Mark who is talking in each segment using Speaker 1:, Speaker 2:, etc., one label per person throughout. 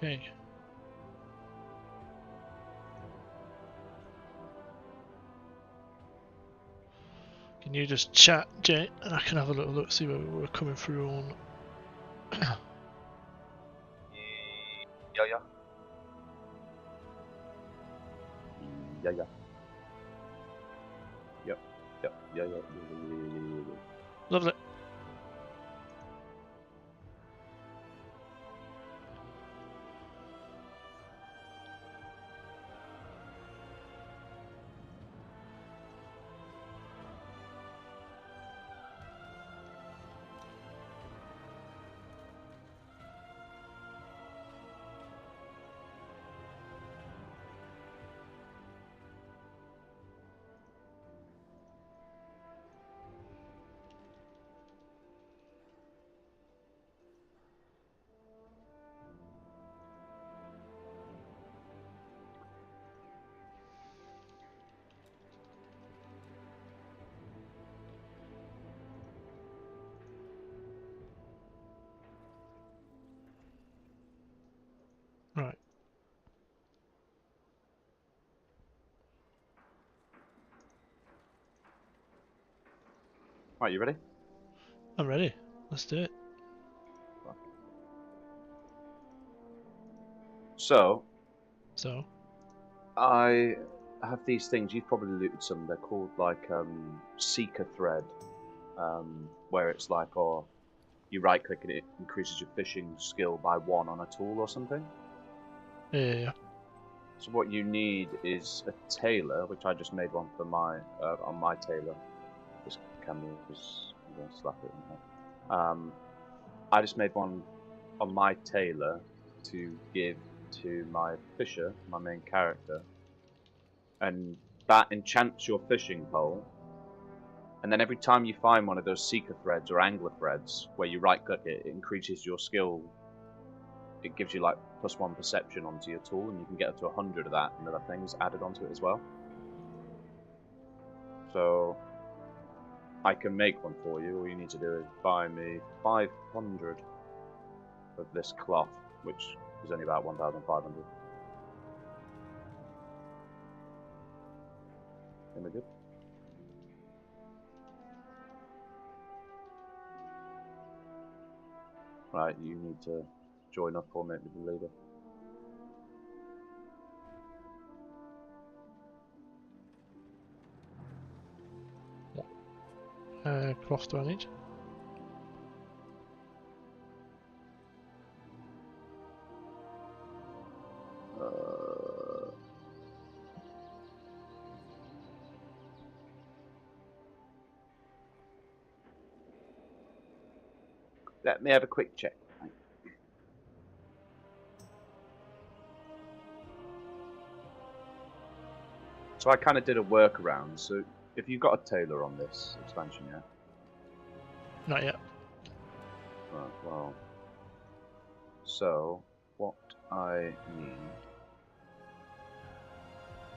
Speaker 1: Okay. Can you just chat, Jay, and I can have a little look, see where we're coming through on.
Speaker 2: Yeah, yeah. Yeah, yeah. Yep, yep, yeah, yeah.
Speaker 1: Lovely. Right.
Speaker 2: Right, you ready?
Speaker 1: I'm ready. Let's do it.
Speaker 2: So,
Speaker 1: So,
Speaker 2: I have these things. You've probably looted some. They're called like seeker thread, where it's like, oh, you right click and it increases your fishing skill by 1 on a tool or something.
Speaker 1: yeah.
Speaker 2: So what you need is a tailor, which I just made one for my on my tailor. This camera is, I'm going to slap it in there. I just made one on my tailor to give to my fisher, my main character, and that enchants your fishing pole. And then every time you find one of those seeker threads or angler threads, where you right click it, it increases your skill. It gives you like +1 perception onto your tool, and you can get up to 100 of that and other things added onto it as well. So I can make one for you. All you need to do is buy me 500 of this cloth, which is only about 1,500. Am I good? Right, you need to join up or make me the leader.
Speaker 1: Cloth do I need?
Speaker 2: Let me have a quick check. So I kind of did a workaround. So if you've got a tailor on this expansion yet?
Speaker 1: Not yet.
Speaker 2: Right, well. So what I need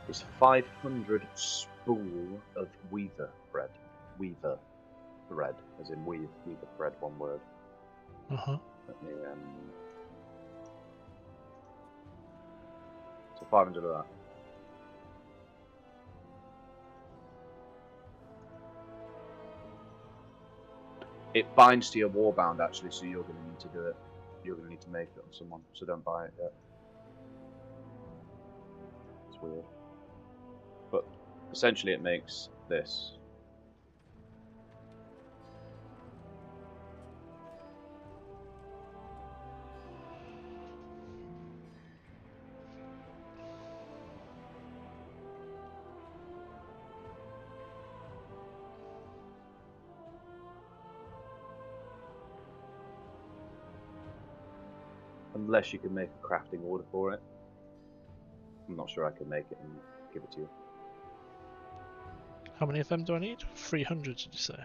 Speaker 2: is 500 spool of weaver thread. Weaver thread, as in weaver thread, one word.
Speaker 1: Uh-huh.
Speaker 2: Let me, so 500 of that. It binds to your warband actually, so you're going to need to do it. You're going to need to make it on someone, so don't buy it yet. It's weird. But essentially it makes this. Unless you can make a crafting order for it. I'm not sure I can make it and give it to you.
Speaker 1: How many of them do I need? 300, did you say?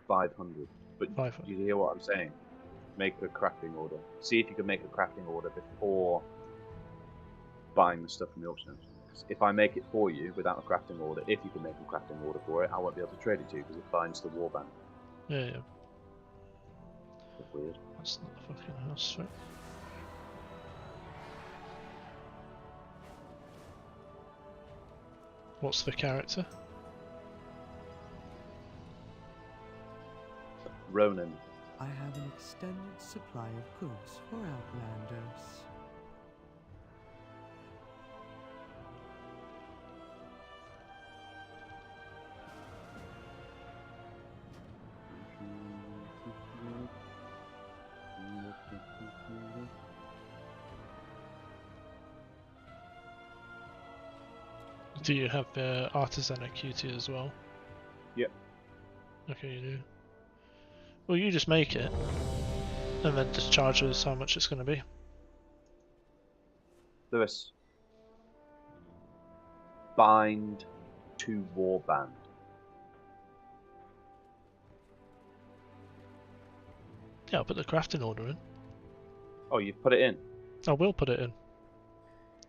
Speaker 2: 500. But
Speaker 1: 500.
Speaker 2: do you hear what I'm saying? Make a crafting order. See if you can make a crafting order before buying the stuff from the auction house. If I make it for you without a crafting order, if you can make a crafting order for it, I won't be able to trade it to you because it binds the warband.
Speaker 1: Yeah.
Speaker 2: That's weird.
Speaker 1: That's not the fucking house, right? What's the character?
Speaker 2: Ronan.
Speaker 3: I have an extended supply of goods for Outlanders.
Speaker 1: Do you have the artisan at QT as well?
Speaker 2: Yep.
Speaker 1: Okay, you do. Well, you just make it, and then just charge us how much it's going to be.
Speaker 2: Lewis. Bind to warband.
Speaker 1: Yeah, I'll put the crafting order in.
Speaker 2: Oh, you've put it in?
Speaker 1: I will put it in.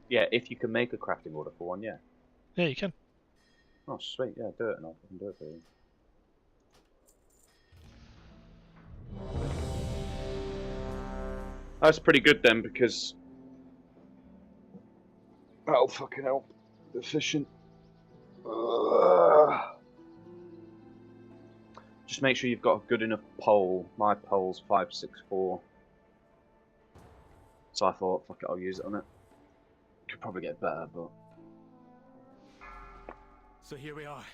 Speaker 2: Yeah, if you can make a crafting order for one, yeah.
Speaker 1: Yeah, you can.
Speaker 2: Oh, sweet, yeah, do it and I'll fucking do it for you. That's pretty good then, because that'll fucking help. Efficient. Just make sure you've got a good enough pole. My pole's 564. So I thought, fuck it, I'll use it on it. Could probably get better, but...
Speaker 4: So here we are.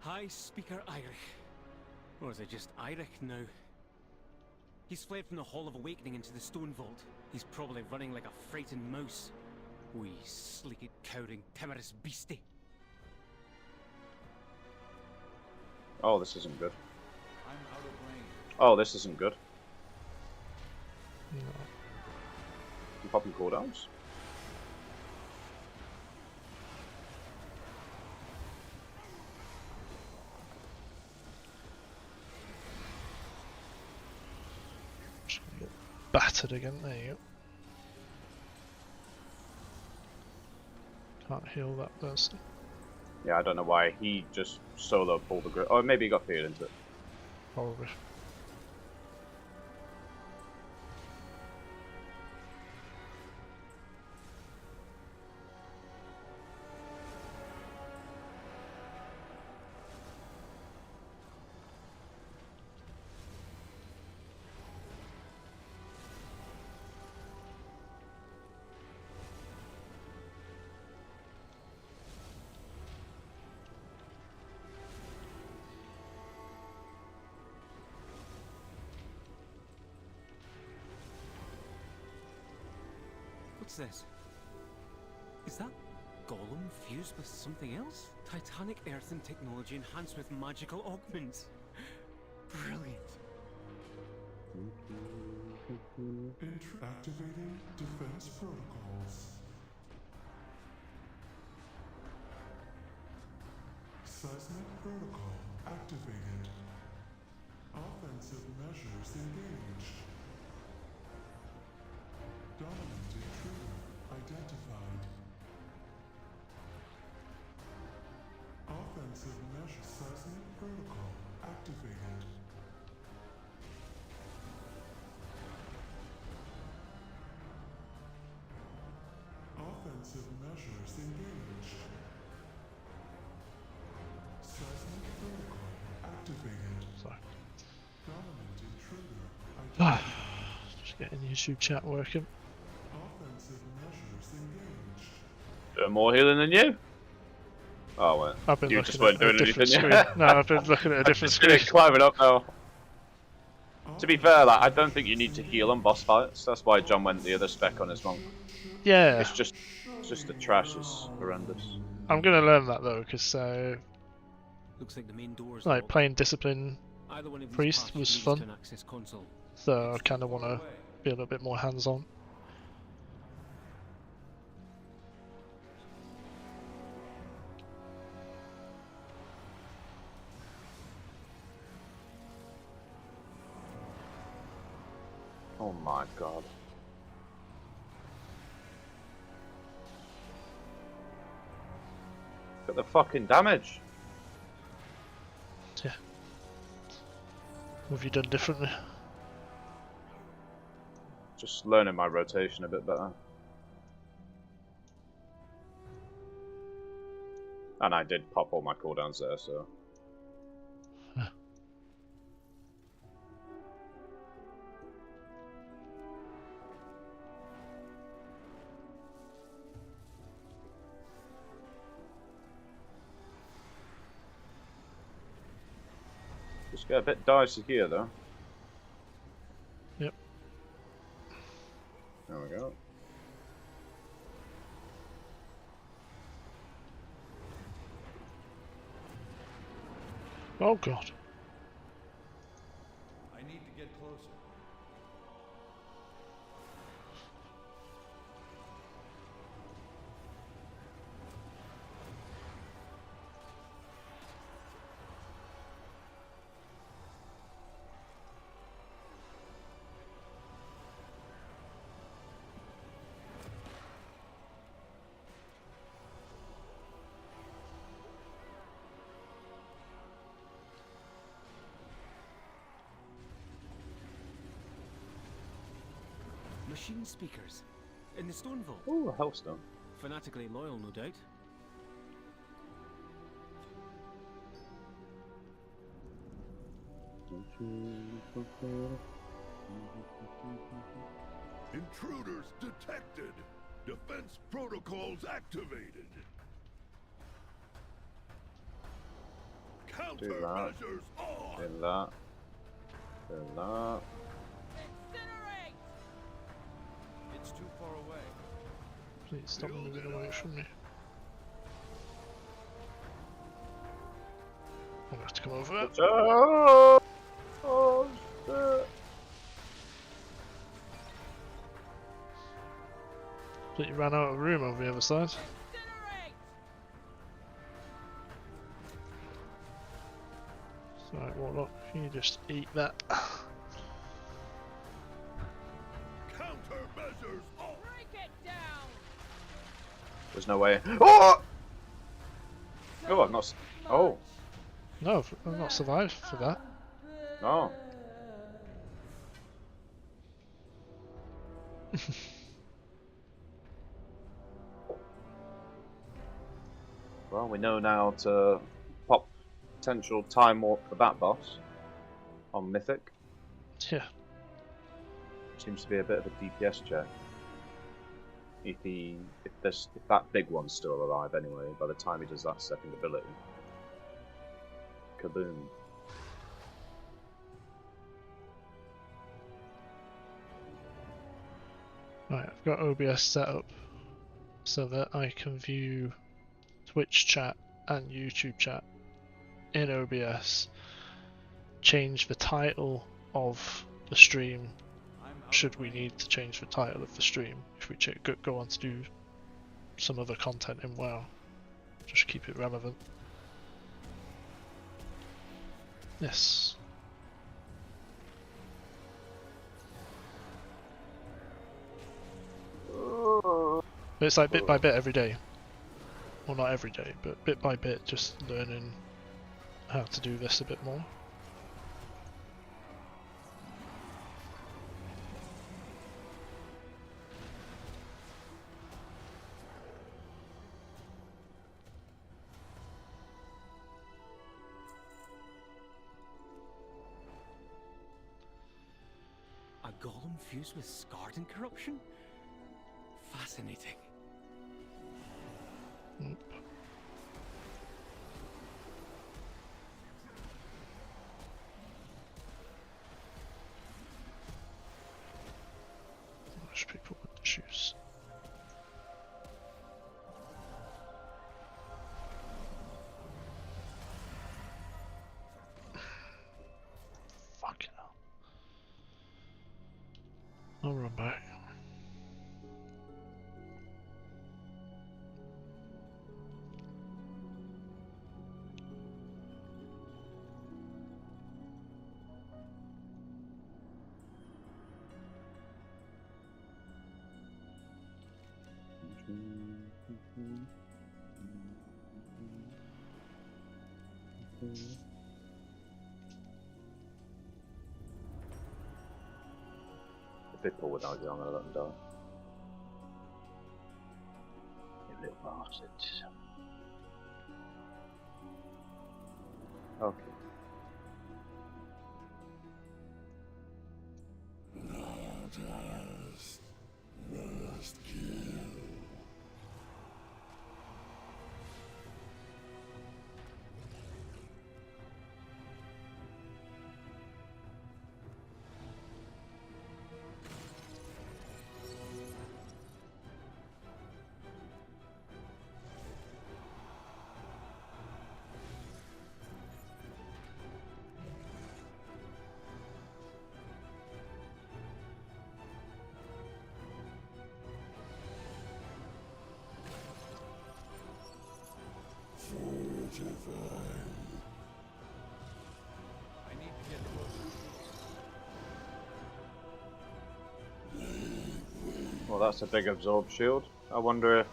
Speaker 4: High Speaker Eirich. Or is it just Eirich now? He's fled from the Hall of Awakening into the Stone Vault. He's probably running like a frightened mouse. Wee sleeked, cowering, timorous beastie.
Speaker 2: Oh, this isn't good.
Speaker 5: I'm out of range.
Speaker 2: Oh, this isn't good.
Speaker 1: No.
Speaker 2: I'm popping cooldowns.
Speaker 1: Just gonna get battered again. There you go. Can't heal that person.
Speaker 2: Yeah, I don't know why he just solo pulled the grip. Oh, maybe he got feared into it.
Speaker 1: Probably.
Speaker 4: What's this? Is that Golem fused with something else? Titanic earthen technology enhanced with magical augments. Brilliant.
Speaker 5: Activating defense protocols. Seismic protocol activated. Offensive measures engaged. Dominant intruder identified. Offensive measure seismic protocol activated. Offensive measures engaged. Seismic protocol activated.
Speaker 1: Sorry.
Speaker 5: Dominant intruder
Speaker 1: Ah,
Speaker 5: identified.
Speaker 1: just getting YouTube chat working.
Speaker 5: Offensive measures engaged.
Speaker 2: Doing more healing than you? Oh, wait.
Speaker 1: I've been
Speaker 2: You
Speaker 1: looking
Speaker 2: just
Speaker 1: at
Speaker 2: weren't
Speaker 1: a
Speaker 2: doing
Speaker 1: different
Speaker 2: anything,
Speaker 1: screen.
Speaker 2: yeah?
Speaker 1: No, I've been looking at a different screen.
Speaker 2: Climbing up now. To be fair, like, I don't think you need to heal on boss fights. That's why John went the other spec on his monk.
Speaker 1: Yeah,
Speaker 2: It's just the trash is horrendous.
Speaker 1: I'm gonna learn that though, because
Speaker 4: Looks like the main door's
Speaker 1: like
Speaker 4: locked.
Speaker 1: playing discipline,
Speaker 4: Either one of these
Speaker 1: Priest
Speaker 4: paths
Speaker 1: was
Speaker 4: leads
Speaker 1: fun.
Speaker 4: to an access console.
Speaker 1: so I kind of want to be a little bit more hands-on.
Speaker 2: Oh my god. Look at the fucking damage.
Speaker 1: Yeah. What have you done differently?
Speaker 2: Just learning my rotation a bit better. And I did pop all my cooldowns there, so.
Speaker 1: Huh.
Speaker 2: Just get a bit dicey here, though.
Speaker 1: Yep.
Speaker 2: There we go.
Speaker 1: Oh god.
Speaker 5: I need to get closer.
Speaker 4: Machine speakers. In the stone vault.
Speaker 2: Ooh, a hellstone.
Speaker 4: Fanatically loyal, no doubt.
Speaker 5: Intruders detected. Defense protocols activated. Countermeasures on.
Speaker 2: Do that. Do that.
Speaker 6: Incinerate!
Speaker 5: It's too far away.
Speaker 1: Please stop moving away from me. I'm gonna have to come over it.
Speaker 2: Oh, oh shit.
Speaker 1: But you ran out of room over the other side.
Speaker 6: Incinerate!
Speaker 1: So, Warlock, you just eat that.
Speaker 5: Countermeasures on.
Speaker 6: Break it down!
Speaker 2: There's no way. Oh! Oh, I've not. Oh,
Speaker 1: No, I've not survived for that.
Speaker 2: no. Well, we know now to pop potential time warp for that boss on Mythic.
Speaker 1: Yeah.
Speaker 2: Seems to be a bit of a DPS check. If that big one's still alive anyway, by the time he does that second ability. Kaboom.
Speaker 1: Right, I've got OBS set up so that I can view Twitch chat and YouTube chat in OBS. Change the title of the stream should we need to change the title of the stream if we go on to do some other content in WoW. Just keep it relevant. Yes. But it's like bit by bit every day. Well, not every day, but bit by bit, just learning how to do this a bit more.
Speaker 4: A golem fused with scarred and corruption? Fascinating.
Speaker 1: Mm. Rush people with the shoes. Fucking hell. I'll run back.
Speaker 2: If they pull without you, I'm gonna let them die. You little bastards. Okay. Well, that's a big absorb shield. I wonder if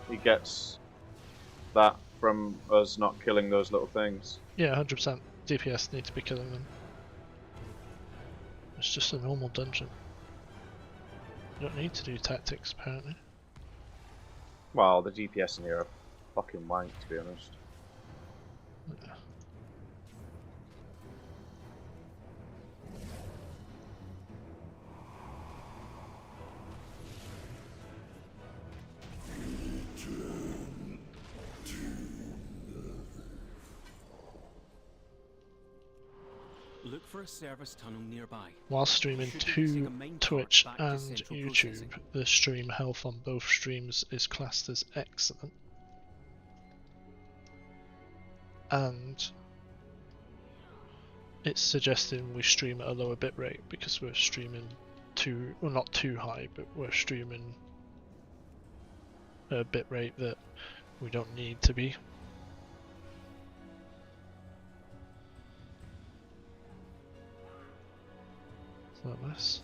Speaker 2: he gets that from us not killing those little things.
Speaker 1: Yeah, 100% DPS need to be killing them. It's just a normal dungeon. You don't need to do tactics, apparently.
Speaker 2: Well, the DPS in here are fucking wank, to be honest.
Speaker 1: Yeah.
Speaker 4: Look for a service tunnel nearby.
Speaker 1: While streaming
Speaker 4: Should be
Speaker 1: to
Speaker 4: using a main
Speaker 1: Twitch
Speaker 4: cart back to
Speaker 1: and
Speaker 4: central
Speaker 1: YouTube,
Speaker 4: processing.
Speaker 1: the stream health on both streams is classed as excellent. And it's suggesting we stream at a lower bitrate because we're streaming well, not too high, but we're streaming at a bitrate that we don't need to be. Is that this?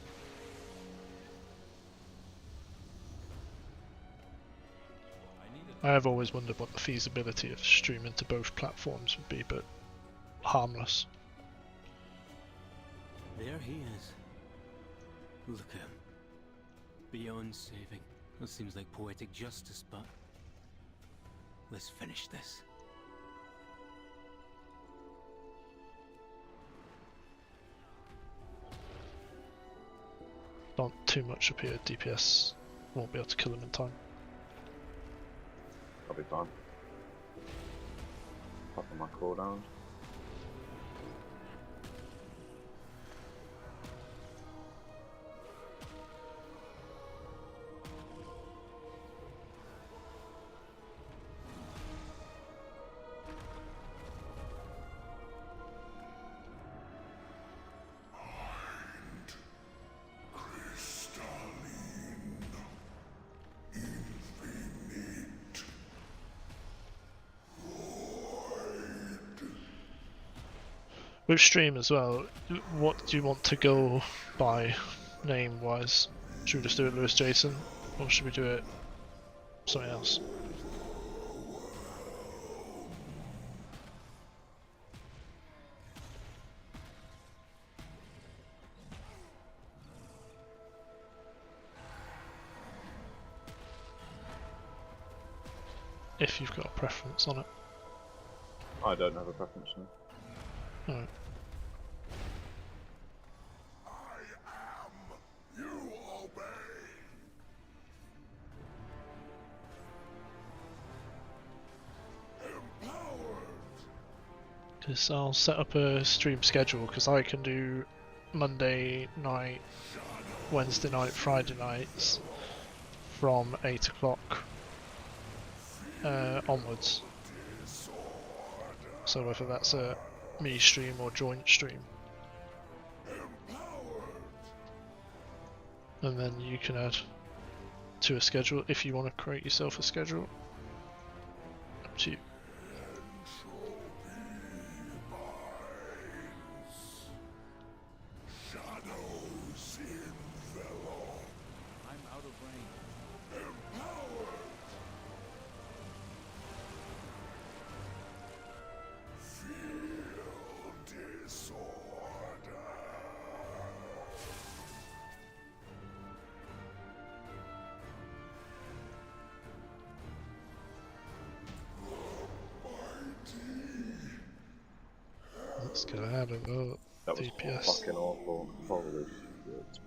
Speaker 1: I have always wondered what the feasibility of streaming to both platforms would be, but harmless.
Speaker 4: There he is. Look at him. Beyond saving. That seems like poetic justice, but let's finish this.
Speaker 1: Not too much up here, DPS won't be able to kill him in time.
Speaker 2: I'll be fine. Popping my cooldown.
Speaker 1: With stream as well, what do you want to go by name wise? Should we just do it Lewis Jason, or should we do it something else? If you've got a preference on it.
Speaker 2: I don't have a preference now.
Speaker 1: Alright. Because I'll set up a stream schedule because I can do Monday night, Wednesday night, Friday nights from 8 o'clock onwards. So whether that's a me stream or joint stream. And then you can add to a schedule if you want to create yourself a schedule. Up to you. Let's get ahead of the
Speaker 2: That was
Speaker 1: DPS.
Speaker 2: fucking awful. Holy shit.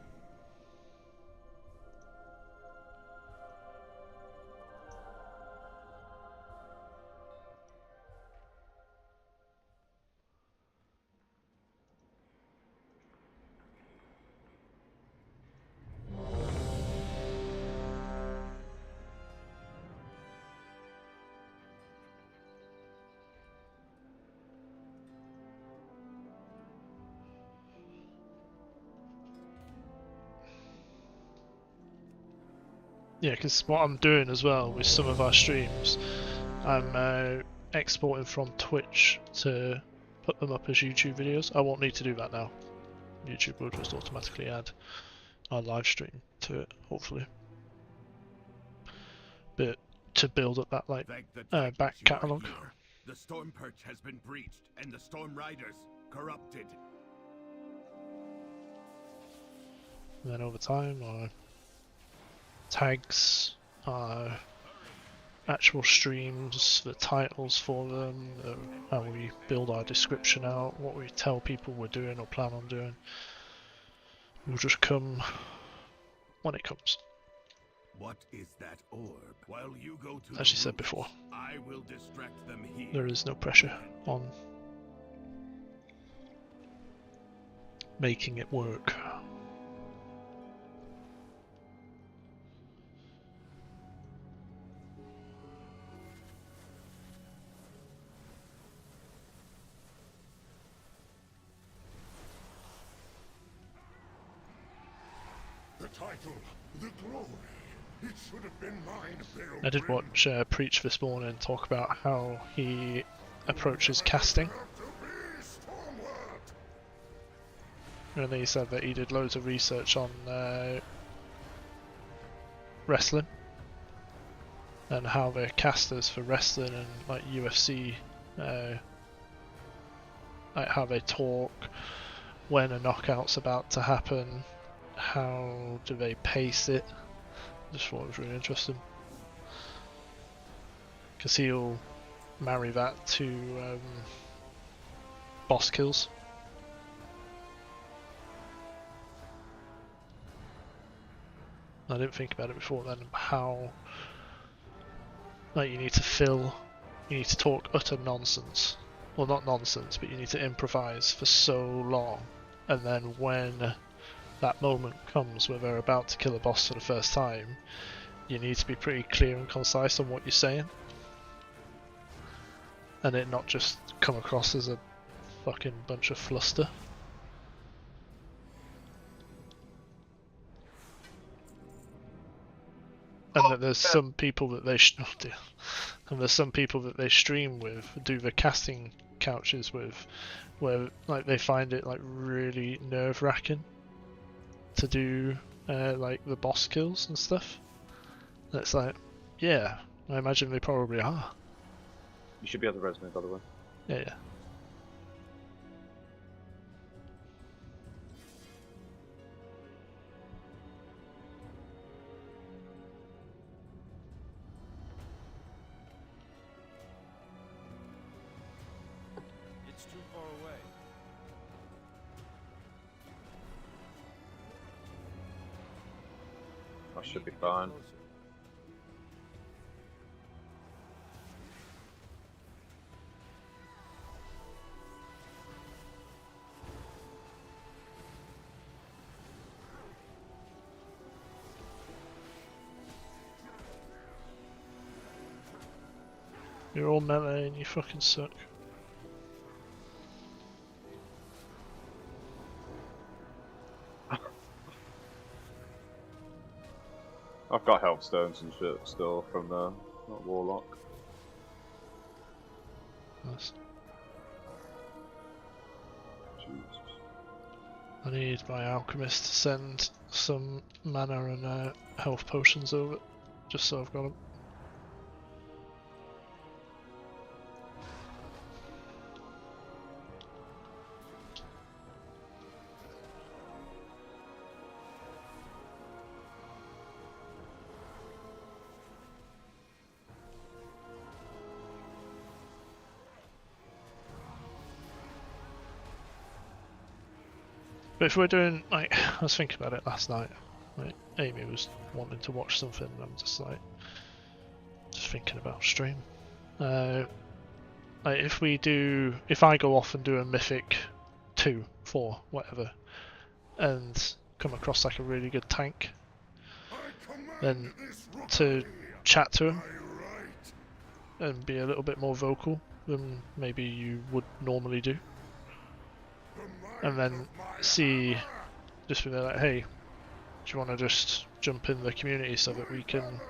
Speaker 1: Yeah, because what I'm doing as well with some of our streams, I'm exporting from Twitch to put them up as YouTube videos. I won't need to do that now. YouTube will just automatically add our live stream to it, hopefully. But to build up that like
Speaker 7: Thank the Titans
Speaker 1: back
Speaker 7: you are
Speaker 1: catalogue.
Speaker 7: here. The Storm Perch has been breached, and the Storm Riders corrupted.
Speaker 1: And then over time, our tags, our actual streams, the titles for them, how we build our description out, what we tell people we're doing or plan on doing, will just come when it comes.
Speaker 7: What is that orb? While you go to
Speaker 1: As
Speaker 7: the
Speaker 1: you said
Speaker 7: roots,
Speaker 1: before,
Speaker 7: I will distract them here.
Speaker 1: there is no pressure on making it work.
Speaker 5: The title, the glory. It should have been mine, Bill.
Speaker 1: I did watch Preach this morning talk about how he approaches casting, and he said that he did loads of research on wrestling and how the casters for wrestling and like UFC, like how they talk when a knockout's about to happen, how do they pace it. Just thought it was really interesting, because he'll marry that to boss kills. I didn't think about it before then, how like you need to talk utter nonsense, well not nonsense, but you need to improvise for so long, and then when that moment comes where they're about to kill a boss for the first time, you need to be pretty clear and concise on what you're saying, and it not just come across as a fucking bunch of fluster. And that there's some people that they and there's some people that they stream with, do the casting couches with, where like they find it like really nerve-wracking to do like the boss kills and stuff. And it's like, yeah, I imagine they probably are.
Speaker 2: You should be able to res me, by the way.
Speaker 1: Yeah.
Speaker 4: It's too far away.
Speaker 2: I should be fine.
Speaker 1: You're all melee and you fucking suck.
Speaker 2: I've got health stones and shit still from the warlock.
Speaker 1: Nice.
Speaker 2: Jesus.
Speaker 1: I need my alchemist to send some mana and health potions over, just so I've got them. But if we're doing, like, I was thinking about it last night. Like, Amy was wanting to watch something, and I'm just like, just thinking about stream. Like if I go off and do a mythic 2, 4, whatever, and come across like a really good tank, then to chat to him and be a little bit more vocal than maybe you would normally do, and then see, just be like, hey, do you want to just jump in the community so that we can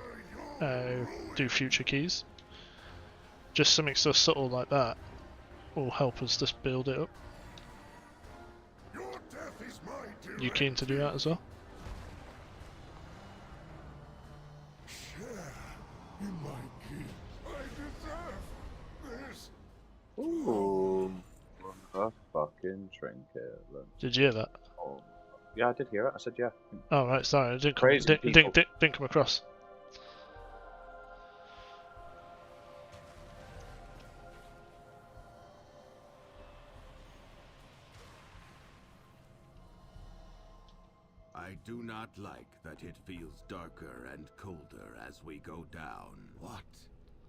Speaker 1: do future keys? Just something so subtle like that will help us just build it up. You keen to do that as well?
Speaker 2: Ooh, a fucking trinket.
Speaker 1: Did you hear that?
Speaker 2: Oh. Yeah, I did hear it. I said yeah.
Speaker 1: Oh right, sorry, I didn't come across.
Speaker 7: I do not like that it feels darker and colder as we go down. What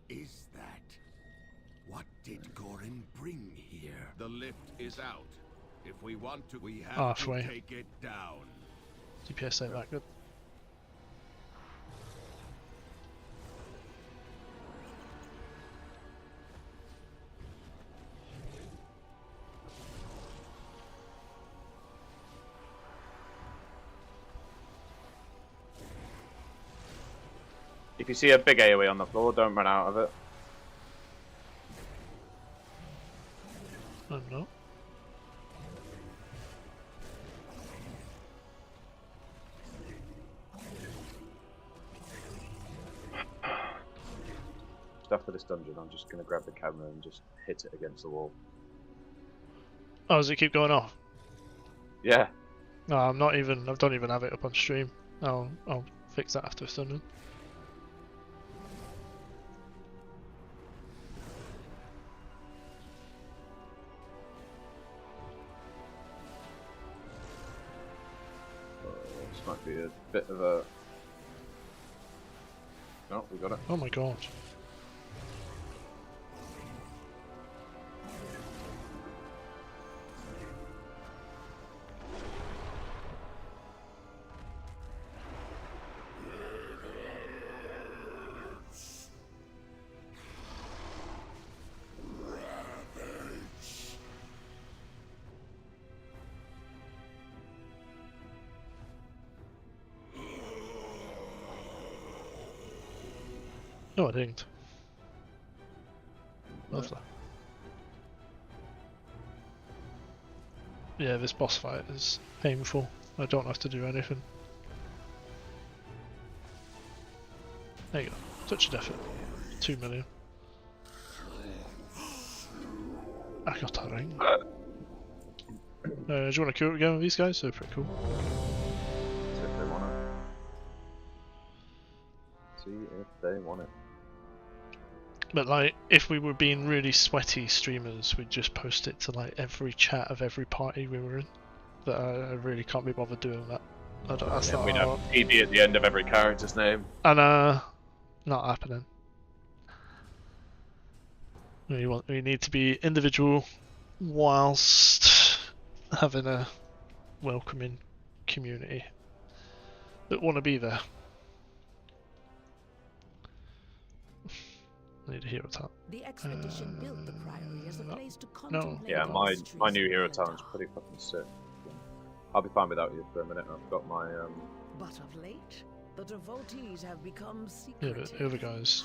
Speaker 7: is that? What did Gorin bring here? The lift is out. If we want to, we have
Speaker 1: Halfway.
Speaker 7: to take it down.
Speaker 1: DPS ain't that good.
Speaker 2: If you see a big AoE on the floor, don't run out of it.
Speaker 1: I don't know.
Speaker 2: Stuff for this dungeon, I'm just gonna grab the camera and just hit it against the wall.
Speaker 1: Oh, does it keep going off?
Speaker 2: Yeah.
Speaker 1: No, I don't even have it up on stream. I'll fix that after Sunday.
Speaker 2: This might be a bit of a... No, we got it.
Speaker 1: Oh my god. No, I didn't. Lovely. Yeah, this boss fight is painful. I don't have to do anything. There you go. Touch of effort. 2 million. I got a ring. Do you want to queue up again with these guys? They're pretty cool.
Speaker 2: See if they want it. See if they want it.
Speaker 1: But like, if we were being really sweaty streamers, we'd just post it to like every chat of every party we were in. But I really can't be bothered doing that. That's not
Speaker 2: we'd have ED at the end of every character's name.
Speaker 1: And not happening. We need to be individual whilst having a welcoming community that want to be there. I need a hero talent.
Speaker 8: The expedition built the priory as a place to contemplate.
Speaker 2: Yeah, my new hero talent's pretty fucking sick. I'll be fine without you for a minute. I've got my
Speaker 8: But of late, the devotees have become
Speaker 1: Yeah,
Speaker 8: secretive.
Speaker 1: but the other guys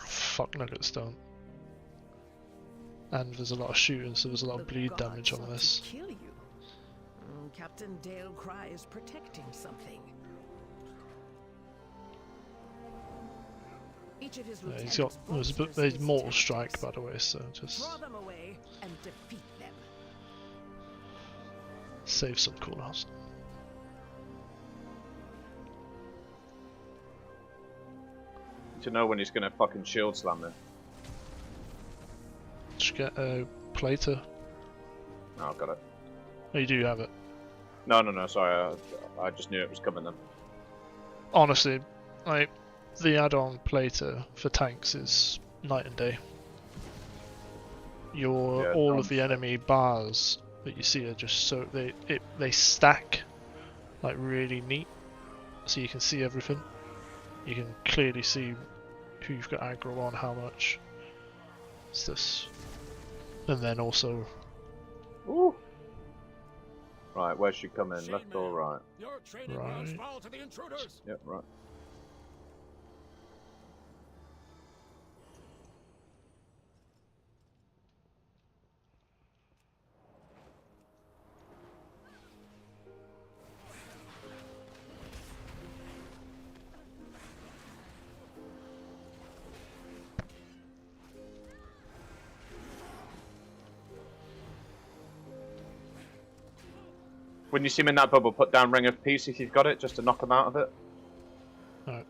Speaker 1: fuck nuggets don't. And there's a lot of shooting, so there's a lot of bleed damage on this.
Speaker 8: Kill you. Captain Dale Cry is protecting something. Each of his
Speaker 1: Yeah, he's got there's mortal strike, by the way, so just
Speaker 8: draw them away and defeat them.
Speaker 1: save some cooldowns.
Speaker 2: to know when he's gonna fucking shield slam me.
Speaker 1: Just get a plater.
Speaker 2: Oh, I've got it.
Speaker 1: Oh, you do have it.
Speaker 2: No, no, no. Sorry, I just knew it was coming then.
Speaker 1: Honestly, like the add-on plater for tanks is night and day.
Speaker 2: Yeah,
Speaker 1: All of
Speaker 2: sounds
Speaker 1: the
Speaker 2: sick.
Speaker 1: enemy bars that you see are just so they stack like really neat, so you can see everything. You can clearly see who you've got aggro on, how much. It's this, and then also
Speaker 2: Ooh. Right, where should come in?
Speaker 5: Say,
Speaker 2: Left or
Speaker 5: man,
Speaker 2: right?
Speaker 5: Your training grounds
Speaker 1: Right.
Speaker 5: fall to the intruders.
Speaker 2: Yep, right. When you see him in that bubble, put down Ring of Peace if you've got it, just to knock him out of it.
Speaker 1: Alright.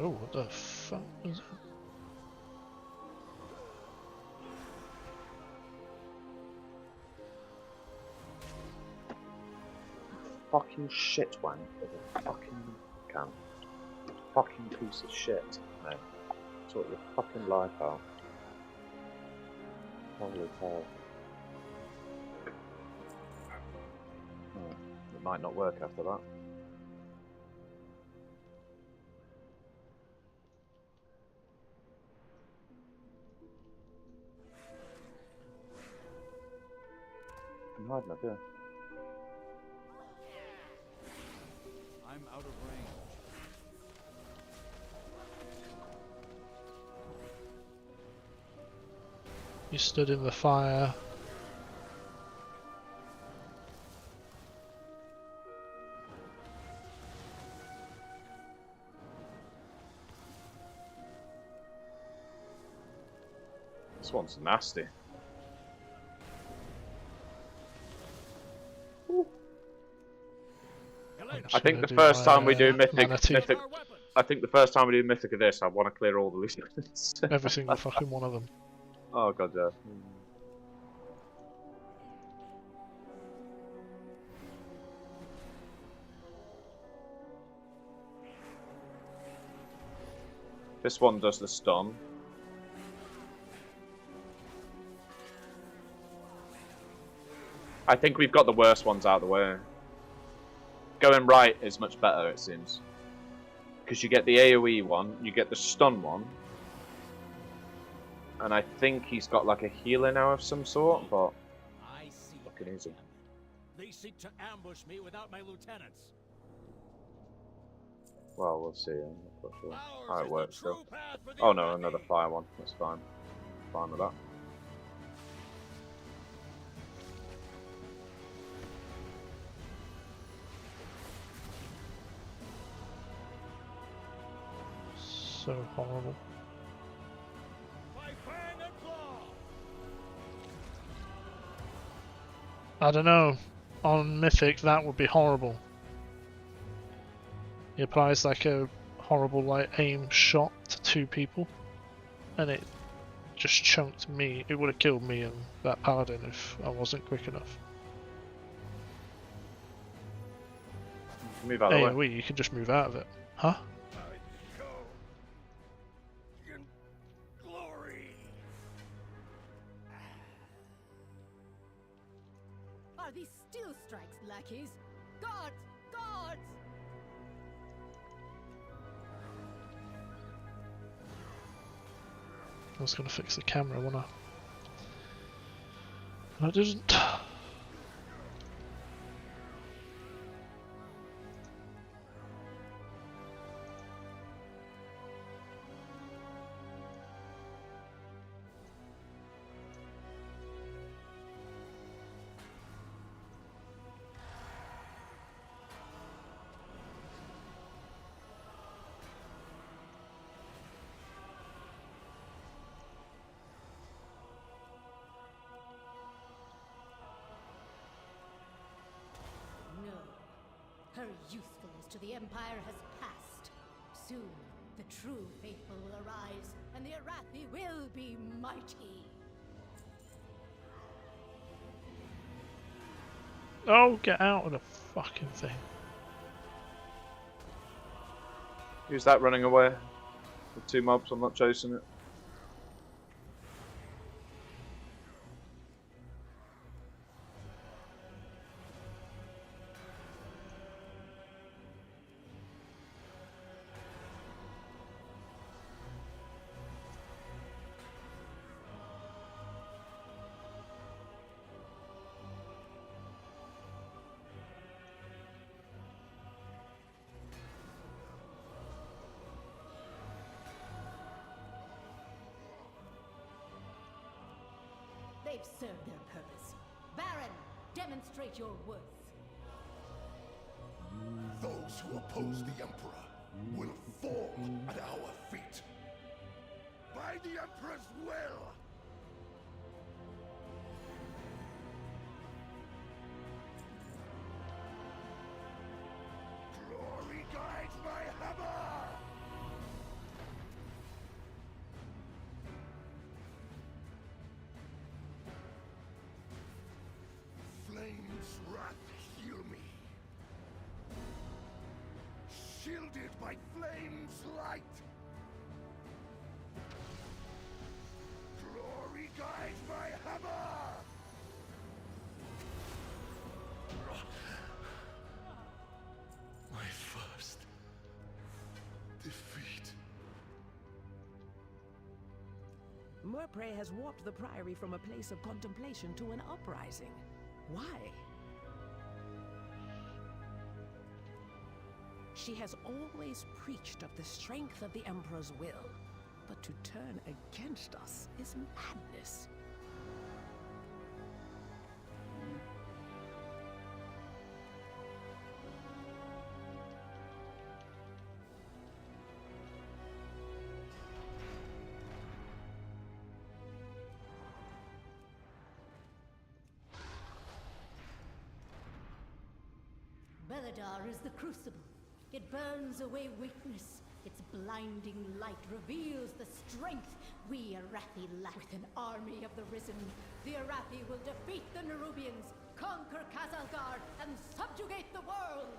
Speaker 1: Oh, what the fuck was that?
Speaker 2: Fucking shit wank of a fucking can. Fucking piece of shit, man. Sort your fucking life out. Holy hell. Oh, it might not work after that. I'm hiding up here.
Speaker 7: I'm out of range.
Speaker 1: You stood in the fire.
Speaker 2: This one's nasty. I think the first time we do mythic, I think the first time we do mythic of this, I want to clear all the loose units.
Speaker 1: Every single fucking one of them.
Speaker 2: Oh god, yeah. This one does the stun. I think we've got the worst ones out of the way. Going right is much better, it seems. Because you get the AoE one, you get the stun one. And I think he's got like a healer now of some sort, but
Speaker 5: I see.
Speaker 2: fucking easy.
Speaker 5: They seek to ambush me without my lieutenants.
Speaker 2: Well, we'll see. I'm not quite sure how
Speaker 5: Ours
Speaker 2: it
Speaker 5: is
Speaker 2: works
Speaker 5: the
Speaker 2: still.
Speaker 5: true path for the
Speaker 2: Oh no,
Speaker 5: Iraqi.
Speaker 2: another fire one. That's fine. Fine with that.
Speaker 1: So horrible.
Speaker 5: By fang and claw.
Speaker 1: I don't know. On Mythic, that would be horrible. He applies like a horrible like aim shot to two people, and it just chunked me. It would have killed me and that paladin if I wasn't quick enough.
Speaker 2: Move out of the way.
Speaker 1: AoE, you can just move out of it. Huh?
Speaker 5: I go in glory.
Speaker 6: Are these still strikes, lackeys? Guards! Guards!
Speaker 1: I was gonna fix the camera, wasn't I? I didn't.
Speaker 6: No. Her usefulness to the Empire has passed. Soon, the true faithful will arise, and the Arathi will be mighty.
Speaker 1: Oh, get out of the fucking thing.
Speaker 2: Who's that running away? The two mobs, I'm not chasing it.
Speaker 6: They've served their purpose. Baron, demonstrate your worth.
Speaker 5: Those who oppose the Emperor will fall at our feet. By the Emperor's will! Glory guides my hammer! Flame's wrath heal me. Shielded by flame's light. Glory guides my hammer! My first defeat.
Speaker 8: Murpray has warped the Priory from a place of contemplation to an uprising. Why? She has always preached of the strength of the Emperor's will, but to turn against us is madness.
Speaker 6: Beledar is the crucible. It burns away weakness. Its blinding light reveals the strength we Arathi lack. With an army of the Risen, the Arathi will defeat the Nerubians, conquer Kazalgar, and subjugate the world!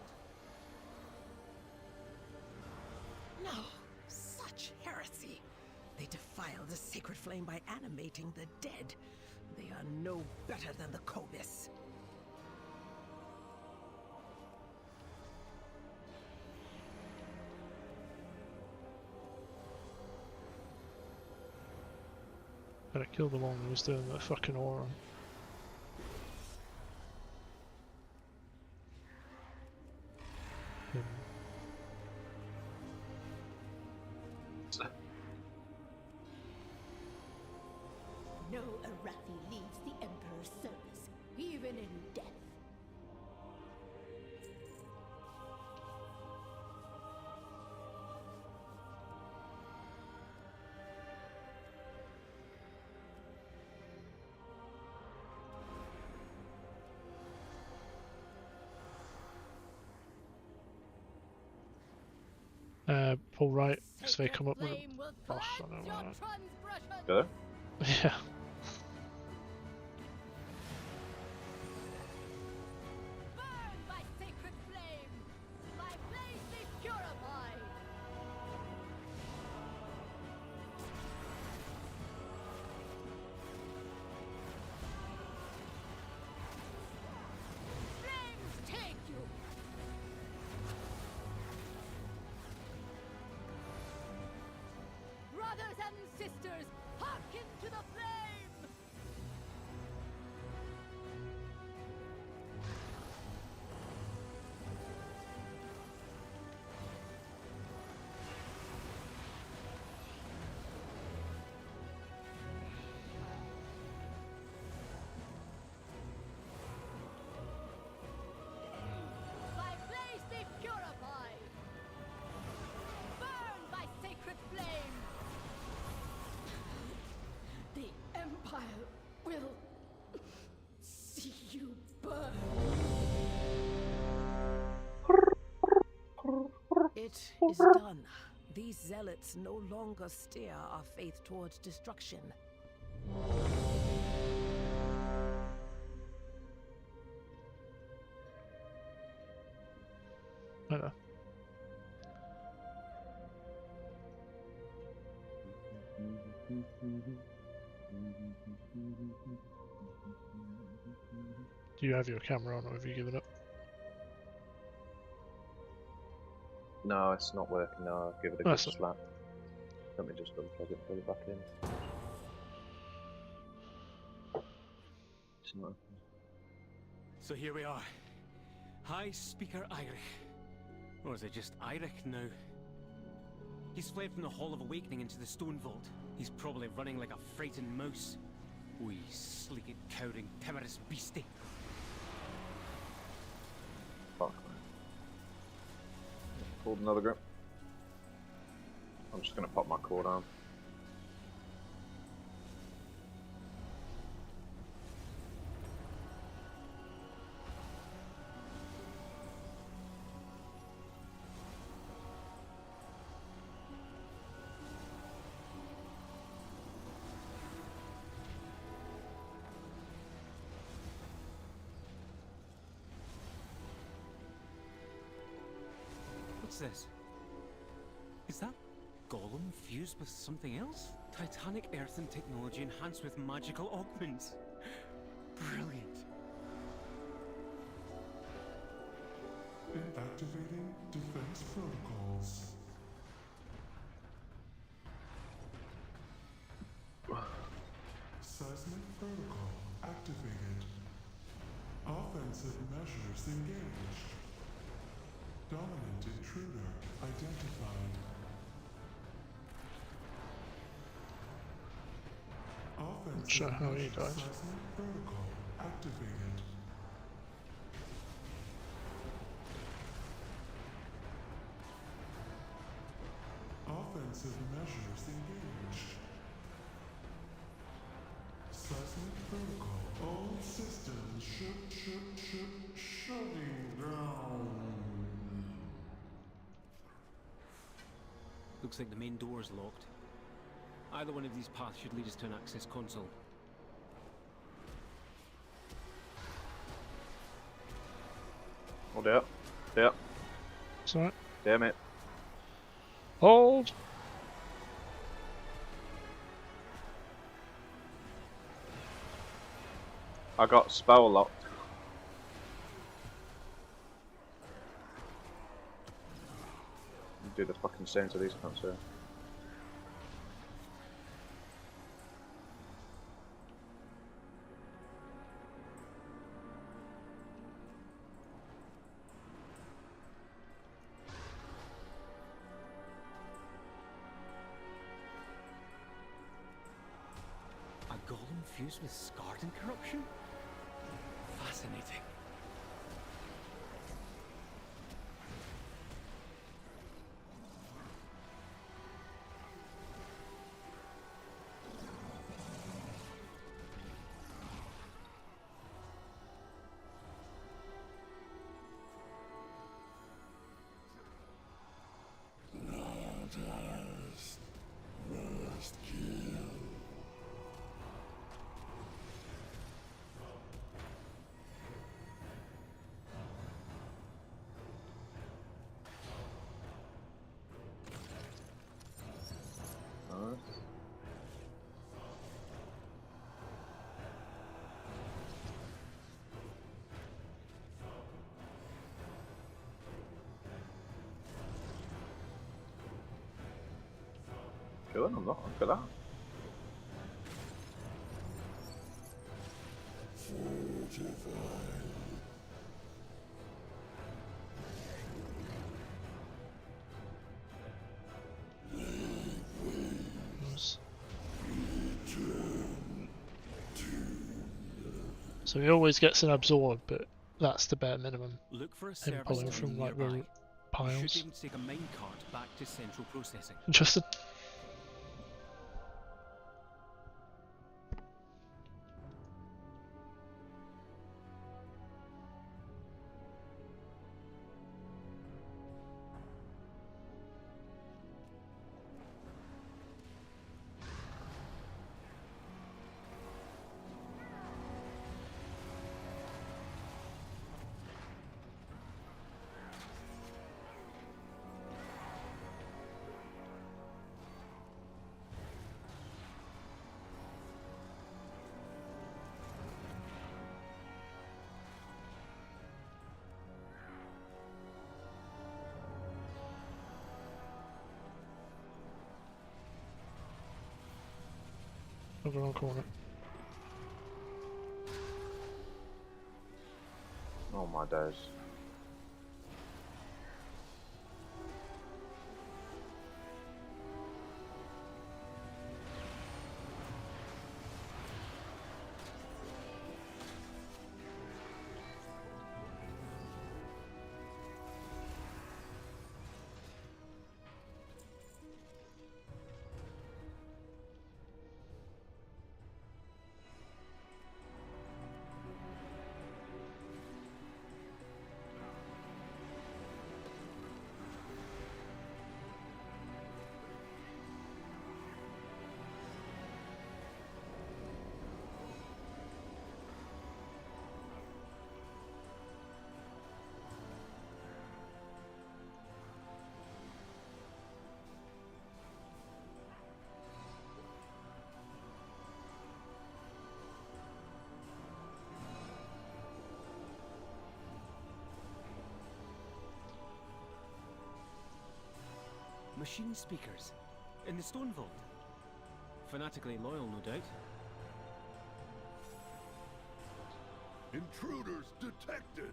Speaker 8: No, such heresy. They defile the sacred flame by animating the dead. They are no better than the Kobis.
Speaker 1: Gotta kill the one who was doing the fucking aura.
Speaker 6: No Arathi leads the Emperor's service, even in death.
Speaker 1: Pull right, because they come up with a
Speaker 6: Flame will
Speaker 1: boss
Speaker 6: cleanse
Speaker 1: on
Speaker 6: your
Speaker 1: it.
Speaker 6: transgressions.
Speaker 2: Go.
Speaker 1: Yeah.
Speaker 6: Burn by sacred flame! My blaze be purified! Flames take you! Brothers and sisters, hearken to the flame! By blaze be purified! Burn by sacred flame! The Empire will see you burn!
Speaker 8: It is done. These zealots no longer steer our faith towards destruction.
Speaker 1: I know. Do you have your camera on, or have you given up?
Speaker 2: No, it's not working. No, I'll give it a
Speaker 1: That's
Speaker 2: good slap. Let me just unplug it, pull it back in. It's not.
Speaker 4: So here we are. High Speaker Eirich. Or is it just Eirich now? He's fled from the Hall of Awakening into the Stone Vault. He's probably running like a frightened mouse. Wee sleeked, cowering, timorous beastie.
Speaker 2: Fuck. Pulled another grip. I'm just gonna pop my core down.
Speaker 4: What's this? Is that Golem fused with something else? Titanic earthen technology enhanced with magical augments. Brilliant.
Speaker 5: Activating defense protocols. Seismic protocol activated. Offensive measures engaged. Dominant intruder identified. Offensive
Speaker 1: Sure, how he
Speaker 5: measures
Speaker 1: died.
Speaker 5: seismic protocol activated. Offensive measures engaged. Seismic protocol. All systems shutting down.
Speaker 4: Looks like the main door is locked. Either one of these paths should lead us to an access console.
Speaker 2: Oh dear. Dear.
Speaker 1: It's alright.
Speaker 2: Damn it.
Speaker 1: Hold!
Speaker 2: I got spell locked. Do the fucking same to these cunts here.
Speaker 4: A golem fused with scarred and corruption? Fascinating. Killing them, look at that.
Speaker 1: Yes. So he always gets an absorb, but that's the bare minimum.
Speaker 4: Look for a
Speaker 1: Him
Speaker 4: service
Speaker 1: pulling
Speaker 4: tunnel
Speaker 1: from like
Speaker 4: nearby.
Speaker 1: the
Speaker 4: You
Speaker 1: piles.
Speaker 4: should be able to take a minecart back to central processing.
Speaker 1: Interested? Over on corner.
Speaker 2: Oh my days.
Speaker 4: Machine speakers. In the stone vault. Fanatically loyal, no doubt.
Speaker 5: Intruders detected.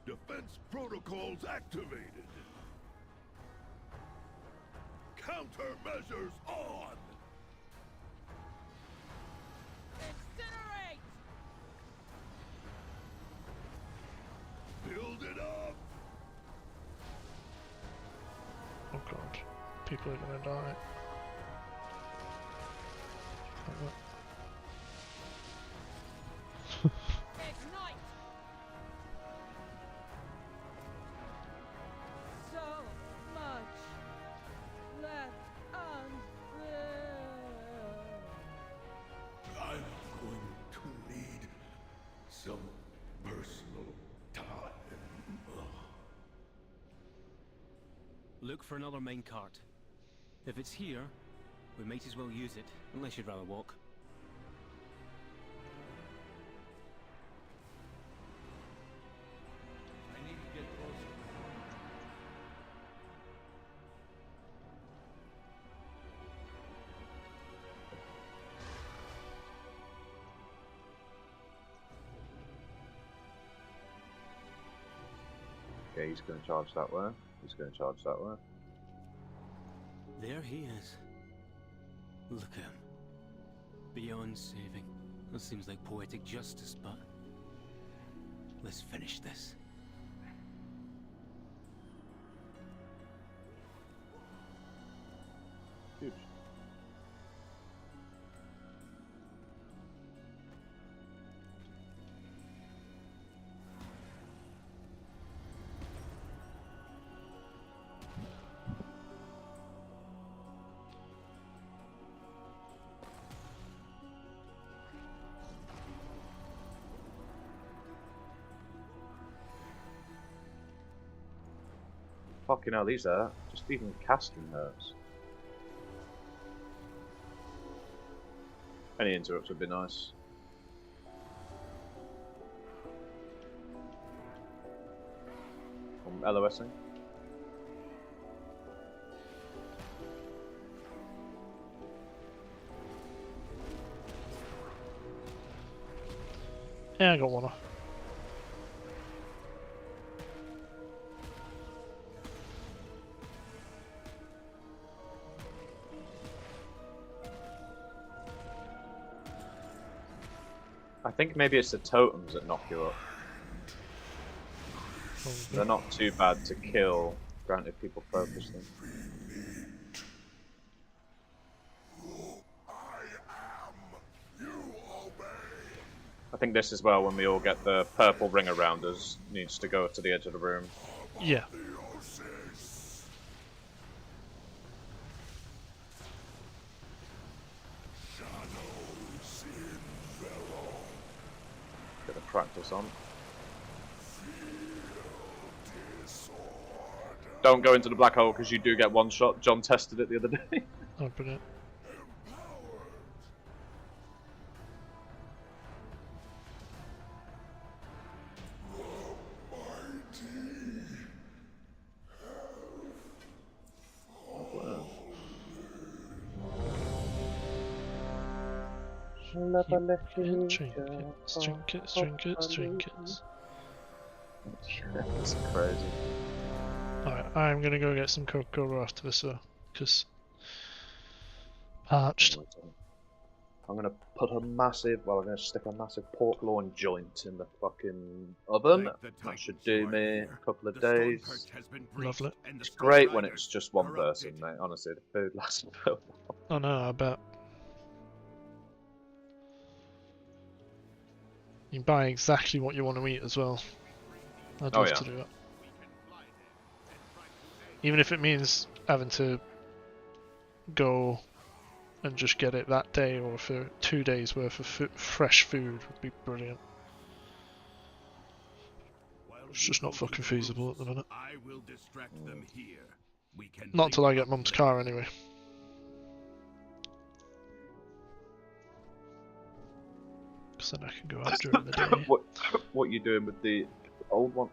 Speaker 5: Defense protocols activated. Countermeasures on.
Speaker 8: Incinerate!
Speaker 5: Build it up.
Speaker 1: Oh god. People are gonna die.
Speaker 8: Ignite! So much left unfilled.
Speaker 5: I'm going to need some personal time.
Speaker 4: Look for another minecart. If it's here, we might as well use it, unless you'd rather walk.
Speaker 5: I need to get closer.
Speaker 2: Okay, he's going to charge that way. He's going to charge that way.
Speaker 4: There he is. Look at him. Beyond saving. That seems like poetic justice, but... let's finish this.
Speaker 2: Huge. Fucking hell, these are just even casting hurts. Any interrupts would be nice. I'm LOSing.
Speaker 1: Yeah, I got one off.
Speaker 2: I think maybe it's the totems that knock you up. They're not too bad to kill, granted people focus them. I think this is where when we all get the purple ring around us, needs to go to the edge of the room.
Speaker 1: Yeah.
Speaker 2: Get the practice on. Don't go into the black hole because you do get one shot. John tested it the other day.
Speaker 1: Open it. Trinkets.
Speaker 2: That's crazy.
Speaker 1: Alright, I'm gonna go get some Coca-Cola after this though, because parched.
Speaker 2: I'm gonna put a massive, well, I'm gonna stick a massive pork loin joint in the fucking oven. That should do me a couple of days.
Speaker 1: Lovely.
Speaker 2: It's great when it's just one person, mate. Honestly, the food lasts so long.
Speaker 1: Oh no, I bet. You can buy exactly what you want to eat as well. I'd love to do that. Even if it means having to go and just get it that day, or for 2 days worth of fresh food would be brilliant. It's just not fucking feasible at the minute. Not until I get Mum's car anyway. Because then I can go out during the day.
Speaker 2: What are you doing with the old one?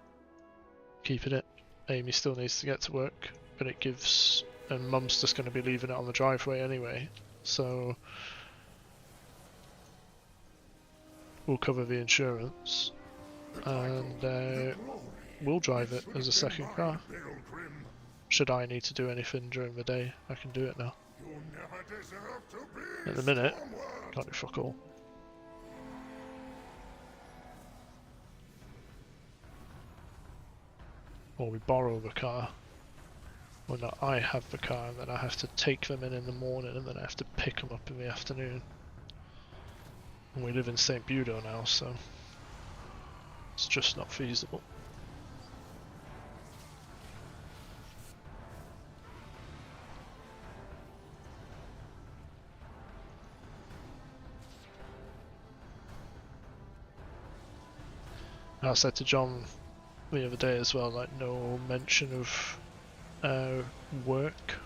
Speaker 1: Keeping it. Amy still needs to get to work, but it gives... And Mum's just going to be leaving it on the driveway anyway, so... We'll cover the insurance, and we'll drive it as a second car. Should I need to do anything during the day, I can do it now. At the minute, can't do fuck all. Or we borrow the car. Well, no, I have the car, and then I have to take them in the morning, and then I have to pick them up in the afternoon. And we live in St. Budo now, so it's just not feasible. I said to John the other day as well, like, no mention of work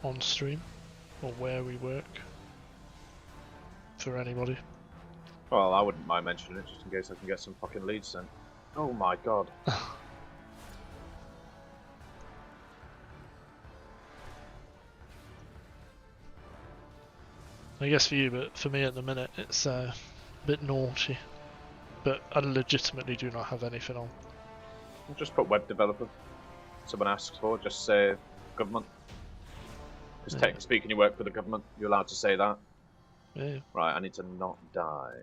Speaker 1: on stream or where we work for anybody.
Speaker 2: Well, I wouldn't mind mentioning it just in case I can get some fucking leads sent. Oh my god.
Speaker 1: I guess for you, but for me at the minute it's a bit naughty. But I legitimately do not have anything on.
Speaker 2: Just put web developer. Someone asks for, just say government. Because technically speaking, you work for the government. You're allowed to say that.
Speaker 1: Yeah.
Speaker 2: Right, I need to not die.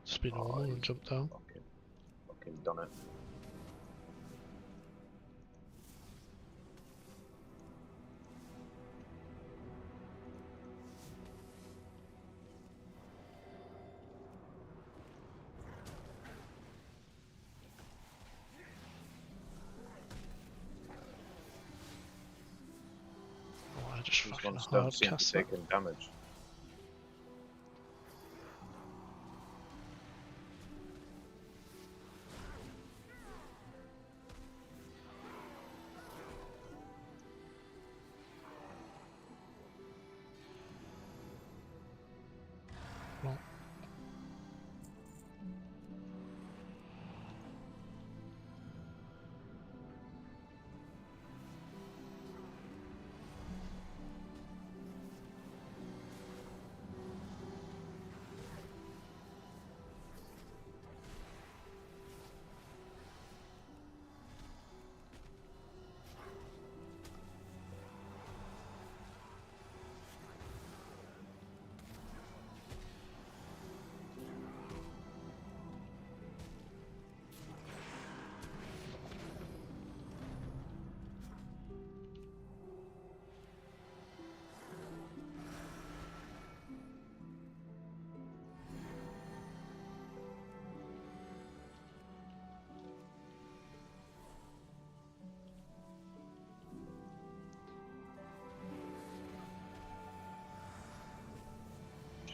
Speaker 1: Just be normal and jump down.
Speaker 2: Fucking done it.
Speaker 1: I just
Speaker 2: These
Speaker 1: fucking
Speaker 2: ones don't
Speaker 1: hard
Speaker 2: seem to
Speaker 1: cast
Speaker 2: be
Speaker 1: that.
Speaker 2: taking damage.
Speaker 1: Well,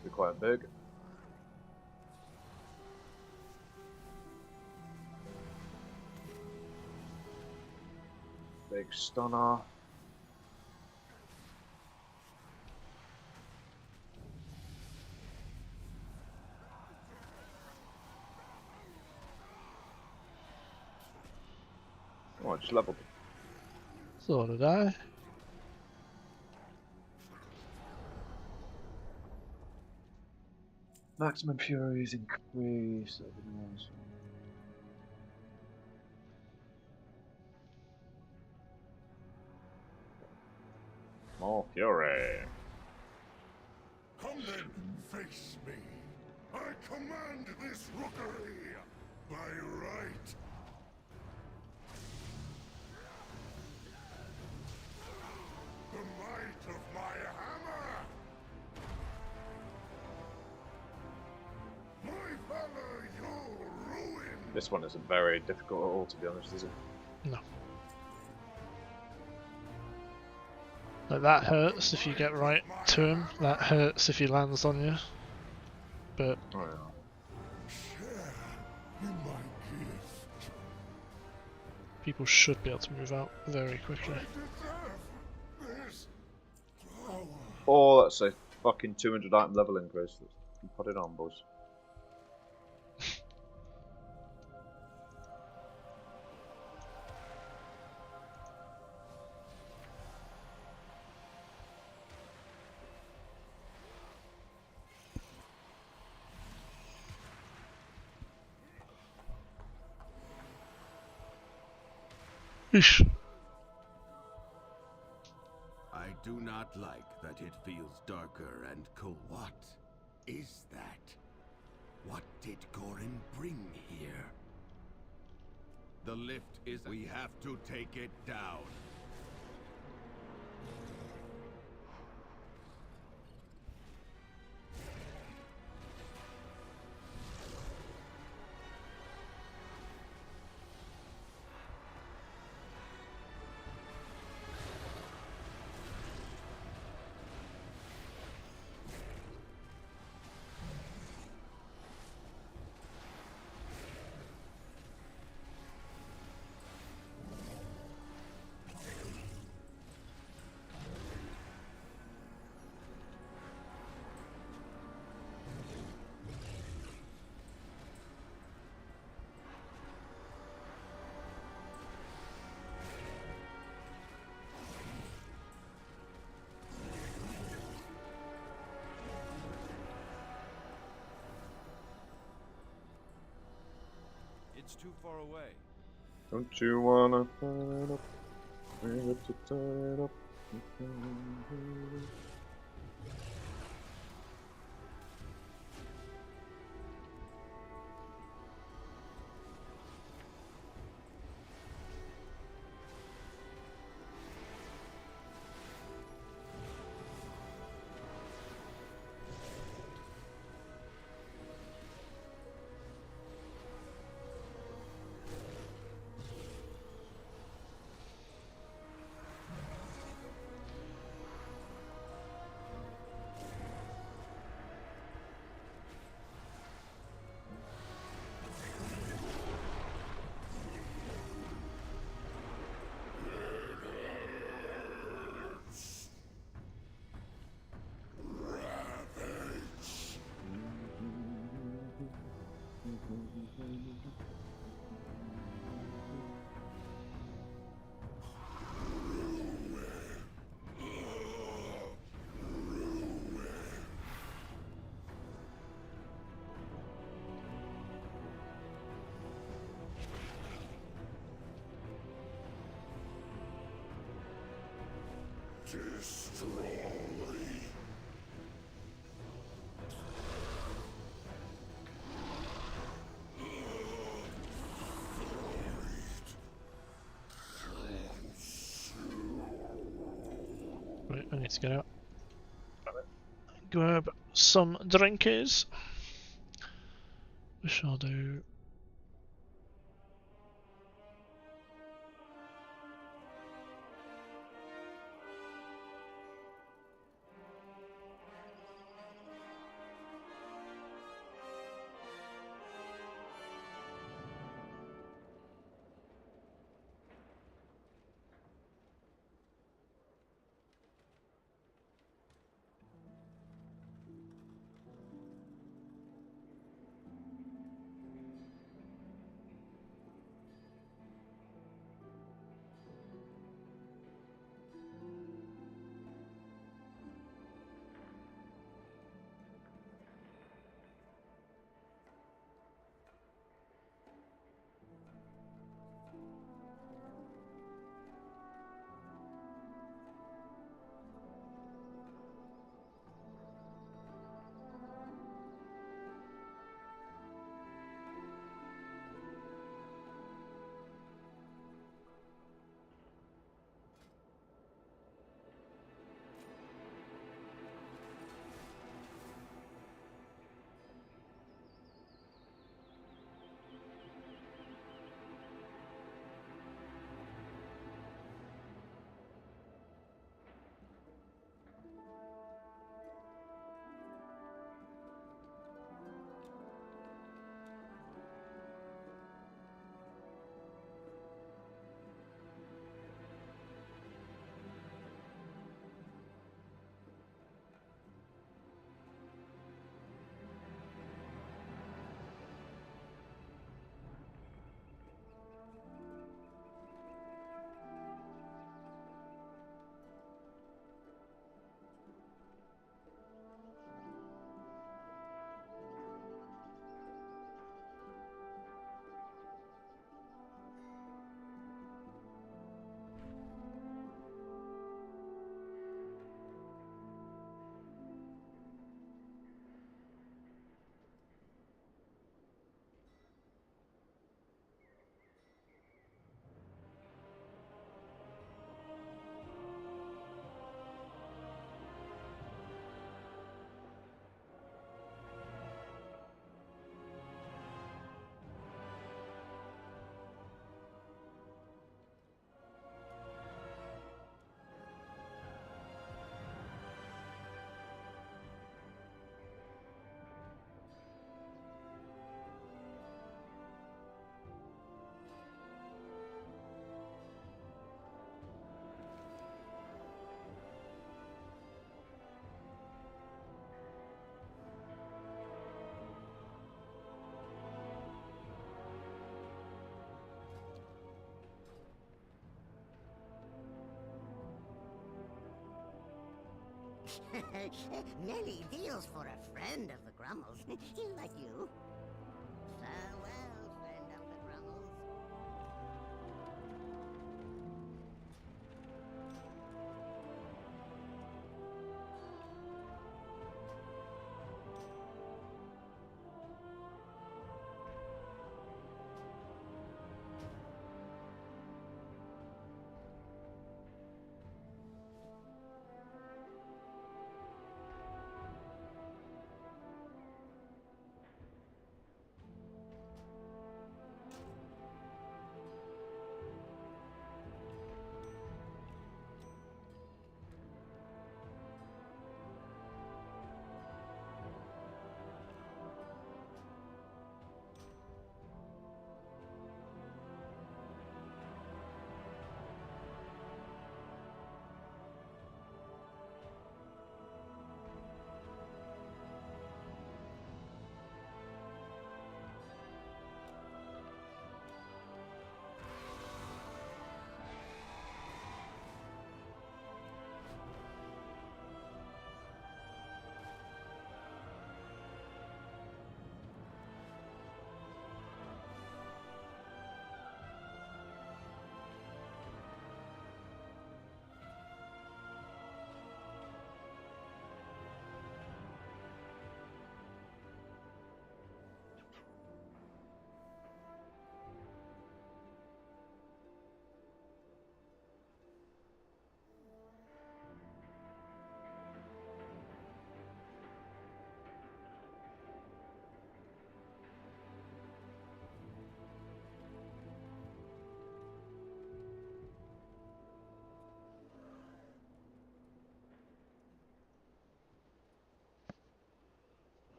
Speaker 2: Should be quite big. Big stunner. Oh, I just leveled.
Speaker 1: So did I.
Speaker 2: Maximum fury is increased. More fury.
Speaker 5: Come then, face me. I command this rookery by right. The might of my hammer. My valor, your ruin.
Speaker 2: This one isn't very difficult at all, to be honest, is it?
Speaker 1: No. Like, that hurts if you get right to him. That hurts if he lands on you. But
Speaker 2: Oh, yeah.
Speaker 5: Share in my gift.
Speaker 1: people should be able to move out very quickly.
Speaker 5: I deserve this power.
Speaker 2: Oh, that's a fucking 200 item level increase. Put it on, boys.
Speaker 1: Eesh.
Speaker 7: I do not like that it feels darker and cold. What is that? What did Gorin bring here? The lift is... We have to take it down.
Speaker 9: It's too far away.
Speaker 2: Don't you wanna turn up? Bring it to turn up.
Speaker 5: Destroy.
Speaker 1: Right, I need to get out. Grab some drinkies. We shall do.
Speaker 9: Many deals for a friend of the Grummels. Like you. Farewell, friend of the Grummels.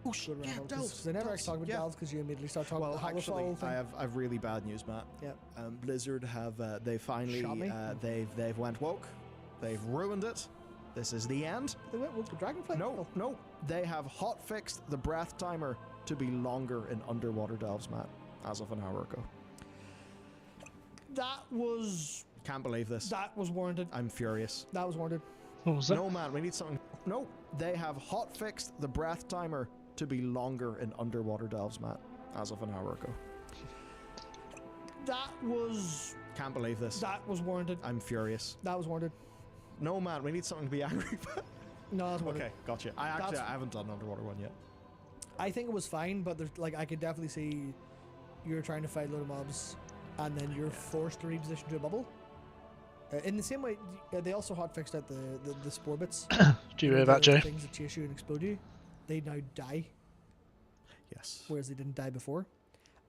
Speaker 10: Oh shit! Yeah, delves. They never actually talk about delves because you immediately start talking about the
Speaker 11: actually,
Speaker 10: thing.
Speaker 11: I've really bad news, Matt.
Speaker 10: Yeah.
Speaker 11: Blizzard have they finally they've went woke. They've ruined it. This is the end.
Speaker 10: They went woke with Dragonflight?
Speaker 11: No. They have hot fixed the breath timer to be longer in underwater delves, Matt, as of an hour ago.
Speaker 10: That was...
Speaker 11: Can't believe this.
Speaker 10: That was warranted.
Speaker 11: I'm furious.
Speaker 10: That was warranted.
Speaker 1: What was that?
Speaker 11: No, man, we need something. No, they have hot fixed the breath timer to be longer in underwater delves, Matt, as of an hour ago.
Speaker 10: That was...
Speaker 11: Can't believe this.
Speaker 10: That was warranted.
Speaker 11: I'm furious.
Speaker 10: That was warranted.
Speaker 11: No, man, we need something to be angry about.
Speaker 10: No, that's warranted.
Speaker 11: Okay, gotcha. I haven't done an underwater one yet.
Speaker 10: I think it was fine, but there's like I could definitely see you're trying to fight a load of mobs, and then you're forced to reposition to a bubble. In the same way, they also hotfixed out the spore bits.
Speaker 1: Do you hear that, Jay?
Speaker 10: Things that chase you and explode you, they now die.
Speaker 11: Yes.
Speaker 10: Whereas they didn't die before.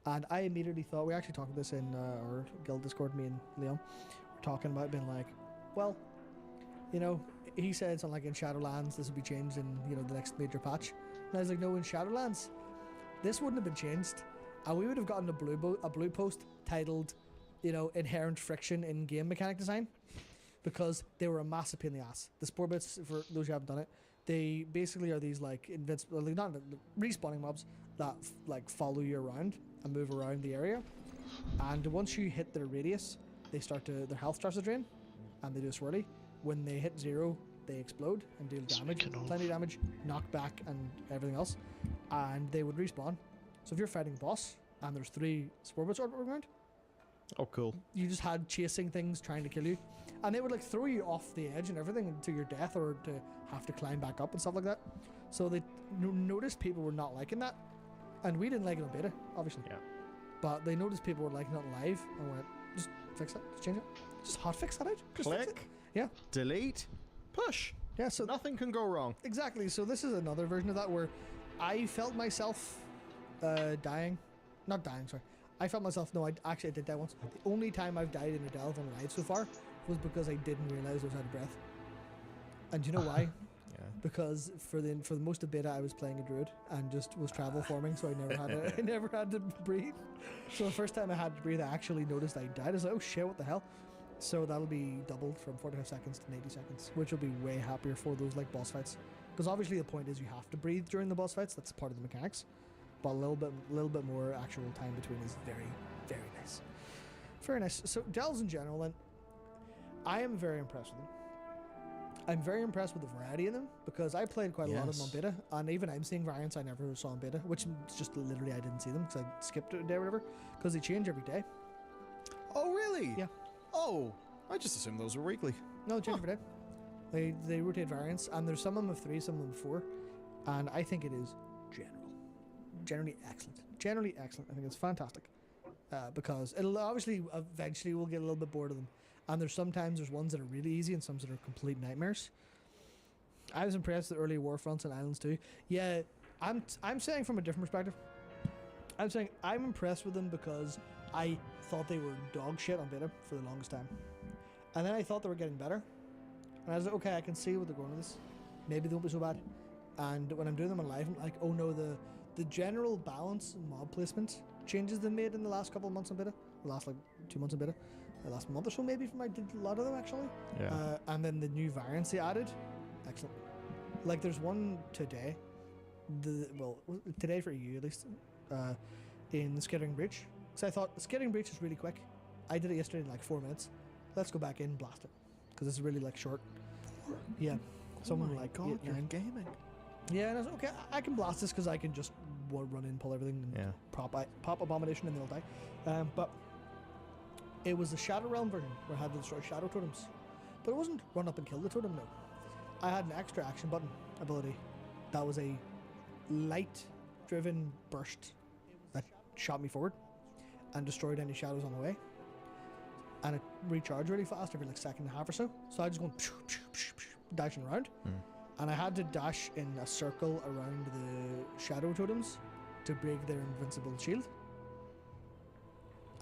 Speaker 10: And I immediately thought, we actually talked about this in our guild Discord, me and Leon were talking about being like, well, you know, he said something like in Shadowlands this would be changed in, you know, the next major patch. And I was like, no, in Shadowlands this wouldn't have been changed, and we would have gotten a blue post titled, you know, inherent friction in game mechanic design, because they were a massive pain in the ass. The spore bits, for those who haven't done it, they basically are these like invincible, like not respawning mobs that like follow you around and move around the area, and once you hit their radius, their health starts to drain, and they do a swirly. When they hit 0, they explode and deal damage, plenty of damage, knock back and everything else, and they would respawn. So if you're fighting a boss and there's 3 spore bits orbiting around,
Speaker 11: oh cool,
Speaker 10: you just had chasing things trying to kill you, and they would like throw you off the edge and everything to your death, or to have to climb back up and stuff like that. So they noticed people were not liking that, and we didn't like it on beta, obviously.
Speaker 11: Yeah.
Speaker 10: But they noticed people were liking it live and went, just fix it, just change it, just hotfix that out. Just fix it. Yeah.
Speaker 11: Delete. Push.
Speaker 10: Yeah, so
Speaker 11: nothing can go wrong.
Speaker 10: Exactly. So this is another version of that where I felt myself dying. Not dying, sorry. I felt myself, no, I did die once. The only time I've died in a delve on live so far was because I didn't realise I was out of breath. And do you know why?
Speaker 11: Yeah.
Speaker 10: Because for the most of beta I was playing a druid and just was travel forming, so I never had to breathe. So the first time I had to breathe, I actually noticed I died. I was like, oh shit, what the hell? So that'll be doubled from 45 seconds to 80 seconds, which will be way happier for those like boss fights. Because obviously the point is you have to breathe during the boss fights. That's part of the mechanics. But a little bit more actual time between is very, very nice. Very nice. So delves in general, then, I am very impressed with them. I'm very impressed with the variety in them because I played quite a lot of them on beta, and even I'm seeing variants I never saw in beta, which is just literally I didn't see them because I skipped it a day or whatever, because they change every day.
Speaker 11: Oh, really?
Speaker 10: Yeah.
Speaker 11: Oh, I just assumed those were weekly.
Speaker 10: No, they change every day. They rotate variants, and there's some of them of 3, some of them of 4, and I think it is generally excellent. Generally excellent. I think it's fantastic because it'll obviously eventually we'll get a little bit bored of them. And there's ones that are really easy and some that are complete nightmares. I was impressed with the early Warfronts and Islands too. Yeah, I'm saying from a different perspective. I'm saying I'm impressed with them because I thought they were dog shit on beta for the longest time. And then I thought they were getting better. And I was like, okay, I can see what they're going with this. Maybe they won't be so bad. And when I'm doing them on live, I'm like, oh no, the general balance and mob placement changes they made in the last couple of months on beta. The last like 2 months on beta. The last month or so maybe from I did a lot of them actually.
Speaker 11: Yeah.
Speaker 10: And then the new variants they added, excellent. Like there's one today, today for you at least, in the Skittering Breach. So I thought the Skittering Breach is really quick. I did it yesterday in like 4 minutes. Let's go back in and blast it because it's really like short. Yeah. Someone like
Speaker 11: God, you're gaming.
Speaker 10: Yeah, and I was like, okay, I can blast this because I can just run in, pull everything, and pop Abomination, and they'll die. But it was the Shadow Realm version where I had to destroy Shadow Totems. But it wasn't run up and kill the totem, no. I had an extra action button ability that was a light-driven burst that shot me forward and destroyed any shadows on the way. And it recharged really fast every like second and a half or so. So I just went dashing around. And I had to dash in a circle around the Shadow Totems to break their invincible shield.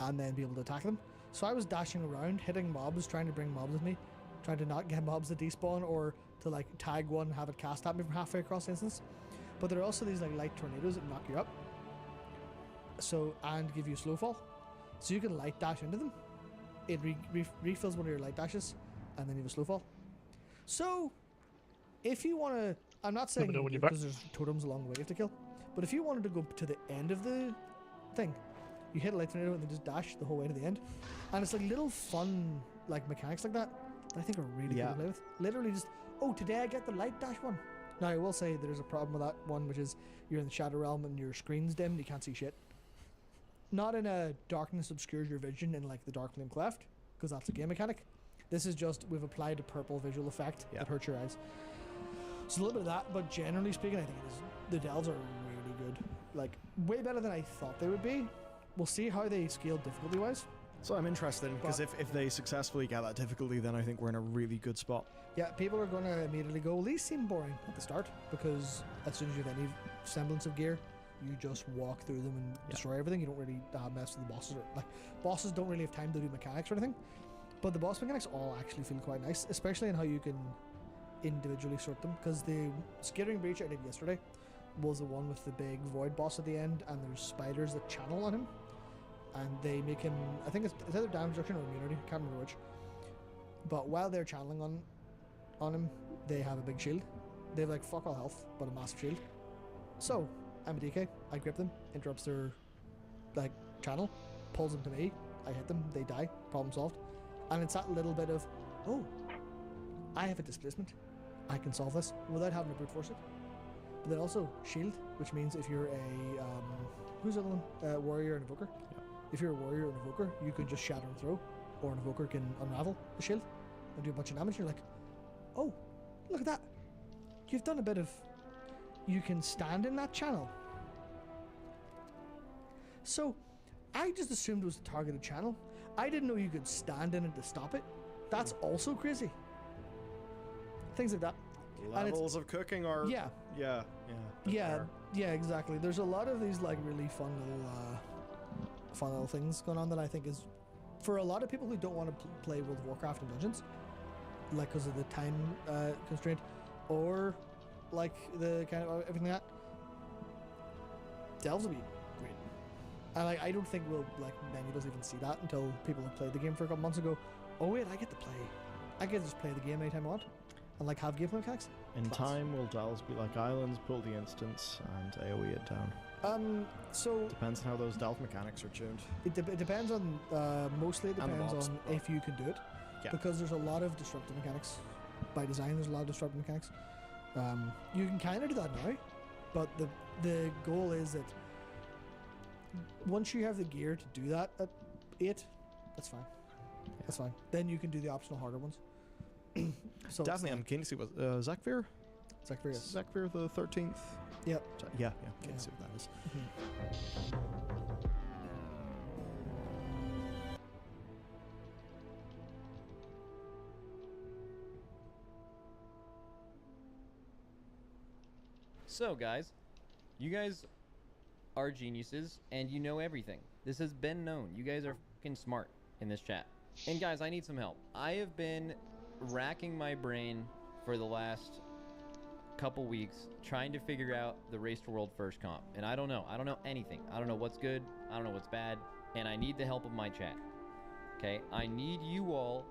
Speaker 10: And then be able to attack them. So I was dashing around, hitting mobs, trying to bring mobs with me, trying to not get mobs to despawn or to like tag one and have it cast at me from halfway across the instance. But there are also these like light tornadoes that knock you up. So, and give you slow fall. So you can light dash into them. It refills one of your light dashes, and then you have a slow fall. So, if you want to, I'm not saying because there's totems along the way you have to kill, but if you wanted to go to the end of the thing, you hit a light tornado and then just dash the whole way to the end. And it's like little fun like mechanics like that I think are really cool to play with. Literally just, oh, today I get the light dash one. Now I will say there's a problem with that one, which is you're in the Shadow Realm and your screen's dim and you can't see shit. Not in a darkness obscures your vision in like the Dark Flame Cleft, because that's a game mechanic. This is just, we've applied a purple visual effect that hurts your eyes. So a little bit of that, but generally speaking, I think the delves are really good. Like, way better than I thought they would be. We'll see how they scale difficulty-wise.
Speaker 11: So I'm interested, because if they successfully get that difficulty, then I think we're in a really good spot.
Speaker 10: Yeah, people are going to immediately go, well, these seem boring at the start, because as soon as you have any semblance of gear, you just walk through them and destroy everything. You don't really mess with the bosses. Bosses don't really have time to do mechanics or anything. But the boss mechanics all actually feel quite nice, especially in how you can individually sort them. Because the Skittering Breach I did yesterday was the one with the big void boss at the end, and there's spiders that channel on him. And they make him, I think it's either damage reduction or immunity, can't remember which. But while they're channeling on him, they have a big shield. They have like fuck all health, but a massive shield. So, I'm a DK, I grip them, interrupts their like channel, pulls them to me, I hit them, they die, problem solved. And it's that little bit of, oh, I have a displacement, I can solve this without having to brute force it. But then also shield, which means if you're a who's the other one? Warrior and Evoker. Yeah. If you're a warrior and Evoker, you can just shatter and throw, or an Evoker can unravel the shield and do a bunch of damage. You're like, oh, look at that! You've done a bit of. You can stand in that channel. So, I just assumed it was a targeted channel. I didn't know you could stand in it to stop it. That's also crazy. things like that.
Speaker 11: Levels of cooking are
Speaker 10: yeah,
Speaker 11: yeah.
Speaker 10: yeah, exactly. There's a lot of these like really fun little things going on that I think is for a lot of people who don't want to play World of Warcraft and Dungeons, like because of the time constraint, or like the kind of everything like that. Delves will be great, and like I don't think many of us even see that until people have played the game for a couple months ago. Oh wait, I get to just play the game anytime I want, and like have gameplay mechanics.
Speaker 11: In
Speaker 10: Class.
Speaker 11: time, will Delves be like islands, pull the instance, and AoE it down?
Speaker 10: So
Speaker 11: Depends on how those delve mechanics are tuned.
Speaker 10: it depends on mostly it
Speaker 11: And the
Speaker 10: depends
Speaker 11: mobs,
Speaker 10: on
Speaker 11: but-
Speaker 10: if you can do it,
Speaker 11: Yeah.
Speaker 10: because there's a lot of disruptive mechanics by design. There's a lot of disruptive mechanics. You can kind of do that now, but the goal is that once you have the gear to do that at 8, that's fine. That's fine. Then you can do the optional harder ones. So
Speaker 11: Definitely, I'm keen to see what Zakvir?
Speaker 10: Zakvir, yes.
Speaker 11: Zakvir the 13th?
Speaker 10: Yep.
Speaker 11: Yeah, keen to see what that is.
Speaker 12: So, guys, you guys are geniuses, and you know everything. This has been known. You guys are fucking smart in this chat. And guys, I need some help. I have been racking my brain for the last couple weeks trying to figure out the Race to World First comp, and I don't know. I don't know anything. I don't know what's good. I don't know what's bad, and I need the help of my chat. Okay? I need you all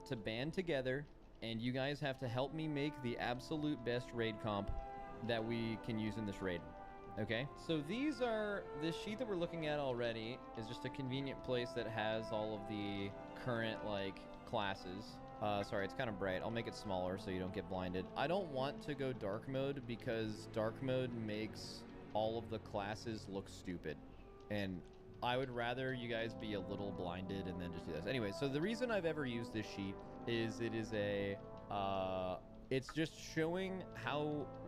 Speaker 12: to band together, and you guys have to help me make the absolute best raid comp that we can use in this raid. Okay, so this sheet that we're looking at already is just a convenient place that has all of the current like classes. Sorry, it's kind of bright. I'll make it smaller so you don't get blinded. I don't want to go dark mode because dark mode makes all of the classes look stupid, and I would rather you guys be a little blinded and then just do this. Anyway, so the reason I've ever used this sheet is it is a it's just showing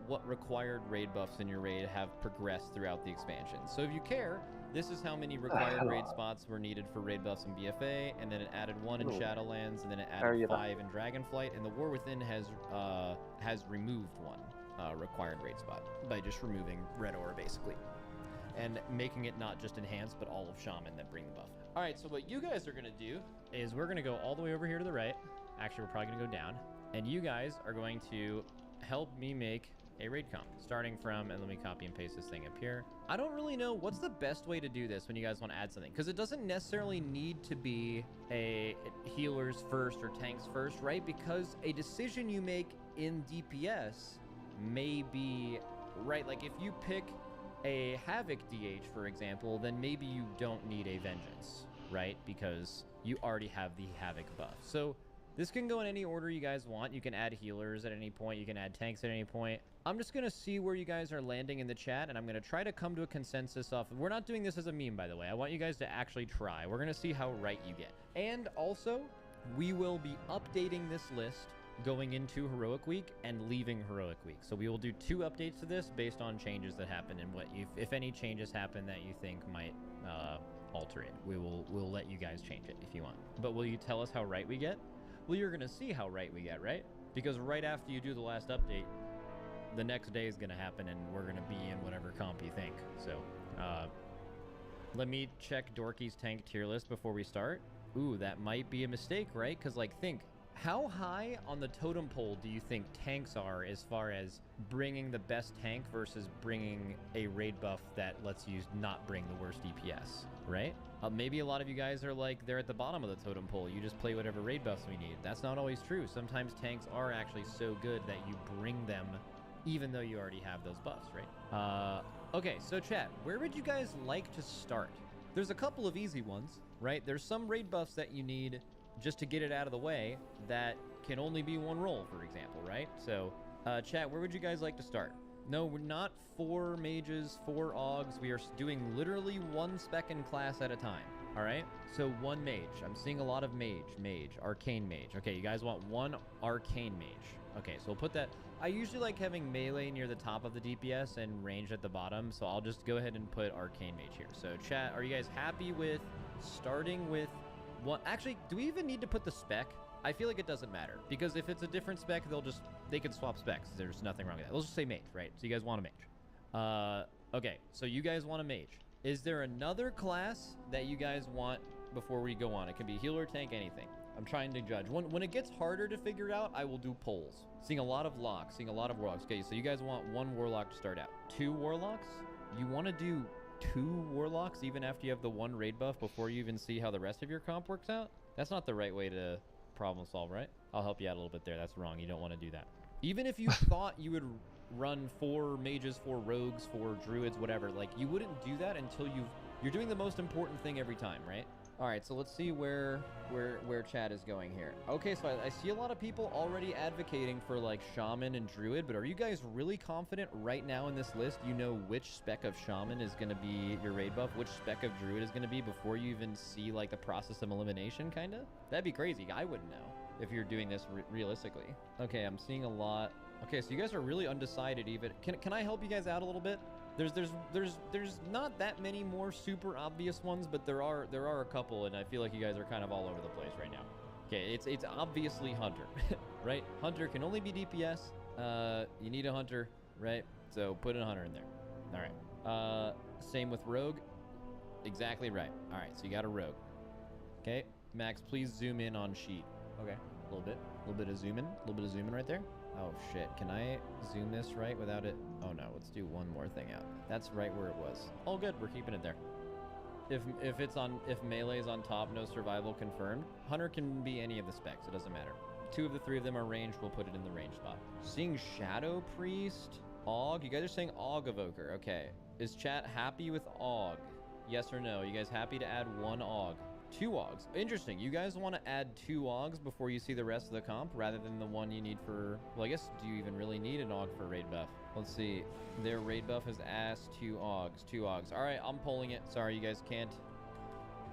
Speaker 12: what required raid buffs in your raid have progressed throughout the expansion. So if you care, this is how many required raid spots were needed for raid buffs in BFA, and then it added 1 in Shadowlands, and then it added 5 in Dragonflight, and the War Within has removed 1 required raid spot by just removing red ore basically, and making it not just enhanced but all of Shaman that bring the buff. All right, so what you guys are gonna do is we're gonna go all the way over here to the right. Actually, we're probably gonna go down, and you guys are going to help me make a raid comp, starting from, and let me copy and paste this thing up here. I don't really know what's the best way to do this when you guys want to add something, because it doesn't necessarily need to be a healers first or tanks first, right? Because a decision you make in DPS may be right. Like if you pick a Havoc DH, for example, then maybe you don't need a Vengeance, right? Because you already have the Havoc buff. So this can go in any order you guys want. You can add healers at any point. You can add tanks at any point. I'm just going to see where you guys are landing in the chat, and I'm going to try to come to a consensus off. We're not doing this as a meme, by the way. I want you guys to actually try. We're going to see how right you get. And also, we will be updating this list going into Heroic Week and leaving Heroic Week. So we will do 2 updates to this based on changes that happen and what if any changes happen that you think might alter it. We'll let you guys change it if you want. But will you tell us how right we get? Well, you're going to see how right we get, right? Because right after you do the last update, the next day is going to happen and we're going to be in whatever comp you think. So, let me check Dorky's tank tier list before we start. Ooh, that might be a mistake, right? Because, like, think, how high on the totem pole do you think tanks are as far as bringing the best tank versus bringing a raid buff that lets you not bring the worst DPS, right? Maybe a lot of you guys are like, they're at the bottom of the totem pole. You just play whatever raid buffs we need. That's not always true. Sometimes tanks are actually so good that you bring them even though you already have those buffs, right? Okay, so chat, where would you guys like to start? There's a couple of easy ones, right? There's some raid buffs that you need just to get it out of the way that can only be 1 roll, for example, right? So, chat, where would you guys like to start? No, we're not 4 mages, 4 augs. We are doing literally 1 spec in class at a time, all right? So 1 mage. I'm seeing a lot of mage, arcane mage. Okay, you guys want 1 arcane mage. Okay, so we'll put that. I usually like having melee near the top of the DPS and range at the bottom, so I'll just go ahead and put arcane mage here. So chat, are you guys happy with starting with one. Actually, do we even need to put the spec? I feel like it doesn't matter, because if it's a different spec, they can swap specs. There's nothing wrong with that. Let's just say mage, right? So you guys want a mage. Okay, so you guys want a mage. Is there another class that you guys want before we go on? It can be healer, tank, anything. I'm trying to judge. When it gets harder to figure out, I will do polls. Seeing a lot of locks, seeing a lot of warlocks. Okay, so you guys want 1 warlock to start out. 2 warlocks? You want to do 2 warlocks even after you have the 1 raid buff before you even see how the rest of your comp works out? That's not the right way to problem solve, right? I'll help you out a little bit there. That's wrong. You don't want to do that. Even if you thought you would run 4 mages, 4 rogues, 4 druids, whatever, like, you wouldn't do that until you're doing the most important thing every time, right? All right, so let's see where chat is going here. Okay, so I see a lot of people already advocating for like shaman and druid, but are you guys really confident right now in this list you know which spec of shaman is going to be your raid buff, which spec of druid is going to be before you even see like the process of elimination, kind of? That'd be crazy. I wouldn't know if you're doing this realistically. Okay, I'm seeing a lot. Okay, so you guys are really undecided even. Can I help you guys out a little bit? There's not that many more super obvious ones, but there are a couple, and I feel like you guys are kind of all over the place right now. Okay, it's obviously Hunter, right? Hunter can only be DPS. You need a Hunter, right? So put a Hunter in there. All right. Same with Rogue. Exactly right. All right, so you got a Rogue. Okay, Max, please zoom in on sheet. Okay, a little bit of zoom in right there. Oh shit, can I zoom this right without it? Oh no, let's do one more thing out. That's right where it was. All good, we're keeping it there. If melee is on top, no survival confirmed. Hunter can be any of the specs, it doesn't matter. 2 of the 3 of them are ranged, we'll put it in the range spot. Seeing Shadow Priest, Aug, you guys are saying Aug Evoker, okay. Is chat happy with Aug? Yes or no? You guys happy to add 1 Aug? 2 Augs. Interesting. You guys want to add 2 Augs before you see the rest of the comp rather than the one you need for... Well, I guess, do you even really need an Aug for raid buff? Let's see. Their raid buff has asked 2 Augs. 2 Augs. All right, I'm polling it. Sorry, you guys can't.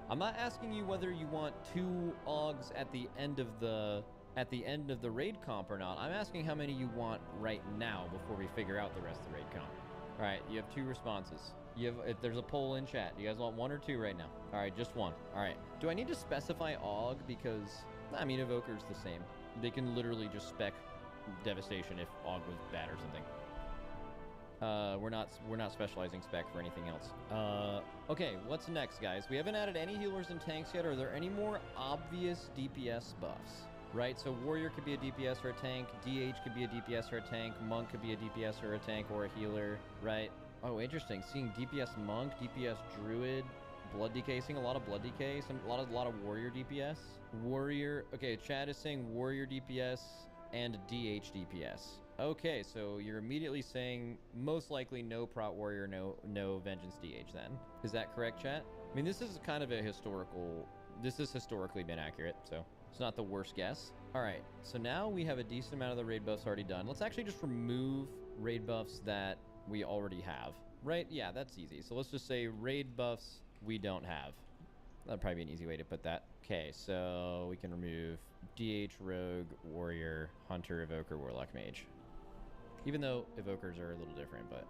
Speaker 12: I'm not asking you whether you want 2 Augs at the end of the raid comp or not. I'm asking how many you want right now before we figure out the rest of the raid comp. All right, you have 2 responses. There's a poll in chat. Do you guys want 1 or 2 right now? All right, just 1. All right. Do I need to specify Aug? Because, I mean, Evoker's the same. They can literally just spec Devastation if Aug was bad or something. We're not specializing spec for anything else. Okay, what's next, guys? We haven't added any healers and tanks yet. Are there any more obvious DPS buffs? Right, so Warrior could be a DPS or a tank. DH could be a DPS or a tank. Monk could be a DPS or a tank or a healer, right? Oh, interesting. Seeing DPS Monk, DPS Druid, Blood Decay. Seeing a lot of Blood Decay. A lot of Warrior DPS. Warrior. Okay, chat is saying Warrior DPS and DH DPS. Okay, so you're immediately saying most likely no Prot Warrior, no Vengeance DH then. Is that correct, chat? I mean, this is kind of a historical... This has historically been accurate, so it's not the worst guess. All right, so now we have a decent amount of the raid buffs already done. Let's actually just remove raid buffs that we already have, right? Yeah, that's easy. So let's just say raid buffs we don't have. That'd probably be an easy way to put that. Okay, so we can remove DH, Rogue, Warrior, Hunter, Evoker, Warlock, Mage. Even though Evokers are a little different, but...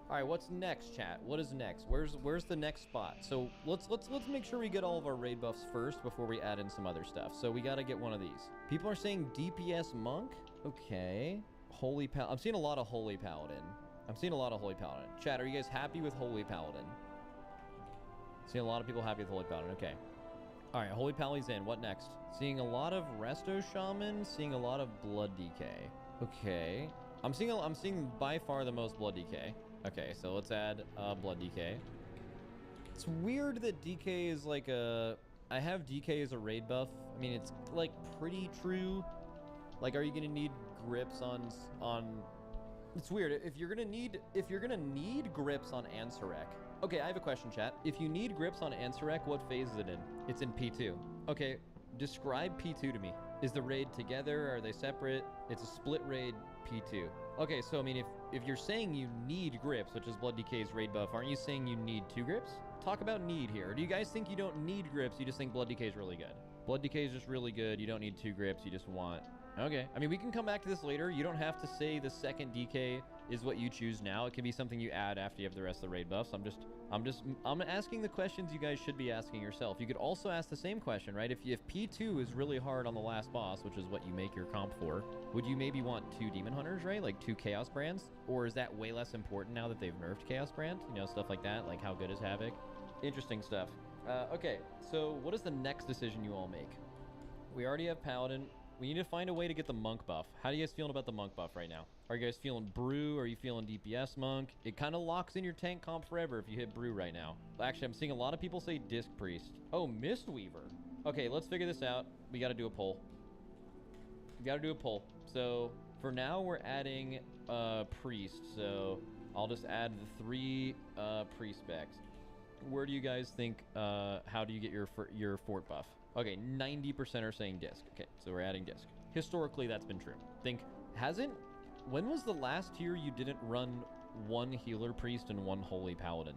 Speaker 12: All right, what's next, chat? What is next? Where's the next spot? So let's make sure we get all of our raid buffs first before we add in some other stuff. So we got to get one of these. People are saying DPS Monk. Okay. Holy Paladin. I'm seeing a lot of Holy Paladin. Chat, are you guys happy with Holy Paladin? Seeing a lot of people happy with Holy Paladin. Okay. All right, Holy Paladin's in. What next? Seeing a lot of Resto Shaman. Seeing a lot of Blood Decay. Okay. I'm seeing by far the most Blood Decay. Okay, so let's add Blood Decay. It's weird that DK is like a... I have DK as a raid buff. I mean, it's like pretty true. Like, are you gonna need grips on... It's weird. If you're gonna need grips on Ansurek. Okay, I have a question, chat. If you need grips on Ansurek, what phase is it in? It's in P2. Okay, describe P2 to me. Is the raid together? Are they separate? It's a split raid P2. Okay, so I mean, if you're saying you need grips, which is Blood Decay's raid buff, aren't you saying you need 2 grips? Talk about need here. Or do you guys think you don't need grips, you just think Blood Decay is really good? Blood Decay is just really good. You don't need 2 grips. You just want... Okay. I mean, we can come back to this later. You don't have to say the second DK is what you choose now. It can be something you add after you have the rest of the raid buffs. I'm asking the questions you guys should be asking yourself. You could also ask the same question, right? If P2 is really hard on the last boss, which is what you make your comp for, would you maybe want 2 Demon Hunters, right? Like 2 Chaos Brands? Or is that way less important now that they've nerfed Chaos Brand? You know, stuff like that. Like, how good is Havoc? Interesting stuff. Okay, so what is the next decision you all make? We already have Paladin. We need to find a way to get the Monk buff. How are you guys feeling about the Monk buff right now? Are you guys feeling Brew? Are you feeling DPS Monk? It kind of locks in your tank comp forever if you hit Brew right now. Actually, I'm seeing a lot of people say Disc Priest. Oh, Mistweaver. Okay, let's figure this out. We got to do a poll. We got to do a poll. So for now, we're adding Priest. So I'll just add the 3 Priest specs. Where do you guys think, how do you get your fort buff? Okay, 90% are saying disc. Okay, so we're adding disc. Historically, that's been true. When was the last tier you didn't run 1 healer priest and 1 holy paladin?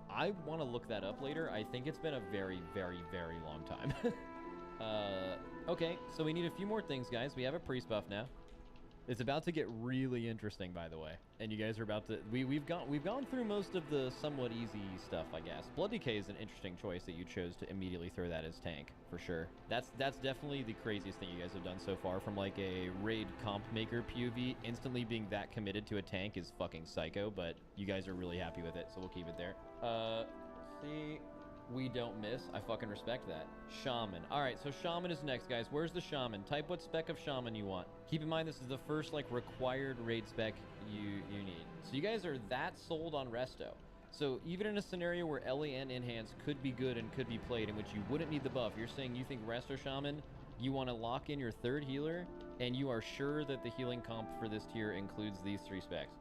Speaker 12: I want to look that up later. I think it's been a very, very, very long time. Okay, so we need a few more things, guys. We have a priest buff now. It's about to get really interesting, by the way. And you guys are about to... We've gone through most of the somewhat easy stuff, I guess. Blood Decay is an interesting choice that you chose to immediately throw that as tank, for sure. That's definitely the craziest thing you guys have done so far. From like a raid comp maker POV, instantly being that committed to a tank is fucking psycho, but you guys are really happy with it, so we'll keep it there. See... We don't miss. I fucking respect that. Shaman. Alright, so Shaman is next, guys. Where's the Shaman? Type what spec of Shaman you want. Keep in mind, this is the first, like, required raid spec you need. So you guys are that sold on Resto. So even in a scenario where LAN Enhance could be good and could be played, in which you wouldn't need the buff, you're saying you think Resto Shaman, you want to lock in your 3rd healer, and you are sure that the healing comp for this tier includes these 3 specs.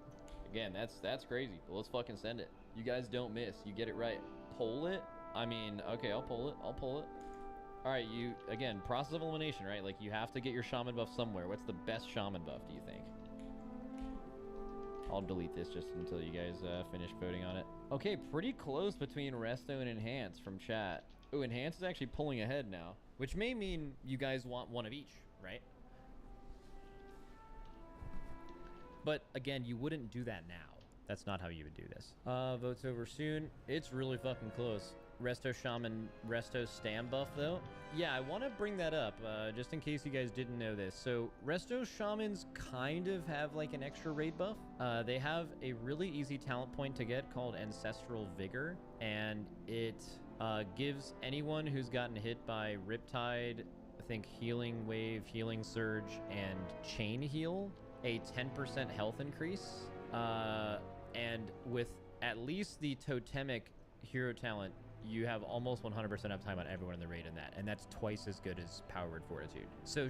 Speaker 12: Again, that's crazy, but let's fucking send it. You guys don't miss. You get it right. Poll it. I mean, okay, I'll pull it. All right, again, process of elimination, right? Like, you have to get your shaman buff somewhere. What's the best shaman buff, do you think? I'll delete this just until you guys finish voting on it. Okay, pretty close between Resto and Enhance from chat. Oh, Enhance is actually pulling ahead now, which may mean you guys want one of each, right? But, again, you wouldn't do that now. That's not how you would do this. Votes over soon. It's really fucking close. Resto Shaman, Resto Stam buff, though. Yeah, I want to bring that up, just in case you guys didn't know this. So, Resto Shamans kind of have, like, an extra raid buff. They have a really easy talent point to get called Ancestral Vigor, and it gives anyone who's gotten hit by Riptide, I think Healing Wave, Healing Surge, and Chain Heal, a 10% health increase. And with at least the Totemic hero talent, you have almost 100% uptime on everyone in the raid in that, and that's twice as good as Power Word Fortitude. So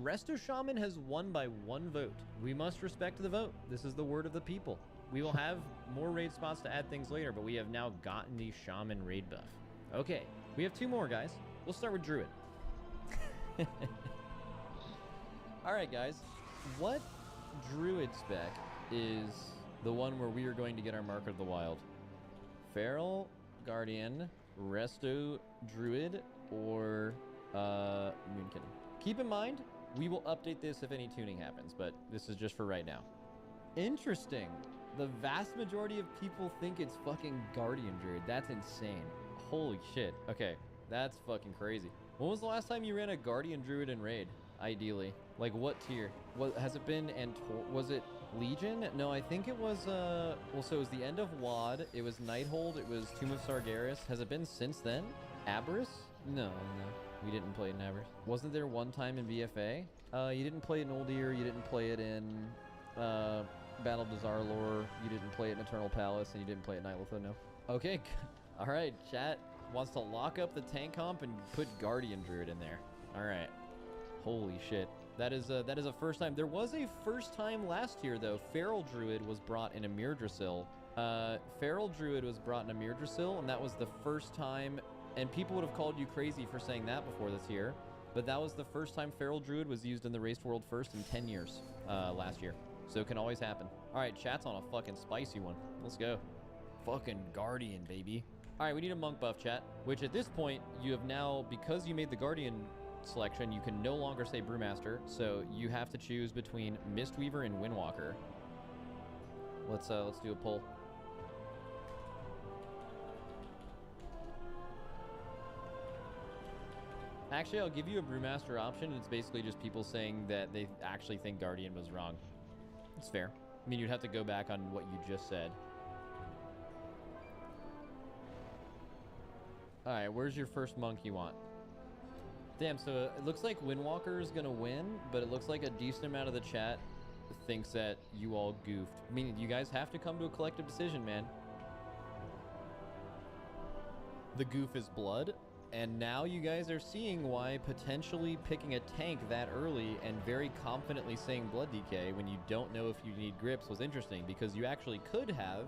Speaker 12: Resto Shaman has won by 1 vote. We must respect the vote. This is the word of the people. We will have more raid spots to add things later, but we have now gotten the Shaman raid buff. Okay, we have 2 more, guys. We'll start with Druid. Alright, guys. What Druid spec is the one where we are going to get our Mark of the Wild? Feral Guardian, Resto Druid, or Moonkin. Keep in mind, we will update this if any tuning happens, but this is just for right now. Interesting. The vast majority of people think it's fucking Guardian Druid. That's insane. Holy shit. Okay, that's fucking crazy. When was the last time you ran a Guardian Druid in raid? Ideally. Like, what tier? What has it been? And was it Legion? No, I think it was, well, so it was the end of WoD, it was Nighthold, it was Tomb of Sargeras. Has it been since then? Aberrus? No, we didn't play it in Aberrus. Wasn't there one time in BFA? You didn't play it in Uldir, you didn't play it in, Battle of Dazar'alor, you didn't play it in Eternal Palace, and you didn't play it in Nightloth, no. Okay, alright, chat wants to lock up the tank comp and put Guardian Druid in there. Alright. Holy shit. That is a first time. There was a first time last year, though. Feral Druid was brought in Amir Drasil. Feral Druid was brought in Amir Drasil, and that was the first time, and people would have called you crazy for saying that before this year, but that was the first time Feral Druid was used in the Raced World first in 10 years last year. So it can always happen. All right, chat's on a fucking spicy one. Let's go. Fucking Guardian, baby. All right, we need a monk buff, chat. Which at this point, you have now, because you made the Guardian selection, you can no longer say Brewmaster. So you have to choose between Mistweaver and Windwalker. Let's do a poll. Actually, I'll give you a Brewmaster option. It's basically just people saying that they actually think Guardian was wrong. It's fair. I mean, you'd have to go back on what you just said. Alright, where's your first monk you want? Damn, so it looks like Windwalker is gonna win, but it looks like a decent amount of the chat thinks that you all goofed. Meaning you guys have to come to a collective decision, man. The goof is blood, and now you guys are seeing why potentially picking a tank that early and very confidently saying Blood Decay when you don't know if you need grips was interesting, because you actually could have...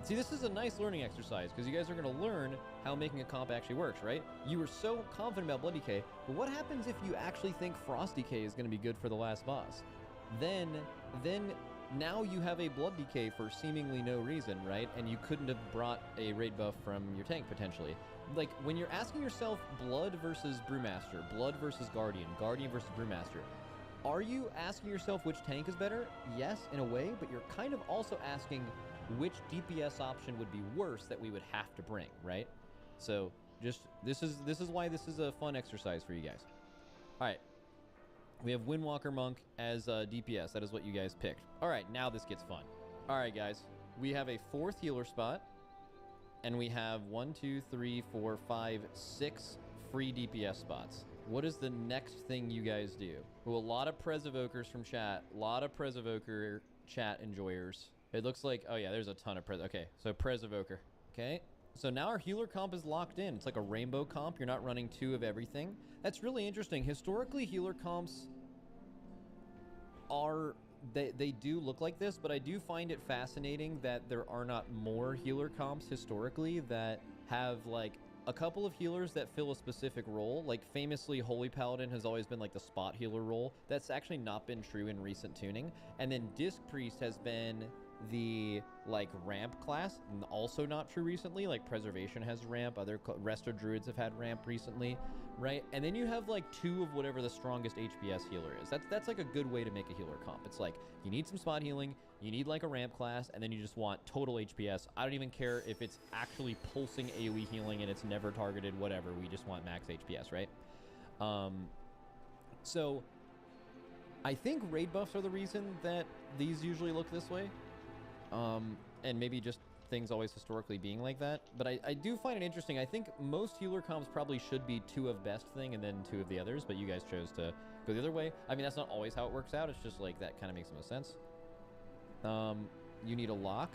Speaker 12: See, this is a nice learning exercise, because you guys are going to learn how making a comp actually works, right? You were so confident about Blood Decay, but what happens if you actually think Frost Decay is going to be good for the last boss? Then now you have a Blood Decay for seemingly no reason, right? And you couldn't have brought a raid buff from your tank, potentially. Like, when you're asking yourself Blood versus Brewmaster, Blood versus Guardian, Guardian versus Brewmaster, are you asking yourself which tank is better? Yes, in a way, but you're kind of also asking which DPS option would be worse that we would have to bring, right? So, just, this is why this is a fun exercise for you guys. Alright. We have Windwalker Monk as DPS. That is what you guys picked. Alright, now this gets fun. Alright, guys. We have a 4th healer spot. And we have 1, 2, 3, 4, 5, 6 free DPS spots. What is the next thing you guys do? Well, a lot of Prez Evokers from chat. A lot of Prez Evoker chat enjoyers. It looks like... Oh, yeah, there's a ton of Prez... Okay, so Prez Evoker. Okay. So now our healer comp is locked in. It's like a rainbow comp. You're not running 2 of everything. That's really interesting. Historically, healer comps are... They do look like this, but I do find it fascinating that there are not more healer comps historically that have, like, a couple of healers that fill a specific role. Like, famously, Holy Paladin has always been, like, the spot healer role. That's actually not been true in recent tuning. And then Disc Priest has been the, like, ramp class, and also not true recently. Like, Preservation has ramp. Other Resto Druids have had ramp recently, right? And then you have, like, 2 of whatever the strongest HPS healer is. That's like, a good way to make a healer comp. It's like, you need some spot healing, you need, like, a ramp class, and then you just want total HPS. I don't even care if it's actually pulsing AoE healing and it's never targeted, whatever. We just want max HPS, right? So, I think raid buffs are the reason that these usually look this way. And maybe just things always historically being like that. But I do find it interesting. I think most healer comps probably should be 2 of best thing and then 2 of the others, but you guys chose to go the other way. I mean, that's not always how it works out. It's just like, that kind of makes the most sense. You need a lock.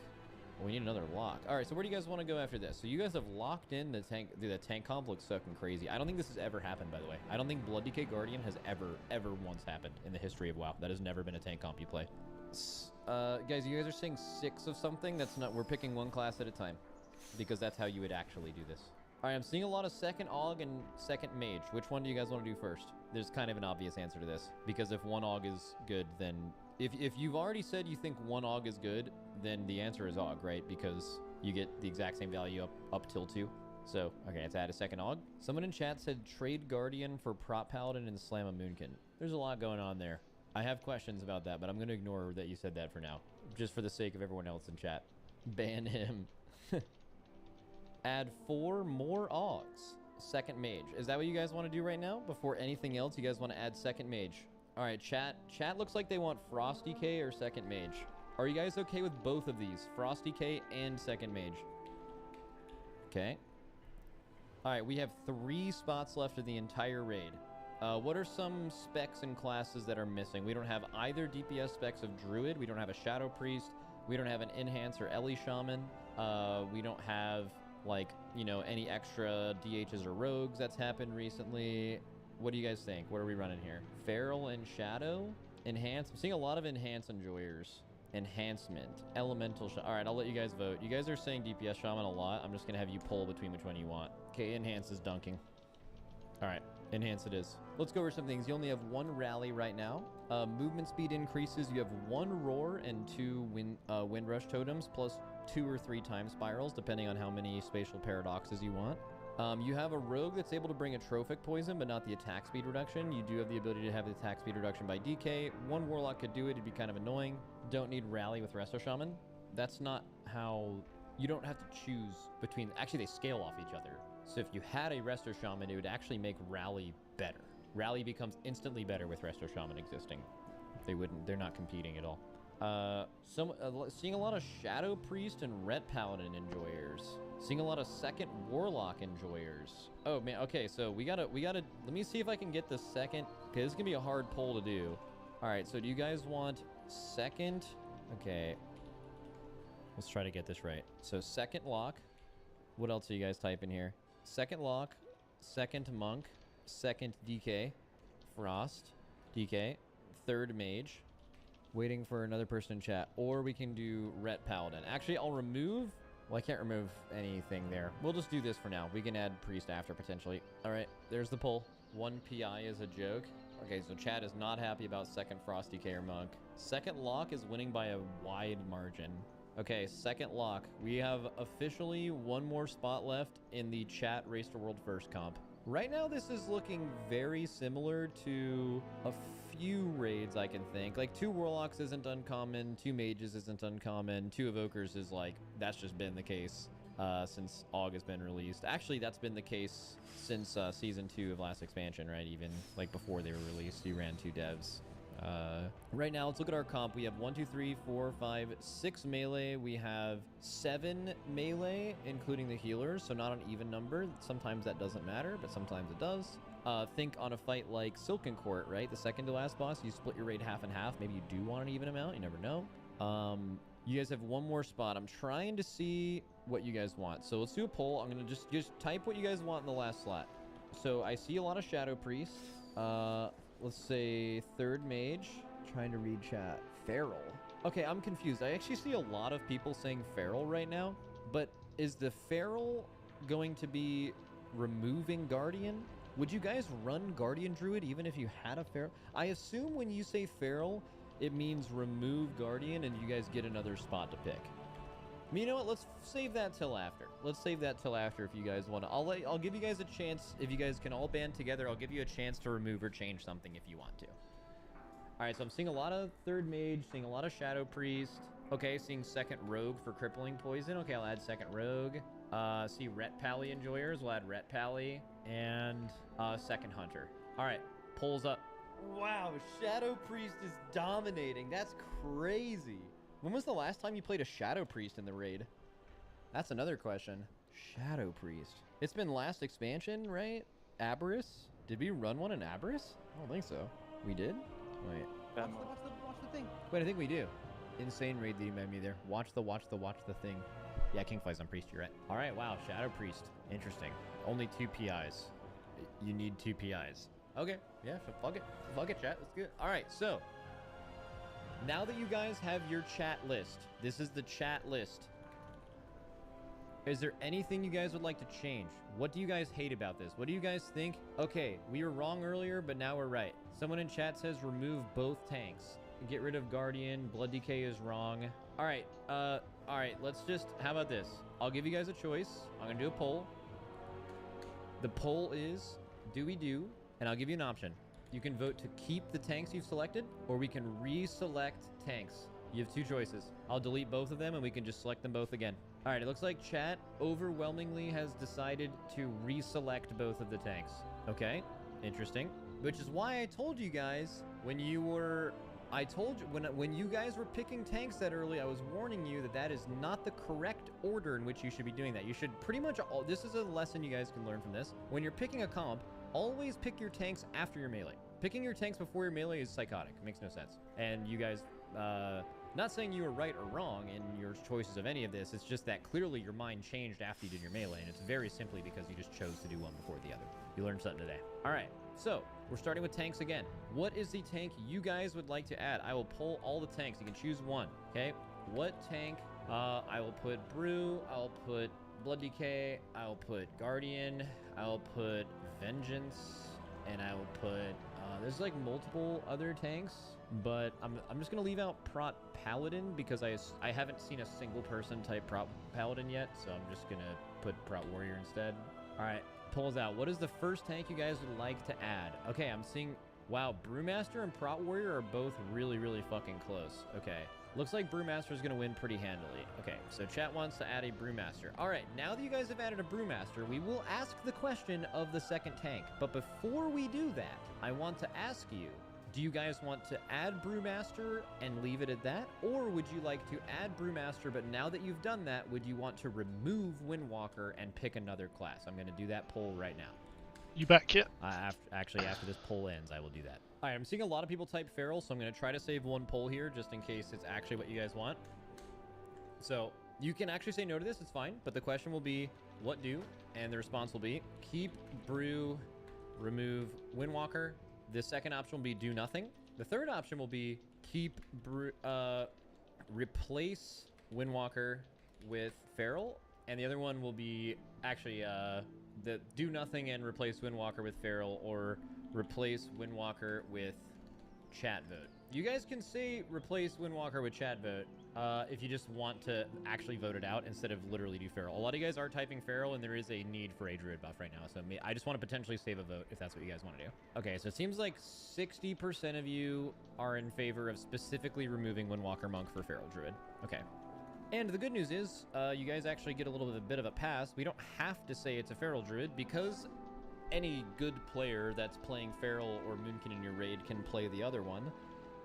Speaker 12: We need another lock. All right, so where do you guys want to go after this? So you guys have locked in the tank. The tank comp looks fucking crazy. I don't think this has ever happened, by the way. I don't think Blood Decay Guardian has ever once happened in the history of WoW. That has never been a tank comp you play. Guys, you guys are saying 6 of something. That's not... We're picking 1 class at a time, because that's how you would actually do this. All right, I'm seeing a lot of 2nd Aug and 2nd Mage. Which one do you guys want to do first? There's kind of an obvious answer to this, because if 1 Aug is good, then... If you've already said you think 1 Aug is good, then the answer is Aug, right? Because you get the exact same value up till 2. So, okay, let's add a 2nd Aug. Someone in chat said trade Guardian for Prop Paladin and Slam a Moonkin. There's a lot going on there. I have questions about that, but I'm going to ignore that you said that for now. Just for the sake of everyone else in chat. Ban him. Add 4 more Augs. 2nd Mage. Is that what you guys want to do right now? Before anything else, you guys want to add 2nd Mage. Alright, chat. Chat looks like they want Frost Decay or 2nd Mage. Are you guys okay with both of these? Frost Decay and 2nd Mage. Okay. Alright, we have 3 spots left of the entire raid. What are some specs and classes that are missing? We don't have either DPS specs of Druid. We don't have a Shadow Priest. We don't have an Enhance or Ellie Shaman. We don't have, like, you know, any extra DHs or Rogues that's happened recently. What do you guys think? What are we running here? Feral and Shadow? Enhance? I'm seeing a lot of Enhance enjoyers. Enhancement. Elemental Shaman. Alright, I'll let you guys vote. You guys are saying DPS Shaman a lot. I'm just going to have you pull between which one you want. Okay, Enhance is dunking. Alright. Enhance it is. Let's go over some things. You only have 1 rally right now. Movement speed increases. You have 1 roar and 2 wind rush totems, plus 2 or 3 time spirals, depending on how many spatial paradoxes you want. You have a rogue that's able to bring a trophic poison, but not the attack speed reduction. You do have the ability to have the attack speed reduction by DK. One warlock could do it. It'd be kind of annoying. Don't need rally with Resto Shaman. That's not how... You don't have to choose between... Actually, they scale off each other. So if you had a Resto Shaman, it would actually make rally better. Rally becomes instantly better with Resto Shaman existing. They're not competing at all. Seeing a lot of Shadow Priest and Ret Paladin enjoyers. Seeing a lot of second Warlock enjoyers. Oh man, okay, so we gotta, let me see if I can get the second, okay, this is gonna be a hard poll to do. All right, so do you guys want second? Okay, let's try to get this right. So second lock, what else are you guys typing here? Second lock, second monk, second DK, frost, DK, third mage, waiting for another person in chat, or we can do Ret Paladin. Actually, I'll remove, well, I can't remove anything there. We'll just do this for now. We can add priest after potentially. All right, there's the poll. 1 PI is a joke. Okay, so chat is not happy about second frost DK or monk. Second lock is winning by a wide margin. Okay, second lock. We have officially 1 more spot left in the chat Race to World First comp. Right now, this is looking very similar to a few raids I can think. Like 2 Warlocks isn't uncommon, 2 Mages isn't uncommon, 2 Evokers is like, that's just been the case since AUG has been released. Actually, that's been the case since Season 2 of last expansion, right? Even like before they were released, you ran 2 devs. Right now, let's look at our comp. We have 1, 2, 3, 4, 5, 6 melee. We have 7 melee, including the healers, so not an even number. Sometimes that doesn't matter, but sometimes it does. Think on a fight like Silken Court, right? The second to last boss, you split your raid half and half. Maybe you do want an even amount. You never know. You guys have 1 more spot. I'm trying to see what you guys want. So let's do a poll. I'm going to just type what you guys want in the last slot. So I see a lot of Shadow Priest. Let's say third mage. Trying to read chat. Feral. Okay, I'm confused. I actually see a lot of people saying feral right now, but is the feral going to be removing guardian? Would you guys run guardian druid even if you had a feral? I assume when you say feral, it means remove guardian and you guys get another spot to pick. You know what? Let's save that till after. Let's save that till after if you guys want to. I'll give you guys a chance. If you guys can all band together, I'll give you a chance to remove or change something if you want to. All right, so I'm seeing a lot of third mage, seeing a lot of shadow priest. Okay, seeing second rogue for crippling poison. Okay, I'll add second rogue. See Ret Pally enjoyers. We'll add Ret Pally and second hunter. All right, pulls up. Wow, shadow priest is dominating. That's crazy. When was the last time you played a Shadow Priest in the raid? That's another question. Shadow Priest. It's been last expansion, right? Aberrus? Did we run one in Aberrus? I don't think so. We did? Wait.
Speaker 13: Watch the thing.
Speaker 12: Wait, I think we do. Insane raid that you made me there. Watch the thing. Yeah, Kingfly's on Priest, you're right. All right, wow, Shadow Priest. Interesting. Only 2 PIs. You need 2 PIs. Okay, yeah, so fuck it. Fuck it, chat. That's good. All right, so... now that you guys have your chat list, this is the chat list. Is there anything you guys would like to change? What do you guys hate about this? What do you guys think? Okay, we were wrong earlier, but now we're right. Someone in chat says remove both tanks. Get rid of Guardian. Blood Decay is wrong. All right, let's just, how about this? I'll give you guys a choice. I'm gonna do a poll. The poll is, do we do, and I'll give you an option. You can vote to keep the tanks you've selected, or we can reselect tanks. You have 2 choices. I'll delete both of them, and we can just select them both again. All right, it looks like chat overwhelmingly has decided to reselect both of the tanks. Okay, interesting. Which is why I told you guys when you were... when you guys were picking tanks that early, I was warning you that that is not the correct order in which you should be doing that. You should pretty much... this is a lesson you guys can learn from this. When you're picking a comp, always pick your tanks after your melee. Picking your tanks before your melee is psychotic. It makes no sense. And you guys, not saying you were right or wrong in your choices of any of this. It's just that clearly your mind changed after you did your melee. And it's very simply because you just chose to do one before the other. You learned something today. All right. So we're starting with tanks again. What is the tank you guys would like to add? I will pull all the tanks. You can choose one. Okay. What tank? I will put Brew. I'll put Blood Decay. I'll put Guardian. I'll put Vengeance. And I will put There's like multiple other tanks, but I'm just gonna leave out Prot Paladin because I haven't seen a single person type Prot Paladin yet, so I'm just gonna put Prot Warrior instead. All right, pulls out. What is the first tank you guys would like to add? Okay, I'm seeing. Wow, Brewmaster and Prot Warrior are both really, really fucking close. Okay. Looks like Brewmaster is going to win pretty handily. Okay, so chat wants to add a Brewmaster. All right, now that you guys have added a Brewmaster, we will ask the question of the second tank. But before we do that, I want to ask you, do you guys want to add Brewmaster and leave it at that? Or would you like to add Brewmaster, but now that you've done that, would you want to remove Windwalker and pick another class? I'm going to do that poll right now.
Speaker 1: You back yet?
Speaker 12: Actually, after this poll ends, I will do that. All right, I'm seeing a lot of people type Feral, so I'm going to try to save one poll here just in case it's actually what you guys want. So you can actually say no to this, it's fine, but the question will be, what do? And the response will be, keep, brew, remove Windwalker. The second option will be do nothing. The third option will be keep, brew, replace Windwalker with Feral. And the other one will be actually the do nothing and replace Windwalker with Feral, or replace Windwalker with chat vote. You guys can say replace Windwalker with chat vote if you just want to actually vote it out instead of literally do Feral. A lot of you guys are typing Feral, and there is a need for a Druid buff right now, so I just want to potentially save a vote if that's what you guys want to do. Okay, so it seems like 60% of you are in favor of specifically removing Windwalker Monk for Feral Druid. Okay. And the good news is, you guys actually get a little bit of a pass. We don't have to say it's a Feral Druid because any good player that's playing Feral or Moonkin in your raid can play the other one.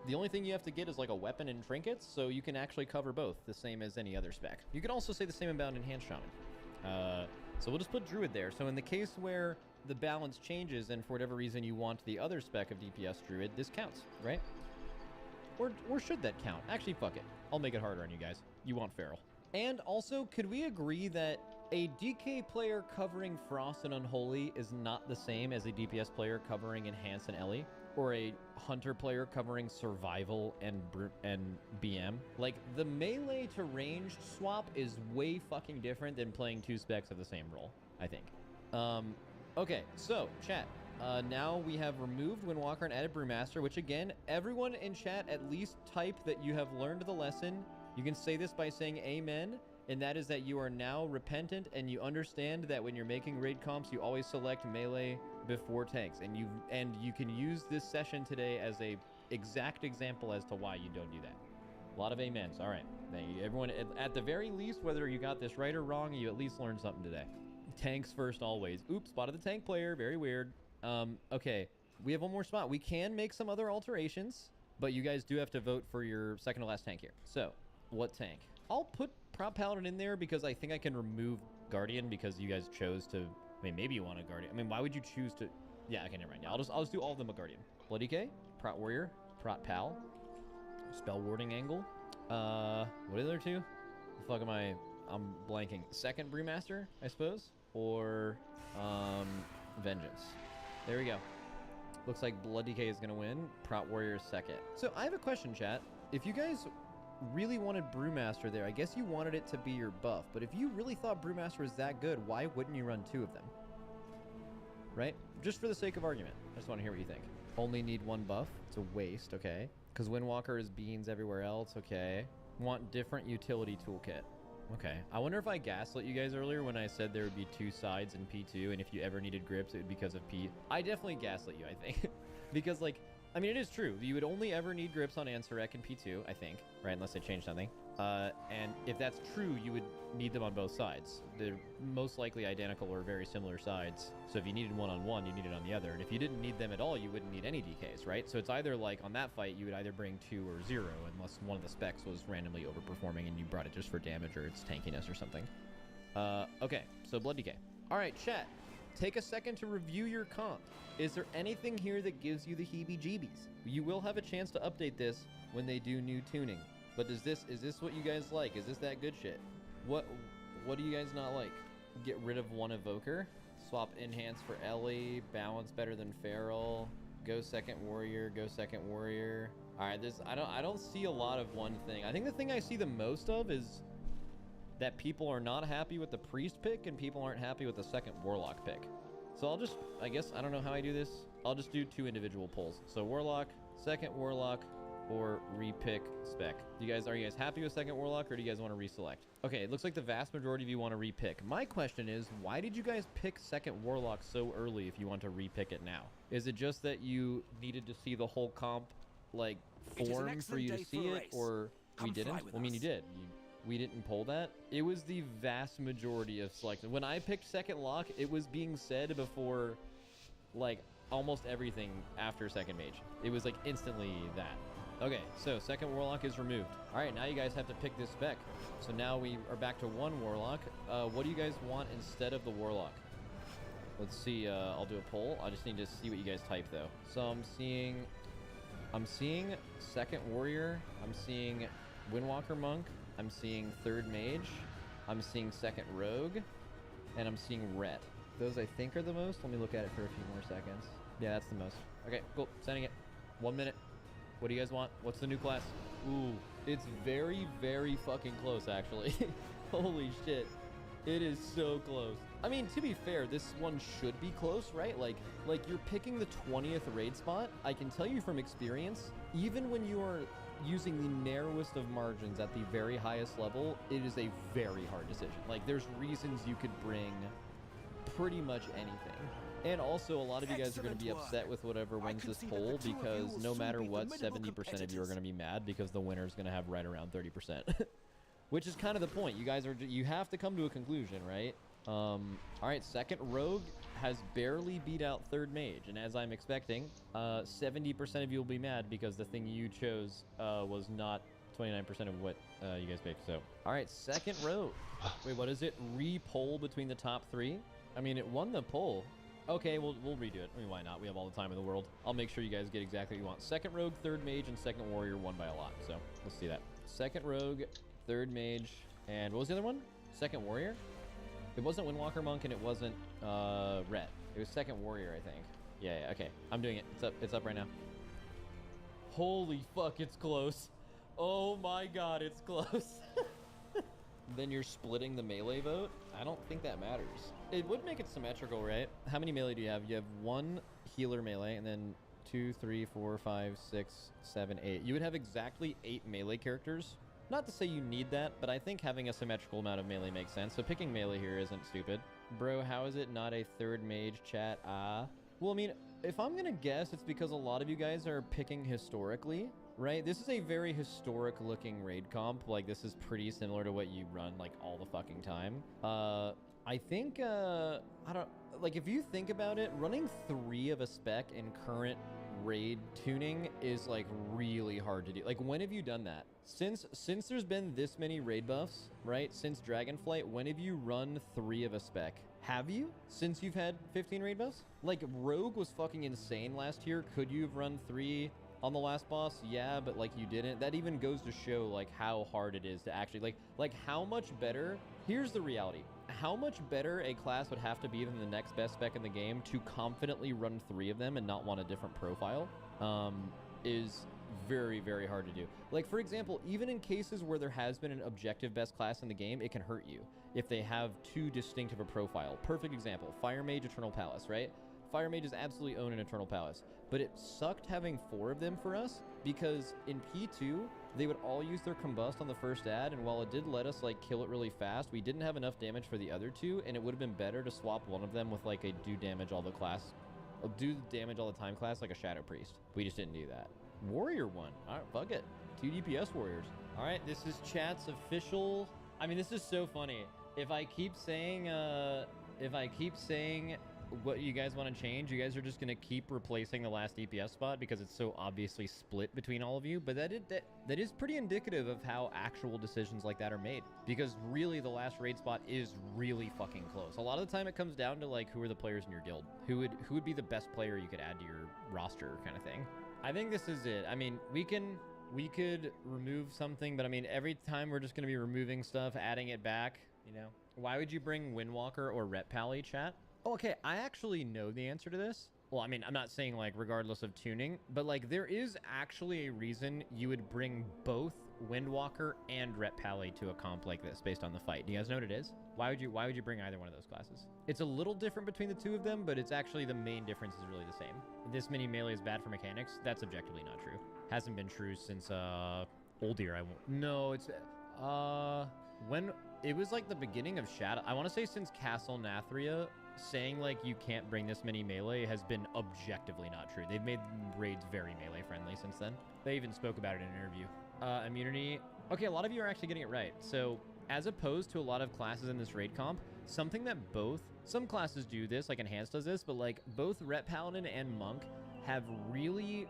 Speaker 12: The only thing you have to get is like a weapon and trinkets, so you can actually cover both, the same as any other spec. You can also say the same about Enhanced Shaman. So we'll just put Druid there. So in the case where the balance changes and for whatever reason you want the other spec of DPS Druid, this counts, right? Or should that count? Actually, fuck it. I'll make it harder on you guys. You want Feral. And also, could we agree that a DK player covering Frost and Unholy is not the same as a DPS player covering Enhance and Ellie? Or a Hunter player covering Survival and BM? Like, the melee to ranged swap is way fucking different than playing two specs of the same role, I think. Okay, so, chat. Now we have removed Windwalker and added Brewmaster, which again, everyone in chat at least type that you have learned the lesson. You can say this by saying amen, and that is that you are now repentant and you understand that when you're making raid comps, you always select melee before tanks. And you can use this session today as a exact example as to why you don't do that. A lot of amens. All right. Thank you. Everyone, at the very least, whether you got this right or wrong, you at least learned something today. Tanks first always. Oops, spotted the tank player. Very weird. Okay, we have one more spot. We can make some other alterations, but you guys do have to vote for your second to last tank here. So, what tank? I'll put Prot Paladin in there because I think I can remove Guardian because you guys chose to. I mean, maybe you want a Guardian. I mean, why would you choose to? Yeah, okay, never mind. Yeah, I'll just do all of them a Guardian. Bloody K, Prot Warrior, Prot Pal, Spell Warding Angle. What are the other two? The fuck am I? I'm blanking. Second Brewmaster, I suppose, or Vengeance. There we go. Looks like Blood DK is going to win. Prot Warrior is second. So I have a question, chat. If you guys really wanted Brewmaster there, I guess you wanted it to be your buff. But if you really thought Brewmaster was that good, why wouldn't you run two of them? Right? Just for the sake of argument. I just want to hear what you think. Only need one buff. It's a waste, okay. Because Windwalker is beans everywhere else, okay. Want different utility toolkit. Okay. I wonder if I gaslit you guys earlier when I said there would be two sides in P2, and if you ever needed grips, it would be because of P. I definitely gaslit you, I think. Because, like, I mean, it is true. You would only ever need grips on Ansurek and P2, I think, right? Unless they change something. And if that's true, you would need them on both sides. They're most likely identical or very similar sides. So if you needed one on one, you need it on the other. And if you didn't need them at all, you wouldn't need any DKs, right? So it's either like on that fight, you would either bring 2 or 0, unless one of the specs was randomly overperforming and you brought it just for damage or its tankiness or something. Okay, so Blood DK. All right, chat. Take a second to review your comp. Is there anything here that gives you the heebie-jeebies? You will have a chance to update this when they do new tuning. But is this what you guys like? Is this that good shit? What do you guys not like? Get rid of one Evoker, swap Enhance for Ellie, balance better than Feral, go second Warrior, go second Warrior. All right, I don't see a lot of one thing. I think the thing I see the most of is that people are not happy with the Priest pick and people aren't happy with the second Warlock pick. So I'll just, I guess, I don't know how I do this. I'll just do 2 individual polls. So Warlock, second Warlock, or repick spec. Are you guys happy with second Warlock, or do you guys want to reselect? Okay, it looks like the vast majority of you want to repick. My question is, why did you guys pick second Warlock so early if you want to repick it now? Is it just that you needed to see the whole comp, like, form for you to see it, or we didn't? Well, I mean, you did. We didn't pull that. It was the vast majority of selection. When I picked second lock, it was being said before, like, almost everything after second mage. It was, like, instantly that. Okay, so second Warlock is removed. All right, now you guys have to pick this spec. So now we are back to 1 Warlock. What do you guys want instead of the Warlock? Let's see, I'll do a poll. I just need to see what you guys type, though. So I'm seeing second Warrior. I'm seeing Windwalker Monk. I'm seeing third Mage. I'm seeing second Rogue. And I'm seeing Ret. Those I think are the most. Let me look at it for a few more seconds. Yeah, that's the most. Okay, cool. Sending it. 1 minute. What do you guys want? What's the new class? Ooh, it's very, very fucking close, actually. Holy shit. It is so close. I mean, to be fair, this one should be close, right? Like you're picking the 20th raid spot. I can tell you from experience, even when you are using the narrowest of margins at the very highest level, it is a very hard decision. Like, there's reasons you could bring pretty much anything. And also, a lot of you guys are going to be upset with whatever wins this poll, because no matter what, 70% of you are going to be mad because the winner is going to have right around 30%. Which is kind of the point. You have to come to a conclusion, right? All right, second Rogue has barely beat out third Mage, and as I'm expecting, 70% of you will be mad because the thing you chose was not 29% of what you guys picked. So, all right, second Rogue. Wait, what is it? Re-poll between the top 3? I mean, it won the poll. Okay, we'll redo it. I mean, why not? We have all the time in the world. I'll make sure you guys get exactly what you want. Second Rogue, third Mage, and second Warrior won by a lot. So let's see that. Second Rogue, third Mage, and what was the other one? Second Warrior? It wasn't Windwalker Monk, and it wasn't Ret. It was second Warrior, I think. Yeah, okay. I'm doing it. It's up right now. Holy fuck, it's close. Oh my god, it's close. Then you're splitting the melee vote? I don't think that matters. It would make it symmetrical, right? How many melee do you have? You have 1 healer melee, and then 2, 3, 4, 5, 6, 7, 8. You would have exactly 8 melee characters. Not to say you need that, but I think having a symmetrical amount of melee makes sense. So picking melee here isn't stupid. Bro, how is it not a third mage, chat? Well, I mean, if I'm gonna guess, it's because a lot of you guys are picking historically, right? This is a very historic looking raid comp. Like, this is pretty similar to what you run like all the fucking time. I think, I don't, like, if you think about it, running 3 of a spec in current raid tuning is like really hard to do. Like, when have you done that? Since there's been this many raid buffs, right? Since Dragonflight, when have you run 3 of a spec? Have you? Since you've had 15 raid buffs? Like, Rogue was fucking insane last year. Could you have run 3 on the last boss? Yeah, but like, you didn't. That even goes to show like how hard it is to actually like how much better. Here's the reality. How much better a class would have to be than the next best spec in the game to confidently run 3 of them and not want a different profile is very, very hard to do. Like, for example, even in cases where there has been an objective best class in the game, it can hurt you if they have too distinctive a profile. Perfect example, Fire Mage, Eternal Palace, right? Fire Mages absolutely own an Eternal Palace, but it sucked having 4 of them for us because in P2, they would all use their combust on the first ad, and while it did let us like kill it really fast, we didn't have enough damage for the other 2, and it would have been better to swap one of them with like a do damage all the time class like a Shadow Priest. We just didn't do that. Warrior won. All right, fuck it. 2 DPS warriors. All right, this is chat's official. I mean, this is so funny. If I keep saying what you guys want to change, you guys are just going to keep replacing the last DPS spot because it's so obviously split between all of you. But that is pretty indicative of how actual decisions like that are made, because really the last raid spot is really fucking close. A lot of the time it comes down to like, who are the players in your guild? Who would be the best player you could add to your roster kind of thing. I think this is it. I mean, we could remove something, but I mean, every time we're just going to be removing stuff, adding it back, you know? Why would you bring Windwalker or Ret Pally, chat? Oh, okay, I actually know the answer to this. Well, I mean, I'm not saying like regardless of tuning, but like there is actually a reason you would bring both Windwalker and Ret Pally to a comp like this based on the fight. Do you guys know what it is? Why would you bring either one of those classes? It's a little different between the two of them, but it's actually the main difference is really the same. This many melee is bad for mechanics. That's objectively not true. Hasn't been true since Old Year. No, it's when it was like the beginning of Shadow. I want to say since Castle Nathria, saying like you can't bring this many melee has been objectively not true. They've made raids very melee friendly since then. They even spoke about it in an interview. Immunity. Okay, a lot of you are actually getting it right. So as opposed to a lot of classes in this raid comp, something that some classes do this, like Enhanced does this, but like both Ret Paladin and Monk have really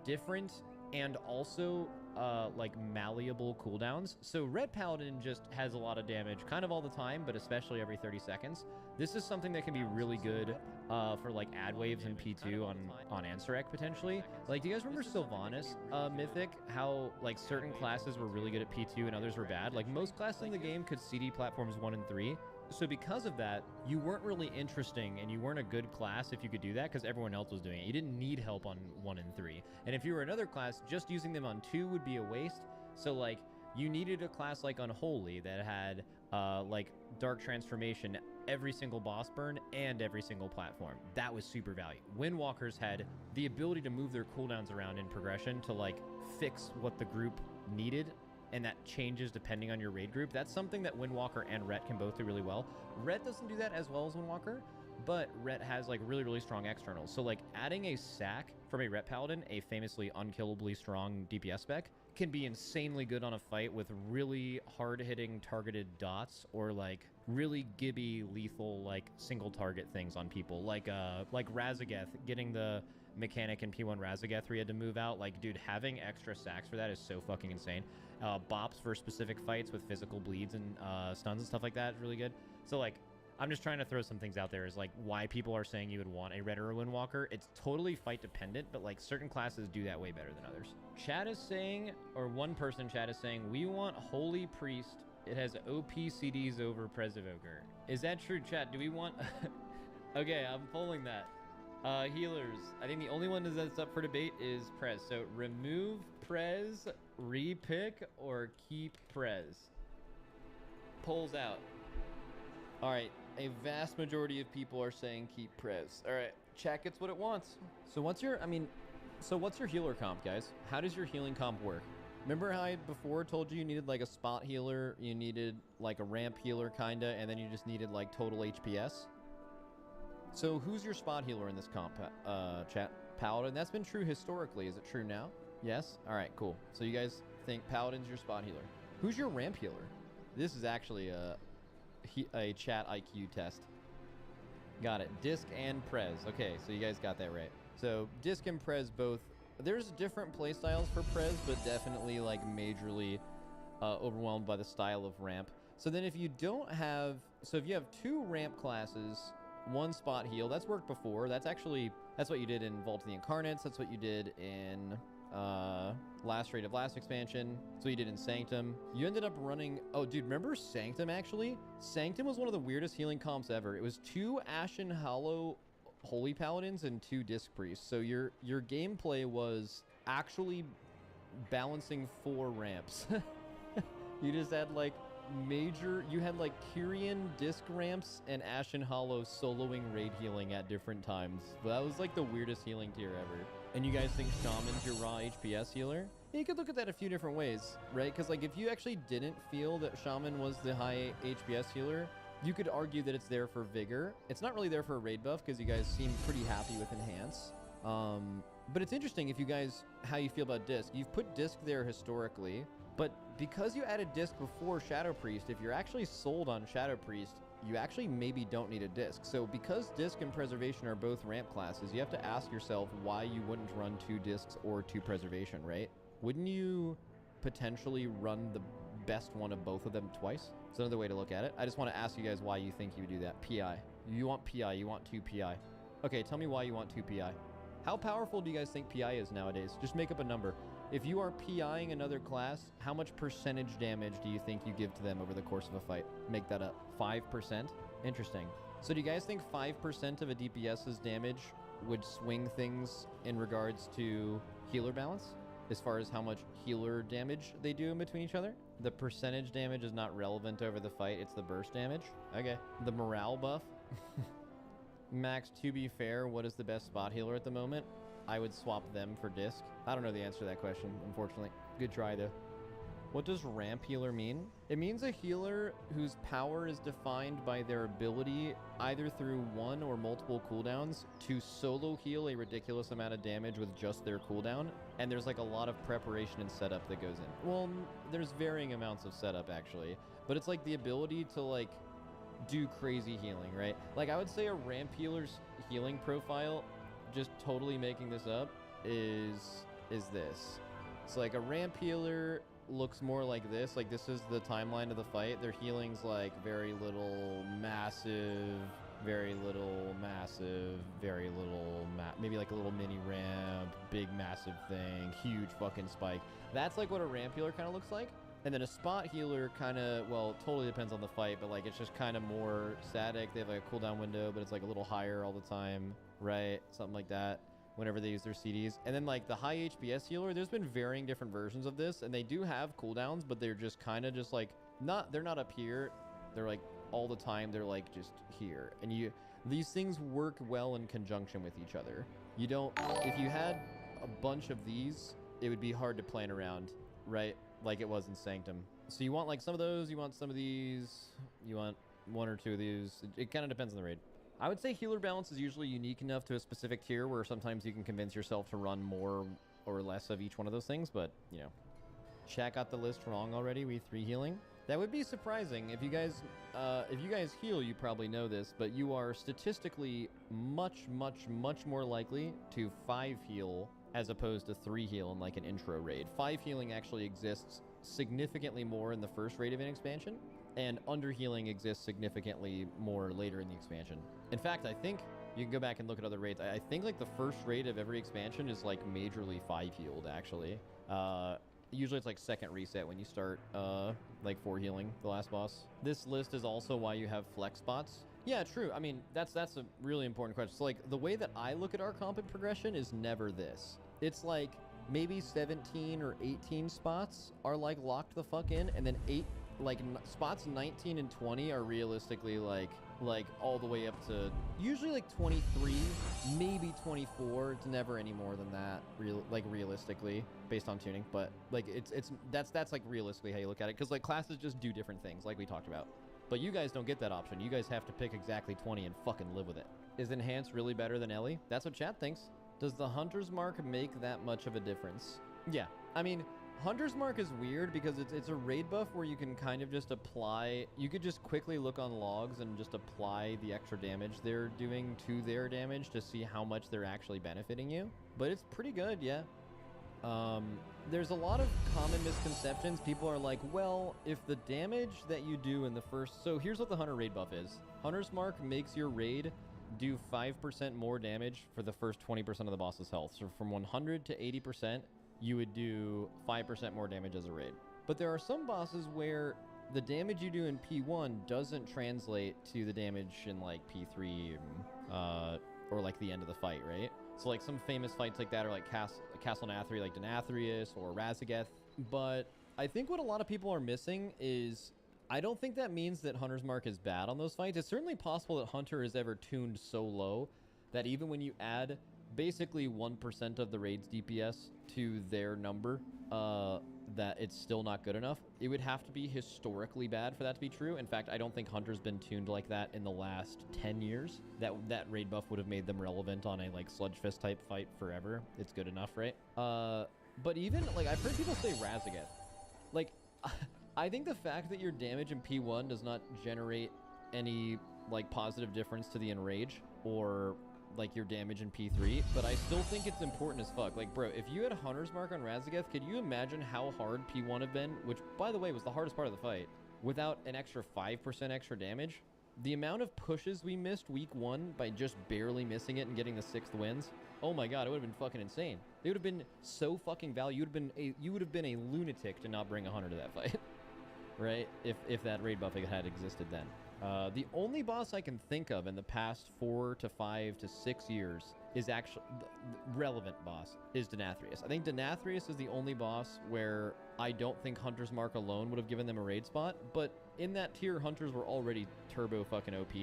Speaker 12: different and also like malleable cooldowns. So Ret Paladin just has a lot of damage kind of all the time, but especially every 30 seconds. This is something that can be really good for like ad waves and P2 on Ansurek potentially. Like, do you guys remember Sylvanas Mythic? How like certain classes were really good at P2 and others were bad? Like most classes in the game could CD platforms 1 and 3. So because of that, you weren't really interesting and you weren't a good class if you could do that because everyone else was doing it. You didn't need help on 1 and 3. And if you were another class, just using them on 2 would be a waste. So like you needed a class like Unholy that had like Dark Transformation every single boss burn and every single platform. That was super value. Windwalkers had the ability to move their cooldowns around in progression to like fix what the group needed, and that changes depending on your raid group. That's something that Windwalker and Ret can both do really well. Ret doesn't do that as well as Windwalker, but Ret has like really, really strong externals. So like adding a sack from a Ret Paladin, a famously unkillably strong DPS spec, can be insanely good on a fight with really hard-hitting targeted dots or like really gibby lethal like single target things on people. Like Razageth, getting the mechanic in P1 Razageth where he had to move out. Like, dude, having extra sacks for that is so fucking insane. Bops for specific fights with physical bleeds and stuns and stuff like that is really good. So like, I'm just trying to throw some things out there as like why people are saying you would want a Red or a Windwalker. It's totally fight dependent, but like certain classes do that way better than others. Chat is saying, or one person in chat is saying, we want Holy Priest. It has OP CDs over Prez of Ogre. Is that true, chat? Do we want... Okay, I'm pulling that. Healers. I think the only one that's up for debate is Prez. So remove Prez, repick, or keep Prez. Polls out. All right. A vast majority of people are saying keep Prez. All right. Chat gets what it wants. So what's your healer comp, guys? How does your healing comp work? Remember how I before told you needed like a spot healer, you needed like a ramp healer kinda, and then you just needed like total HPS? So who's your spot healer in this comp, chat? Paladin. That's been true historically. Is it true now? Yes? All right, cool. So you guys think Paladin's your spot healer. Who's your ramp healer? This is actually a chat IQ test. Got it. Disc and Prez. Okay, so you guys got that right. So Disc and Prez both... There's different playstyles for Prez, but definitely like majorly overwhelmed by the style of ramp. So then if you don't have... So if you have 2 ramp classes, 1 spot heal, that's worked before. That's what you did in Vault of the Incarnates. That's what you did in Last Raid of Last Expansion. That's what you did in Sanctum. You ended up running... Oh, dude, remember Sanctum, actually? Sanctum was one of the weirdest healing comps ever. It was 2 Ashen Hollow Holy Paladins and 2 Disc Priests. So your gameplay was actually balancing 4 ramps. You just had, like, you had like Kyrian disc ramps and Ashen Hollow soloing raid healing at different times. That was like the weirdest healing tier ever. And you guys think Shaman's your raw HPS healer? Yeah, you could look at that a few different ways, right? Because like if you actually didn't feel that Shaman was the high HPS healer, you could argue that it's there for Vigor. It's not really there for a raid buff because you guys seem pretty happy with Enhance. But it's interesting if you guys, how you feel about Disc. You've put Disc there historically, but because you added Disc before Shadow Priest, if you're actually sold on Shadow Priest, you actually maybe don't need a Disc. So because Disc and Preservation are both ramp classes, you have to ask yourself why you wouldn't run 2 Discs or 2 Preservation, right? Wouldn't you potentially run the best one of both of them twice? It's another way to look at it. I just want to ask you guys why you think you would do that. PI. You want PI, you want 2 PI. Okay, tell me why you want 2 PI. How powerful do you guys think PI is nowadays? Just make up a number. If you are PIing another class, how much percentage damage do you think you give to them over the course of a fight? Make that up. 5%? Interesting. So do you guys think 5% of a DPS's damage would swing things in regards to healer balance? as far as how much healer damage they do in between each other. The percentage damage is not relevant over the fight, it's the burst damage. Okay. The morale buff. Max, to be fair, what is the best spot healer at the moment? I would swap them for disc. I don't know the answer to that question, unfortunately. Good try, though. What does ramp healer mean? It means a healer whose power is defined by their ability, either through one or multiple cooldowns, to solo heal a ridiculous amount of damage with just their cooldown. And there's like a lot of preparation and setup that goes in. Well, there's varying amounts of setup, actually. But it's like the ability to like do crazy healing, right? Like I would say a ramp healer's healing profile, just totally making this up, is this. It's like a ramp healer looks more like this. Like this is the timeline of the fight. Their healing's like very little, massive, very little, massive, very little, maybe like a little mini ramp, big massive thing, huge fucking spike. That's like what a ramp healer kind of looks like. And then a spot healer kind of, well, totally depends on the fight, but like it's just kind of more static. They have like a cooldown window, but it's like a little higher all the time, right? Something like that whenever they use their CDs. And then like the high HPS healer, there's been varying different versions of this, and they do have cooldowns, but they're just kind of just like, they're not up here. They're like all the time, they're like just here. And these things work well in conjunction with each other. You don't, if you had a bunch of these, it would be hard to plan around, right? Like it was in Sanctum. So you want like some of those, you want some of these, you want one or two of these. It kind of depends on the raid. I would say healer balance is usually unique enough to a specific tier where sometimes you can convince yourself to run more or less of each one of those things, but you know. Chat got the list wrong already, we 3 healing. That would be surprising. If you guys heal, you probably know this, but you are statistically much more likely to 5 heal as opposed to 3 heal in like an intro raid. 5 healing actually exists significantly more in the first raid of an expansion, and under healing exists significantly more later in the expansion. In fact, I think you can go back and look at other raids. I think like the first raid of every expansion is like majorly 5 healed actually. Usually it's like second reset when you start like 4 healing the last boss. This list is also why you have flex spots. Yeah, true. I mean, that's a really important question. So like the way that I look at our comp progression is never this. It's like maybe 17 or 18 spots are like locked the fuck in, and then spots 19 and 20 are realistically like all the way up to usually like 23, maybe 24. It's never any more than that, realistically, based on tuning. But like that's like realistically how you look at it, because like classes just do different things, like we talked about. But you guys don't get that option. You guys have to pick exactly 20 and fucking live with it. Is Enhance really better than Ellie? That's what chat thinks. Does the Hunter's Mark make that much of a difference? Yeah. I mean, Hunter's Mark is weird because it's a raid buff where you can kind of just apply... You could just quickly look on logs and just apply the extra damage they're doing to their damage to see how much they're actually benefiting you. But it's pretty good, yeah. There's a lot of common misconceptions. People are like, well, if the damage that you do in the first... So here's what the Hunter raid buff is. Hunter's Mark makes your raid do 5% more damage for the first 20% of the boss's health. So from 100 to 80%, you would do 5% more damage as a raid. But there are some bosses where the damage you do in P1 doesn't translate to the damage in like P3 or like the end of the fight, right? So like some famous fights like that are like Castle Nathri, like Denathrius or Razageth. But I think what a lot of people are missing is, I don't think that means that Hunter's Mark is bad on those fights. It's certainly possible that Hunter is ever tuned so low that even when you add basically 1% of the raid's DPS to their number, that it's still not good enough. It would have to be historically bad for that to be true. In fact, I don't think Hunter's been tuned like that in the last 10 years. That raid buff would have made them relevant on a like Sludgefest type fight forever. It's good enough, right? But even like I've heard people say Razageth. Like I think the fact that your damage in P1 does not generate any like positive difference to the enrage or like your damage in P3, but I still think it's important as fuck. Like, bro, if you had a Hunter's Mark on Razageth, could you imagine how hard P1 have been, which, by the way, was the hardest part of the fight, without an extra 5% extra damage? The amount of pushes we missed week 1 by just barely missing it and getting the 6th wins, oh my god, it would have been fucking insane. It would have been so fucking valuable. You would have been a lunatic to not bring a Hunter to that fight, right? If that raid buff had existed then. The only boss I can think of in the past 4 to 5 to 6 years is actually the relevant boss is Denathrius. I think Denathrius is the only boss where I don't think Hunter's Mark alone would have given them a raid spot, but in that tier, Hunters were already turbo fucking OP.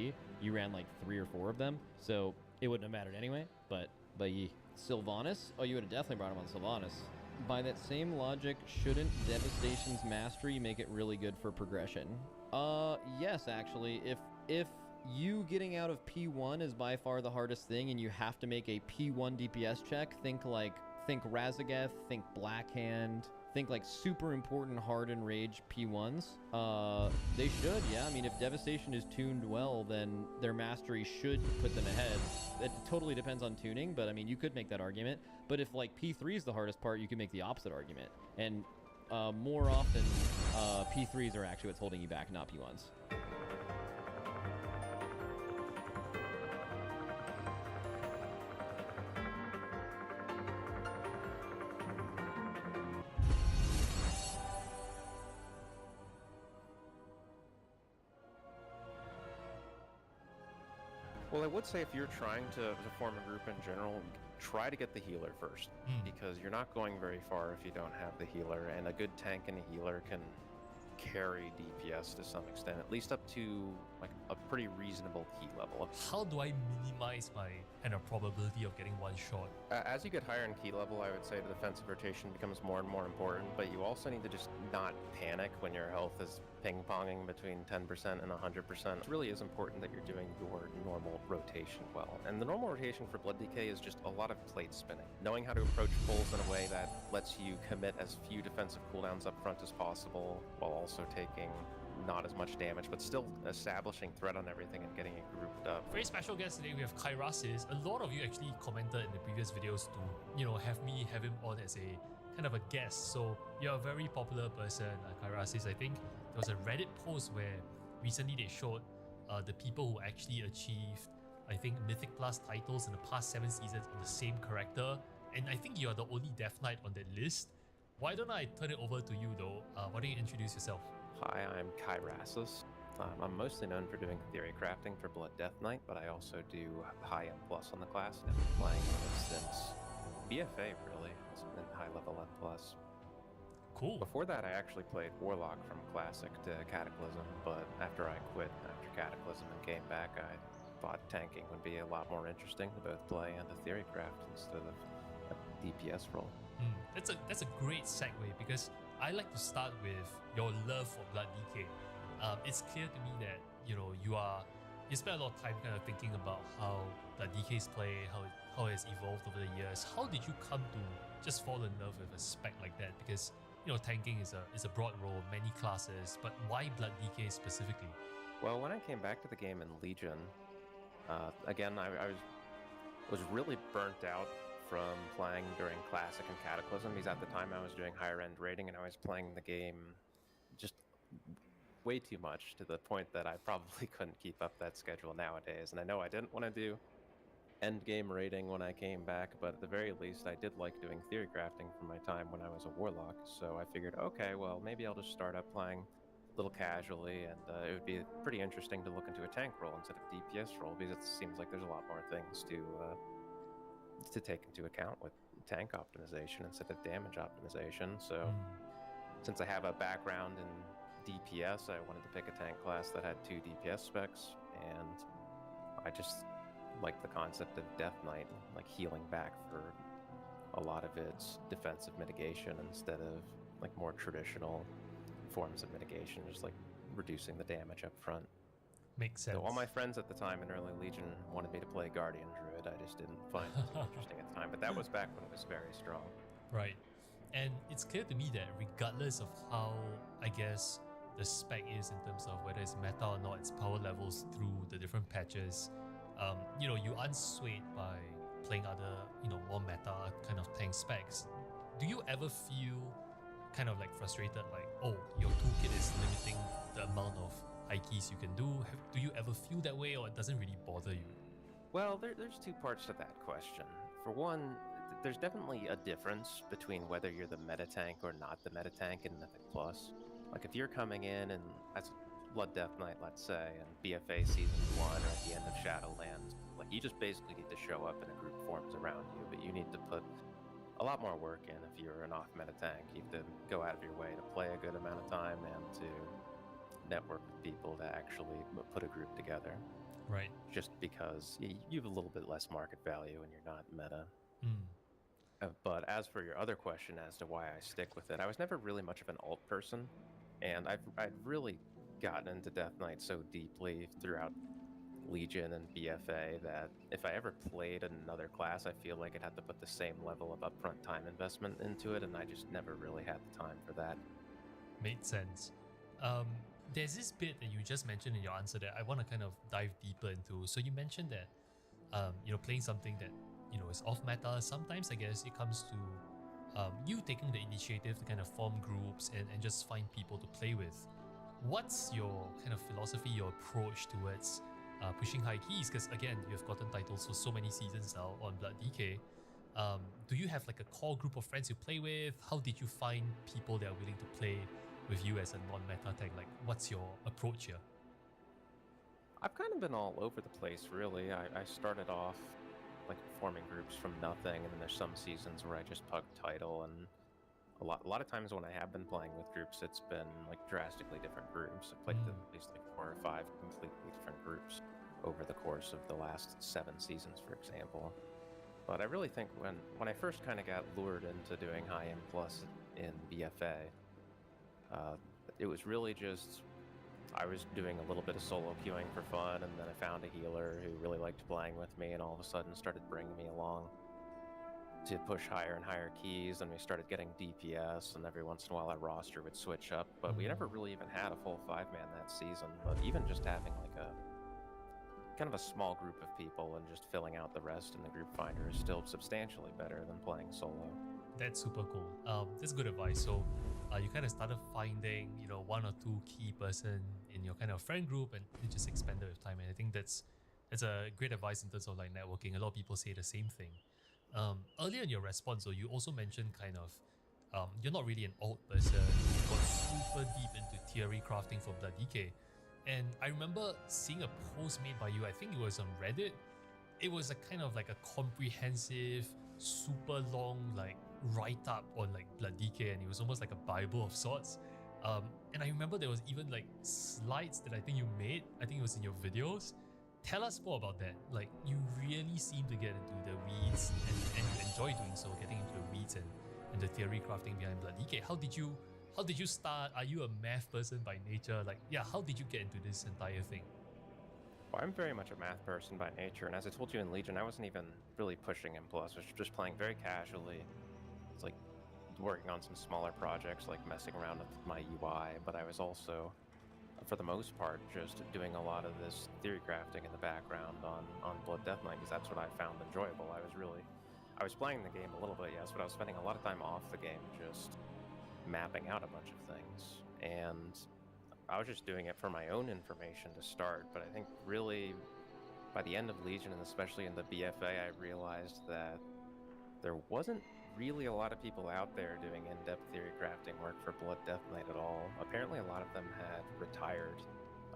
Speaker 12: You ran like 3 or 4 of them, so it wouldn't have mattered anyway, but ye. Sylvanas? Oh, you would have definitely brought him on Sylvanas. By that same logic, shouldn't Devastation's Mastery make it really good for progression? Yes, actually. If you getting out of P1 is by far the hardest thing and you have to make a P1 DPS check, think Razageth, think Blackhand, think like super important hard and rage P1s. They should, yeah. I mean, if Devastation is tuned well, then their mastery should put them ahead. It totally depends on tuning, but I mean, you could make that argument. But if like P3 is the hardest part, you can make the opposite argument. And more often, P3s are actually what's holding you back, not P1s.
Speaker 14: Well, I would say if you're trying to form a group in general, try to get the healer first, because you're not going very far if you don't have the healer, and a good tank and a healer can carry DPS to some extent, at least up to like a pretty reasonable key level.
Speaker 15: How do I minimize my kind of probability of getting one shot?
Speaker 14: As you get higher in key level, I would say the defensive rotation becomes more and more important, but you also need to just not panic when your health is ping-ponging between 10% and 100%. It really is important that you're doing your normal rotation well. And the normal rotation for Blood DK is just a lot of plate spinning. Knowing how to approach pulls in a way that lets you commit as few defensive cooldowns up front as possible, while also taking not as much damage, but still establishing threat on everything and getting it grouped up.
Speaker 15: Very special guest today, we have Kairasis. A lot of you actually commented in the previous videos to, have me have him on as a kind of a guest. So you're a very popular person, Kairasis. I think there was a Reddit post where recently they showed the people who actually achieved, I think, Mythic Plus titles in the past 7 seasons on the same character. And I think you're the only Death Knight on that list. Why don't I turn it over to you though? Why don't you introduce yourself?
Speaker 14: Hi, I'm Kairasis. I'm mostly known for doing theory crafting for Blood Death Knight, but I also do high M plus on the class, and I've been playing it since BFA, really. It's been high level M plus.
Speaker 15: Cool.
Speaker 14: Before that, I actually played Warlock from Classic to Cataclysm, but after I quit after Cataclysm and came back, I thought tanking would be a lot more interesting to both play and the theory craft instead of a DPS role.
Speaker 15: That's a great segue, because I like to start with your love for Blood DK. It's clear to me that you spend a lot of time kind of thinking about how Blood DK's play, how it's evolved over the years. How did you come to just fall in love with a spec like that? Because tanking is a broad role, many classes, but why Blood DK specifically?
Speaker 14: Well, when I came back to the game in Legion, again, I was really burnt out from playing during Classic and Cataclysm, because at the time I was doing higher end raiding and I was playing the game just way too much, to the point that I probably couldn't keep up that schedule nowadays. And I know I didn't want to do end game raiding when I came back, but at the very least I did like doing theory crafting from my time when I was a Warlock. So I figured, okay, well, maybe I'll just start up playing a little casually, and it would be pretty interesting to look into a tank role instead of DPS role, because it seems like there's a lot more things to take into account with tank optimization instead of damage optimization. So since I have a background in DPS, I wanted to pick a tank class that had 2 DPS specs, and I just like the concept of Death Knight, like healing back for a lot of its defensive mitigation instead of like more traditional forms of mitigation, just like reducing the damage up front.
Speaker 15: Makes sense.
Speaker 14: So all my friends at the time in early Legion wanted me to play Guardian Druid. I just didn't find it too interesting at the time, but that was back when it was very strong.
Speaker 15: Right. And it's clear to me that regardless of how, I guess, the spec is in terms of whether it's meta or not, its power levels through the different patches, you aren't swayed by playing other, more meta kind of tank specs. Do you ever feel kind of like frustrated, like, oh, your toolkit is limiting the amount of high keys you can do? Do you ever feel that way, or it doesn't really bother you?
Speaker 14: Well, there's 2 parts to that question. For one, there's definitely a difference between whether you're the meta tank or not the meta tank in Mythic Plus. Like if you're coming in and as Blood Death Knight, let's say, and BFA Season 1 or at the end of Shadowlands, like You just basically need to show up and a group forms around you, but you need to put a lot more work in if you're an off-meta tank. You have to go out of your way to play a good amount of time and to network with people to actually put a group together.
Speaker 15: Right.
Speaker 14: Just because you have a little bit less market value and you're not meta.
Speaker 15: Mm.
Speaker 14: But as for your other question as to why I stick with it, I was never really much of an alt person, and I'd really gotten into Death Knight so deeply throughout Legion and BFA that if I ever played another class, I feel like it had to put the same level of upfront time investment into it, and I just never really had the time for that.
Speaker 15: Made sense. There's this bit that you just mentioned in your answer that I want to kind of dive deeper into. So you mentioned that playing something that is off meta. Sometimes I guess it comes to you taking the initiative to kind of form groups and just find people to play with. What's your kind of philosophy, your approach towards pushing high keys? Because again, you've gotten titles for so many seasons now on Blood DK. Do you have like a core group of friends you play with? How did you find people that are willing to play with you as a non-meta tank? Like, what's your approach here?
Speaker 14: I've kind of been all over the place, really. I started off like forming groups from nothing, and then there's some seasons where I just pugged title, and a lot of times when I have been playing with groups, it's been like drastically different groups. I've played at least like 4 or 5 completely different groups over the course of the last 7 seasons, for example. But I really think when I first kind of got lured into doing high M plus in BFA, it was really just I was doing a little bit of solo queuing for fun, and then I found a healer who really liked playing with me, and all of a sudden started bringing me along to push higher and higher keys, and we started getting DPS, and every once in a while our roster would switch up, but we never really even had a full 5-man that season. But even just having like a kind of a small group of people and just filling out the rest in the group finder is still substantially better than playing solo.
Speaker 15: That's super cool. That's good advice. So you kind of started finding 1 or 2 key person in your kind of friend group, and it just expanded with time. And I think that's a great advice in terms of like networking. A lot of people say the same thing. Earlier in your response, so you also mentioned kind of you're not really an alt person. You got super deep into theory crafting for Blood DK. And I remember seeing a post made by you, I think it was on Reddit. It was a kind of like a comprehensive, super long like write-up on like Blood DK, and it was almost like a Bible of sorts. And I remember there was even like slides that I think you made. I think it was in your videos. Tell us more about that. Like, you really seem to get into the weeds, and you enjoy doing so, getting into the weeds and the theory crafting behind Blood DK. How did you start? Are you a math person by nature? Like, yeah, how did you get into this entire thing?
Speaker 14: Well, I'm very much a math person by nature, and as I told you in Legion, I wasn't even really pushing M+. I was just playing very casually. It's like working on some smaller projects, like messing around with my UI, but I was also, for the most part, just doing a lot of this theory crafting in the background on Blood Death Knight, because that's what I found enjoyable. I was playing the game a little bit, yes, but I was spending a lot of time off the game just mapping out a bunch of things, and I was just doing it for my own information to start. But I think really by the end of Legion, and especially in the BFA, I realized that there wasn't really a lot of people out there doing in-depth theory crafting work for Blood Death Knight at all. Apparently a lot of them had retired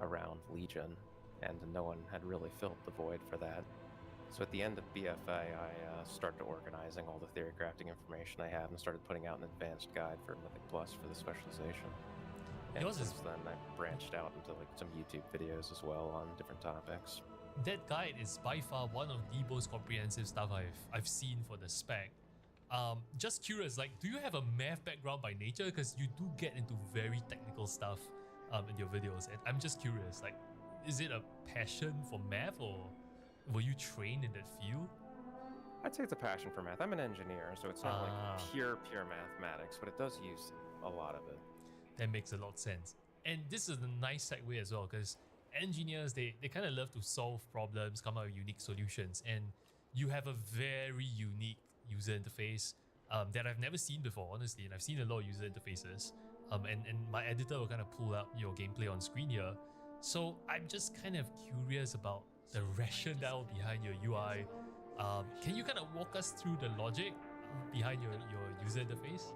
Speaker 14: around Legion, and no one had really filled the void for that. So at the end of BFA, I started organizing all the theory crafting information I had and started putting out an advanced guide for Mythic Plus for the specialization. And since then, I branched out into like some YouTube videos as well on different topics.
Speaker 15: That guide is by far one of the most comprehensive stuff I've seen for the spec. Just curious, like, do you have a math background by nature? Because you do get into very technical stuff in your videos, and I'm just curious, like, is it a passion for math, or were you trained in that field?
Speaker 14: I'd say it's a passion for math. I'm an engineer, so it's not like pure mathematics, but it does use a lot of it.
Speaker 15: That makes a lot of sense. And this is a nice segue as well, because engineers, they kind of love to solve problems, come up with unique solutions, and you have a very unique user interface that I've never seen before, honestly, and I've seen a lot of user interfaces, and my editor will kind of pull up your gameplay on screen here. So I'm just kind of curious about the rationale behind your UI. Can you kind of walk us through the logic behind your user interface?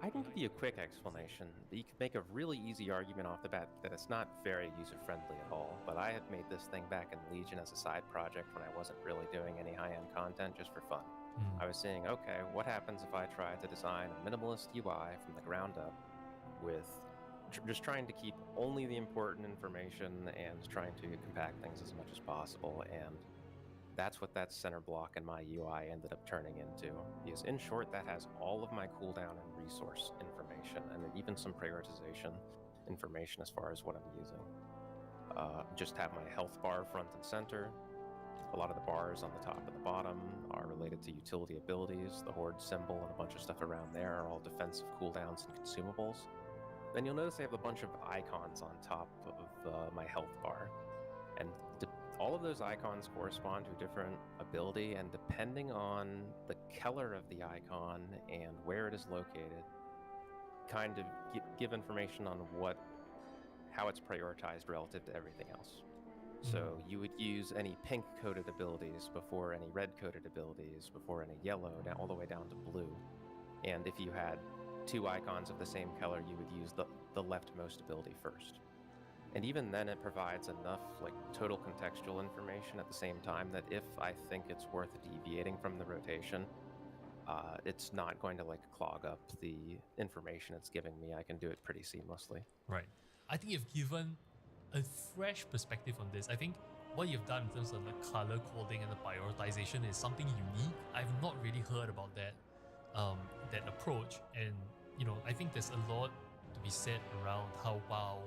Speaker 14: I can give you a quick explanation. You could make a really easy argument off the bat that it's not very user-friendly at all, but I had made this thing back in Legion as a side project when I wasn't really doing any high-end content, just for fun. I was saying, okay, what happens if I try to design a minimalist UI from the ground up with just trying to keep only the important information and trying to compact things as much as possible, and that's what that center block in my UI ended up turning into. Because in short, that has all of my cooldown and resource information, and then even some prioritization information as far as what I'm using. Just have my health bar front and center. A lot of the bars on the top and the bottom are related to utility abilities. The horde symbol and a bunch of stuff around there are all defensive cooldowns and consumables. Then you'll notice I have a bunch of icons on top of my health bar. And all of those icons correspond to a different ability, and depending on the color of the icon and where it is located, kind of give information on how it's prioritized relative to everything else. So you would use any pink-coded abilities before any red-coded abilities, before any yellow, all the way down to blue. And if you had two icons of the same color, you would use the leftmost ability first. And even then, it provides enough total contextual information at the same time that if I think it's worth deviating from the rotation, it's not going to clog up the information it's giving me. I can do it pretty seamlessly.
Speaker 15: Right. I think you've given a fresh perspective on this. I think what you've done in terms of the color coding and the prioritization is something unique. I've not really heard about that approach, and I think there's a lot to be said around how WoW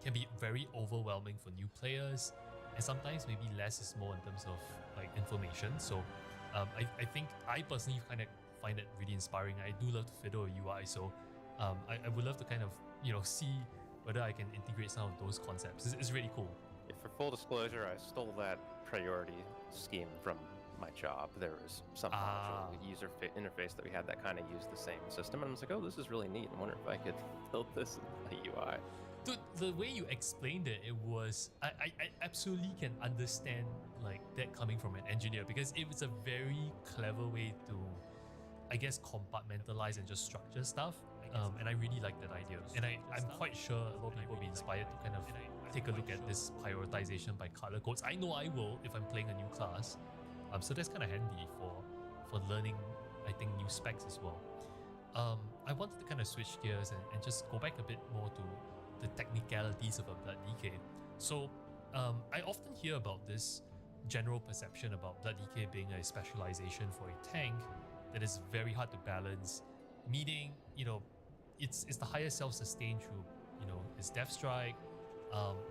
Speaker 15: can be very overwhelming for new players, and sometimes maybe less is more in terms of information. So I think I personally kind of find it really inspiring. I do love to fiddle a UI, so I would love to kind of see whether I can integrate some of those concepts. It's really cool.
Speaker 14: For full disclosure, I stole that priority scheme from my job. There was some module user interface that we had that kind of used the same system, and I was like, oh, this is really neat. I wonder if I could build this in the UI.
Speaker 15: Dude, the way you explained it, it was I absolutely can understand that coming from an engineer, because it was a very clever way to, I guess, compartmentalize and just structure stuff. And I really like that idea. And I'm quite sure a lot of people will be inspired to kind of take a look at this prioritization by color codes. I know I will if I'm playing a new class. So that's kind of handy for learning, I think, new specs as well. I wanted to kind of switch gears and just go back a bit more to the technicalities of a Blood DK. So I often hear about this general perception about Blood DK being a specialization for a tank that is very hard to balance, meaning, it's the highest self-sustain through, its Death Strike,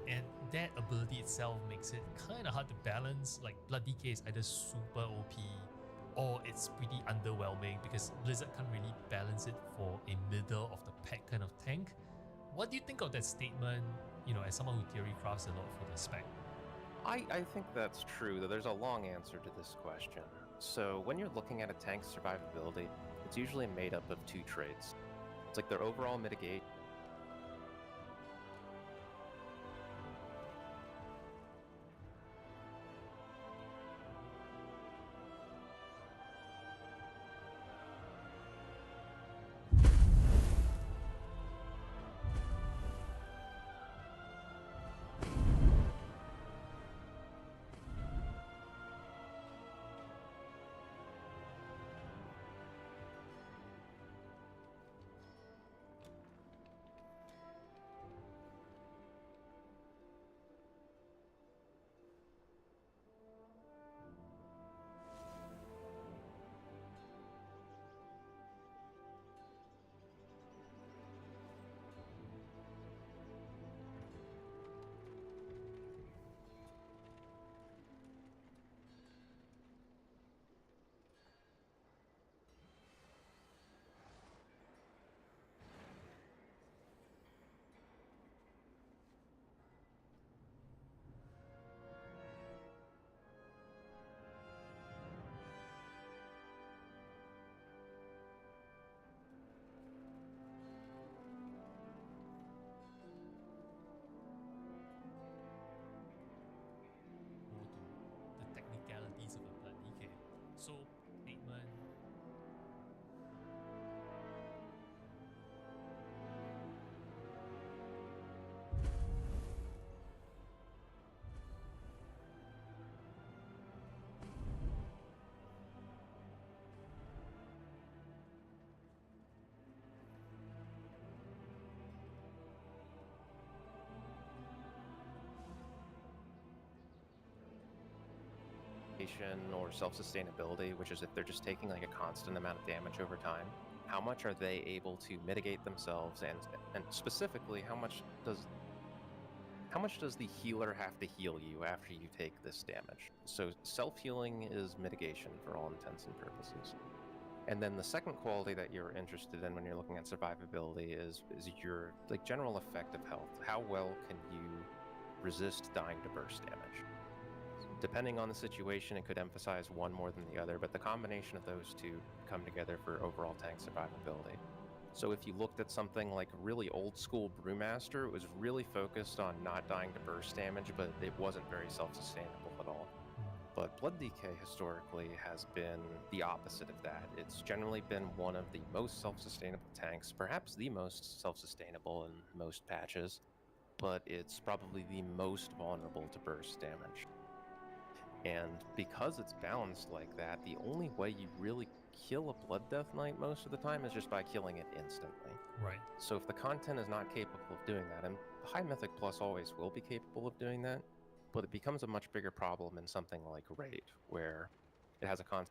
Speaker 15: and that ability itself makes it kind of hard to balance. Blood DK is either super OP or it's pretty underwhelming because Blizzard can't really balance it for a middle of the pack kind of tank. What do you think of that statement, as someone who theory crafts a lot for the spec?
Speaker 14: I think that's true, though there's a long answer to this question. So when you're looking at a tank's survivability, it's usually made up of two traits. It's their overall mitigate. mitigation or self-sustainability, which is if they're just taking like a constant amount of damage over time, how much are they able to mitigate themselves, and specifically how much does the healer have to heal you after you take this damage? So self-healing is mitigation for all intents and purposes. And then the second quality that you're interested in when you're looking at survivability is your like general effect of health. How well can you resist dying to burst damage? Depending on the situation, it could emphasize one more than the other, but the combination of those two come together for overall tank survivability. So if you looked at something like really old school Brewmaster, it was really focused on not dying to burst damage, but it wasn't very self-sustainable at all. But Blood Decay historically has been the opposite of that. It's generally been one of the most self-sustainable tanks, perhaps the most self-sustainable in most patches, but it's probably the most vulnerable to burst damage. And because it's balanced like that, the only way you really kill a Blood Death Knight most of the time is just by killing it instantly.
Speaker 15: Right.
Speaker 14: So if the content is not capable of doing that, and High Mythic Plus always will be capable of doing that, but it becomes a much bigger problem in something like Raid, where it has a content.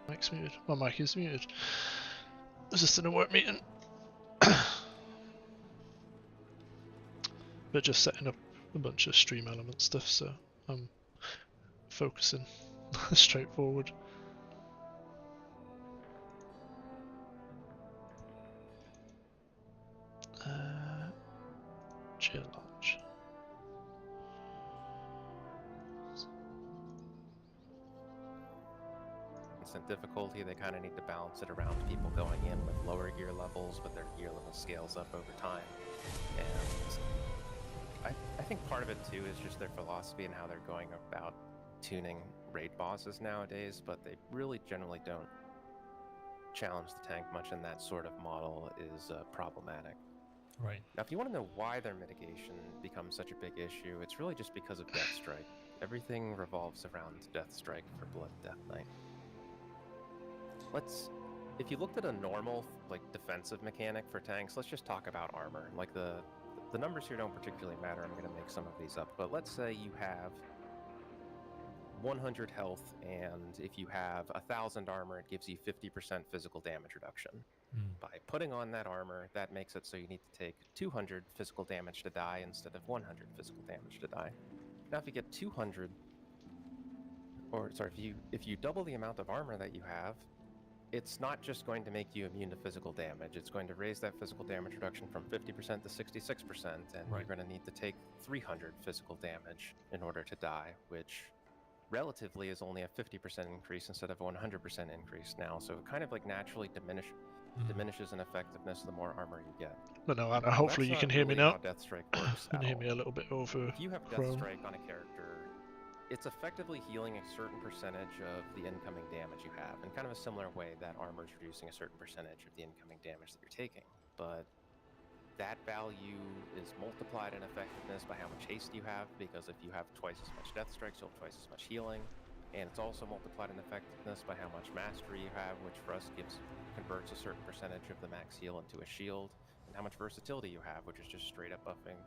Speaker 1: Mic's muted. My mic is muted. I was just in a work meeting. But just setting up a bunch of stream element stuff, so I'm focusing. Straightforward. Jail Lodge.
Speaker 14: Instant difficulty, they kind of need to balance it around people going in with lower gear levels, but their gear level scales up over time. And I think part of it too is just their philosophy and how they're going about tuning raid bosses nowadays, but they really generally don't challenge the tank much, and that sort of model is problematic.
Speaker 15: Right.
Speaker 14: Now, if you want to know why their mitigation becomes such a big issue, it's really just because of Death Strike. Everything revolves around Death Strike for Blood Death Knight. If you looked at a normal, like, defensive mechanic for tanks, let's just talk about armor. Like, the numbers here don't particularly matter. I'm going to make some of these up, but let's say you have 100 health, and if you have 1,000 armor, it gives you 50% physical damage reduction. By putting on that armor, that makes it so you need to take 200 physical damage to die instead of 100 physical damage to die. Now, if you get 200, or sorry, if you double the amount of armor that you have, it's not just going to make you immune to physical damage. It's going to raise that physical damage reduction from 50% to 66%, and you're going to need to take 300 physical damage in order to die, which relatively is only a 50% increase instead of a 100% increase now. So it kind of like naturally diminishes in effectiveness the more armor you get.
Speaker 1: But no, Anna, hopefully you can hear me now.
Speaker 14: How Death Strike works
Speaker 1: You can hear me a little bit over
Speaker 14: If you have Death
Speaker 1: Chrome.
Speaker 14: Strike on a character, it's effectively healing a certain percentage of the incoming damage you have, in kind of a similar way that armor is reducing a certain percentage of the incoming damage that you're taking. But that value is multiplied in effectiveness by how much haste you have, because if you have twice as much Death Strikes, you'll have twice as much healing. And it's also multiplied in effectiveness by how much mastery you have, which for us converts a certain percentage of the max heal into a shield, and how much versatility you have, which is just straight up buffing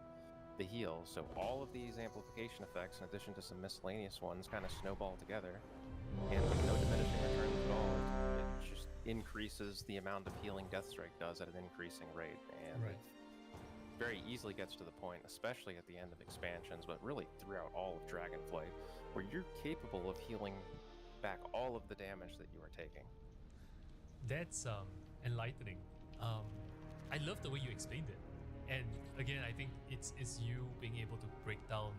Speaker 14: the heal. So all of these amplification effects, in addition to some miscellaneous ones, kind of snowball together, and with no diminishing returns at all, it just increases the amount of healing Death Strike does at an increasing rate, and it very easily gets to the point, especially at the end of expansions, but really throughout all of Dragonflight, where you're capable of healing back all of the damage that you are taking.
Speaker 15: That's enlightening. I love the way you explained it, and again, I think it's you being able to break down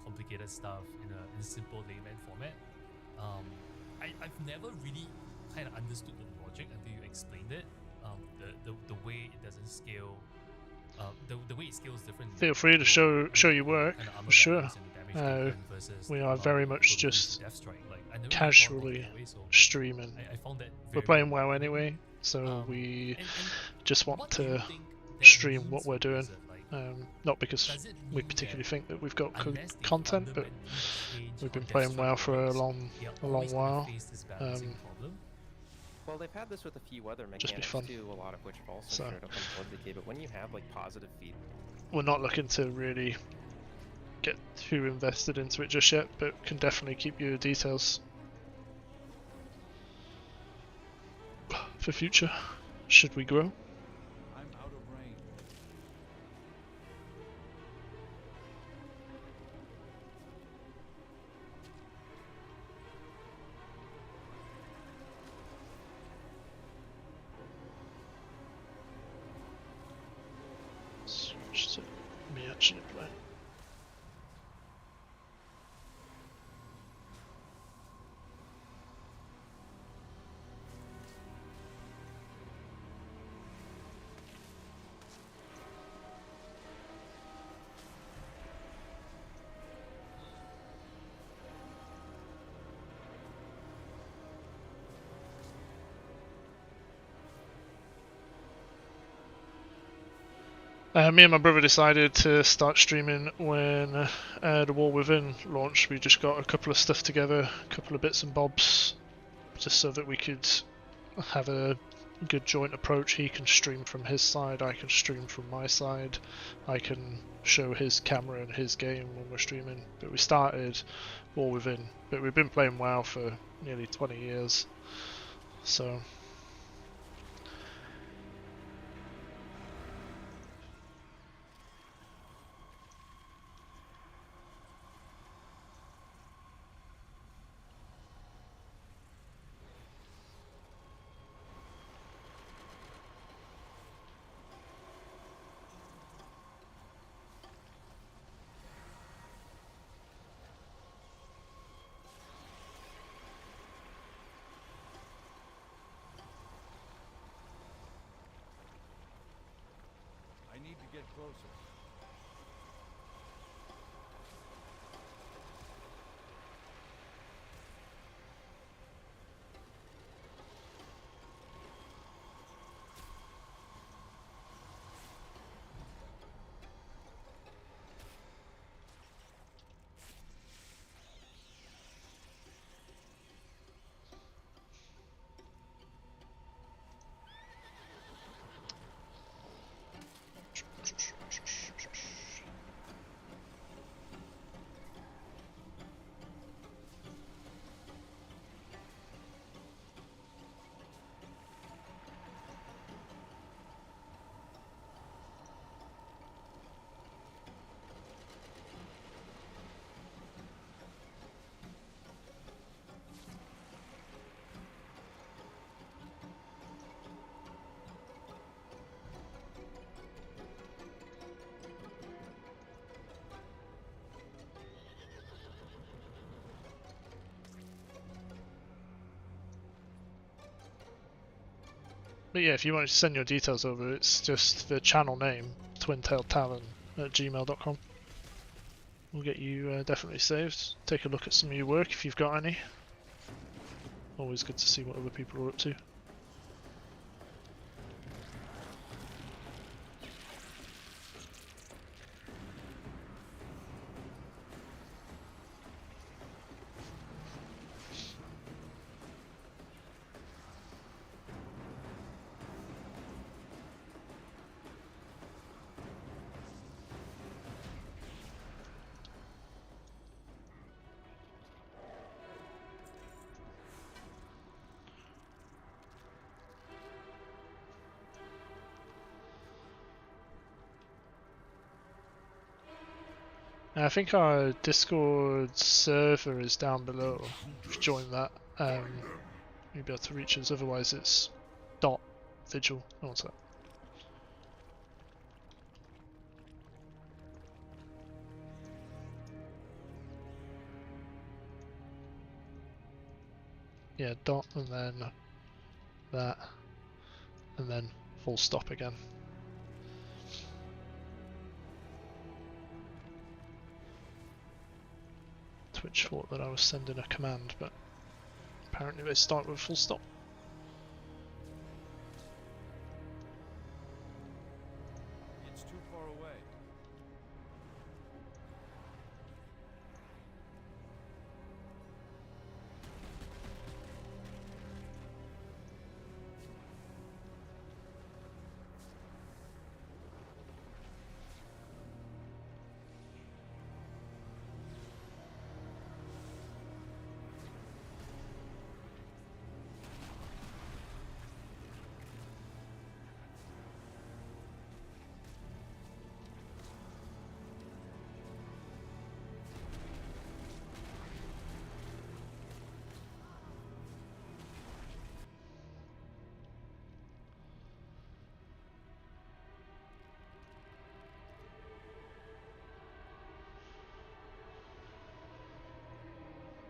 Speaker 15: complicated stuff in a simple layman format. I've never really kind of understood the logic until you explained it. The way it doesn't scale, the way it scales differently.
Speaker 1: Feel free to show your work. Sure. We are very much just casually streaming. We're playing WoW anyway, so we just want to stream what we're doing. Not because we particularly think that we've got content, but we've been playing WoW for a long while.
Speaker 14: Well, they've had this with a few other mechanics too, a lot of which have also showed up on Blood Decay, but when you have like positive feedback,
Speaker 1: we're not looking to really get too invested into it just yet, but can definitely keep you the details for future, should we grow.
Speaker 16: I'm out of range.
Speaker 1: Switch to me actually playing. Me and my brother decided to start streaming when The War Within launched. We just got a couple of stuff together, a couple of bits and bobs, just so that we could have a good joint approach. He can stream from his side, I can stream from my side, I can show his camera and his game when we're streaming. But we started War Within, but we've been playing WoW for nearly 20 years, so...
Speaker 16: get closer.
Speaker 1: But yeah, if you want to send your details over, it's just the channel name, Twin-Tailed Tavern at gmail.com. We'll get you definitely saved. Take a look at some of your work if you've got any. Always good to see what other people are up to. I think our Discord server is down below. If you join that, you'll be able to reach us. Otherwise, it's .vigil. Oh, what's that? Yeah, dot and then that, and then full stop again. Twitch thought that I was sending a command, but apparently they start with full stop.
Speaker 16: It's too far away.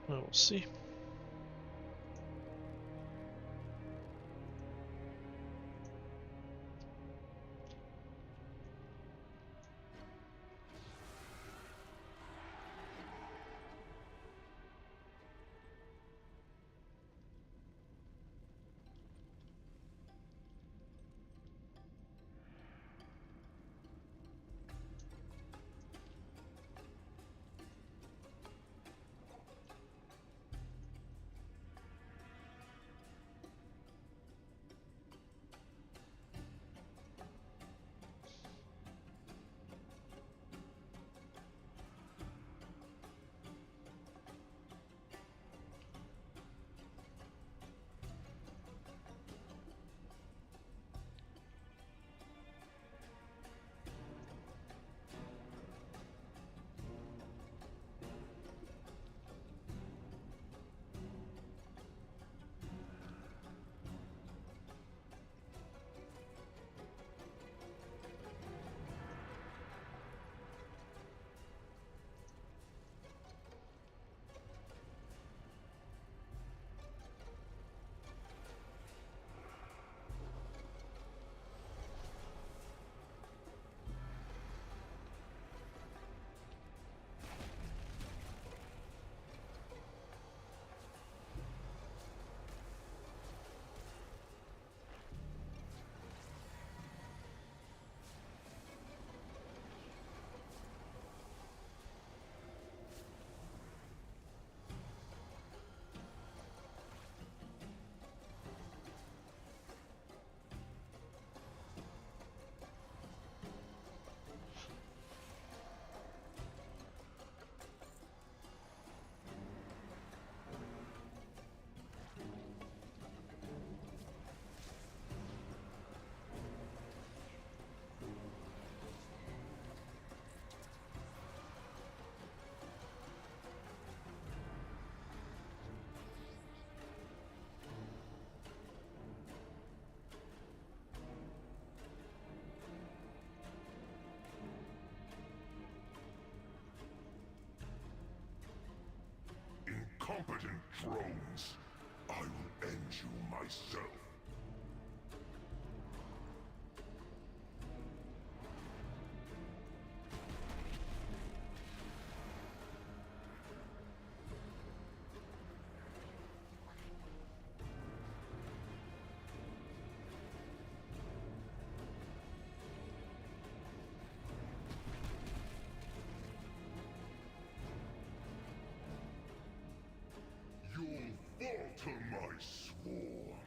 Speaker 1: Well, we'll see.
Speaker 5: Drones, I will end you myself. You'll falter my swarm.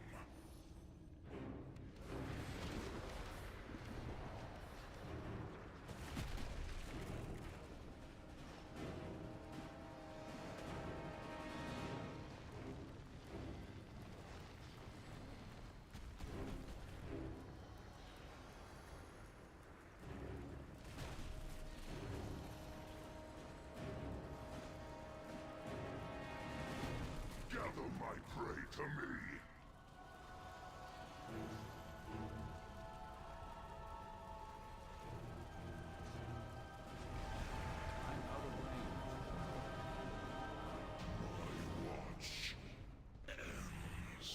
Speaker 5: Gather my prey to me.
Speaker 16: I'm out of range.
Speaker 5: My watch ends.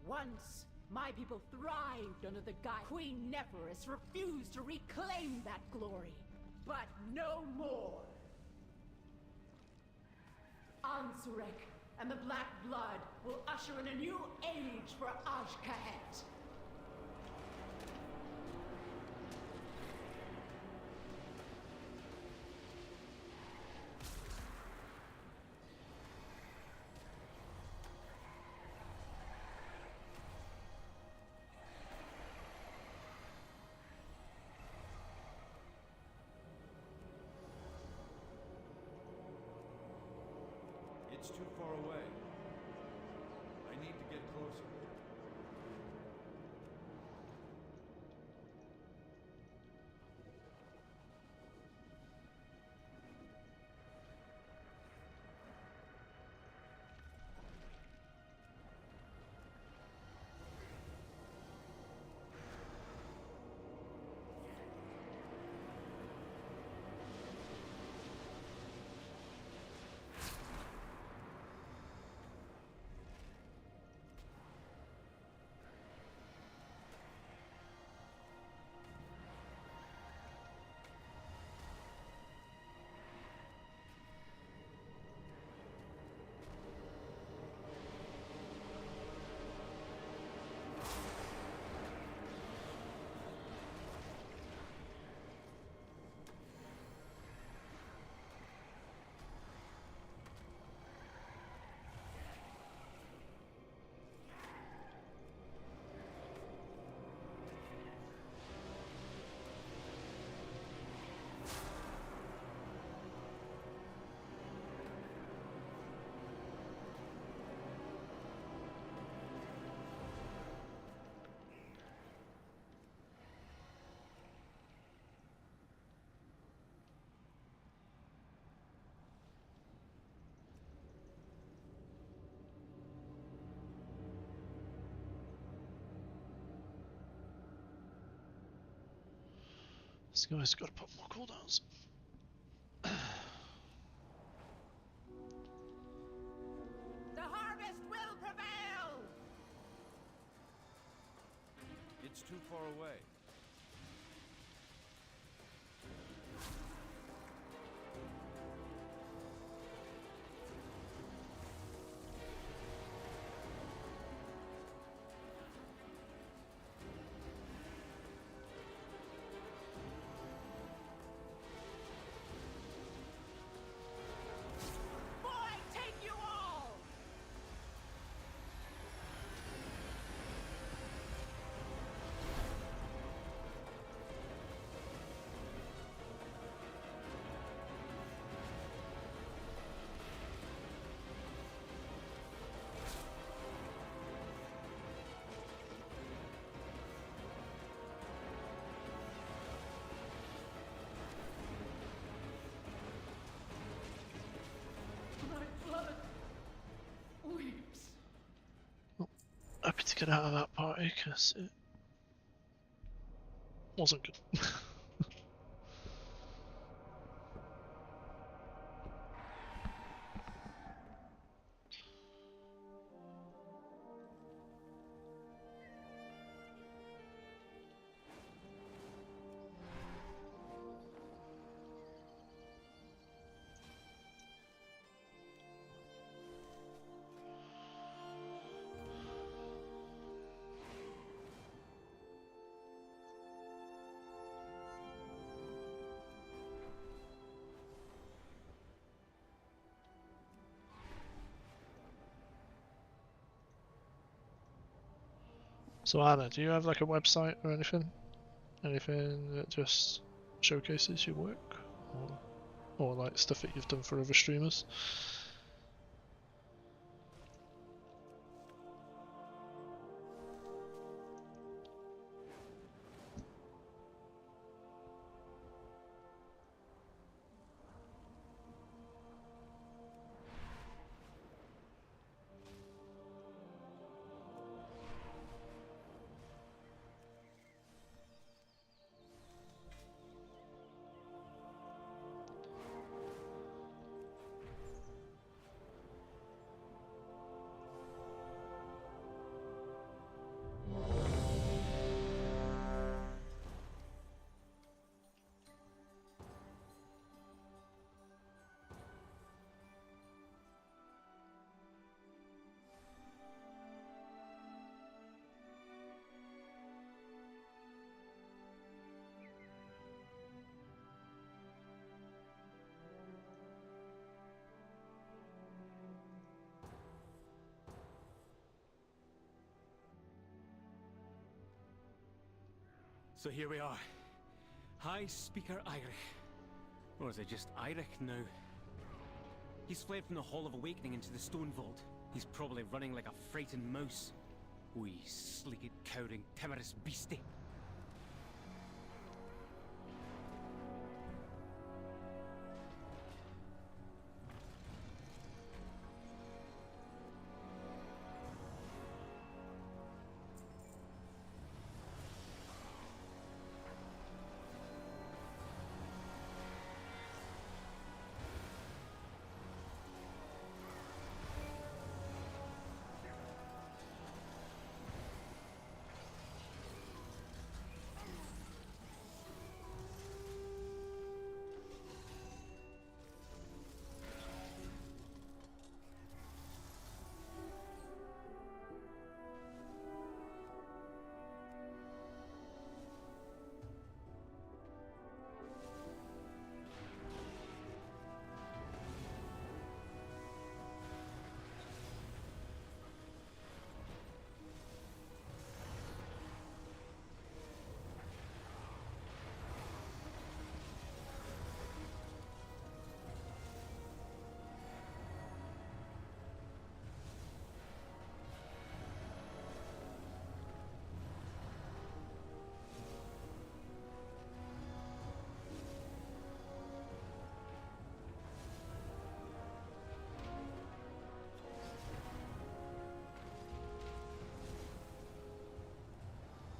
Speaker 6: Once, my people thrived under the guise. Queen Neferis refused to reclaim that glory. But no more. Ansurek and the Black Blood will usher in a new age for Ajkahet.
Speaker 16: It's too far away. I need to get closer.
Speaker 1: This guy's got to put more cooldowns.
Speaker 6: The harvest will prevail!
Speaker 16: It's too far away.
Speaker 6: Boy, take you all!
Speaker 1: get out of that party because it wasn't good. So Anna, do you have like a website or anything? Anything that just showcases your work? Or like stuff that you've done for other streamers?
Speaker 4: So here we are. High Speaker Eirich. Or is it just Eirich now? He's fled from the Hall of Awakening into the Stone Vault. He's probably running like a frightened mouse. Wee sleeked, cowering, timorous beastie.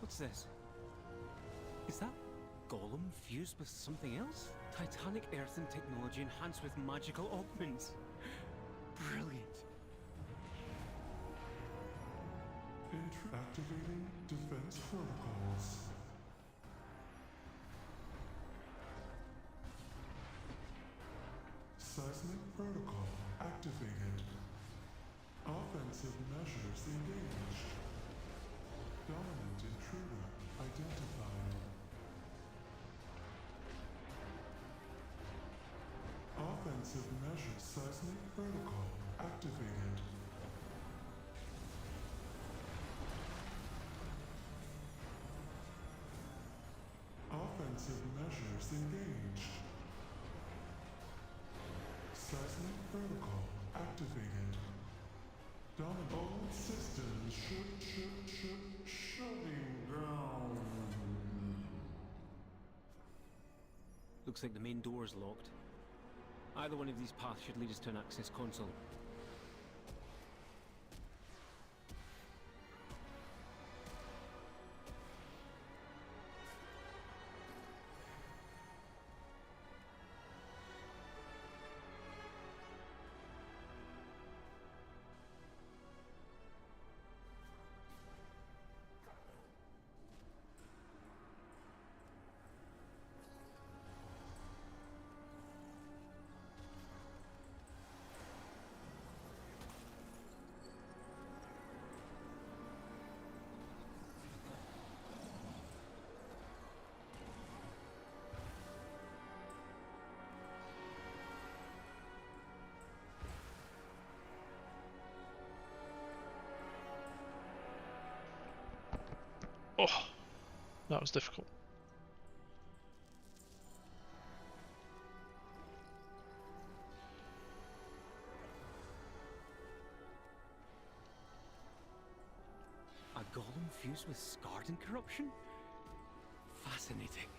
Speaker 4: What's this? Is that golem fused with something else? Titanic earthen technology enhanced with magical augments. Brilliant.
Speaker 5: Activating defense protocols. Seismic protocol activated. Offensive measures engaged. Dominant intruder identified. Offensive measures. Seismic protocol activated. Offensive measures engaged. Seismic protocol activated. Dominant all systems shutting down.
Speaker 4: Looks like the main door is locked. Either one of these paths should lead us to an access console.
Speaker 1: Oh, that was difficult.
Speaker 4: A golem fused with scarred and corruption? Fascinating.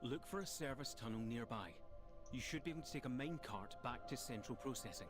Speaker 4: Look for a service tunnel nearby. You should be able to take a minecart back to central processing.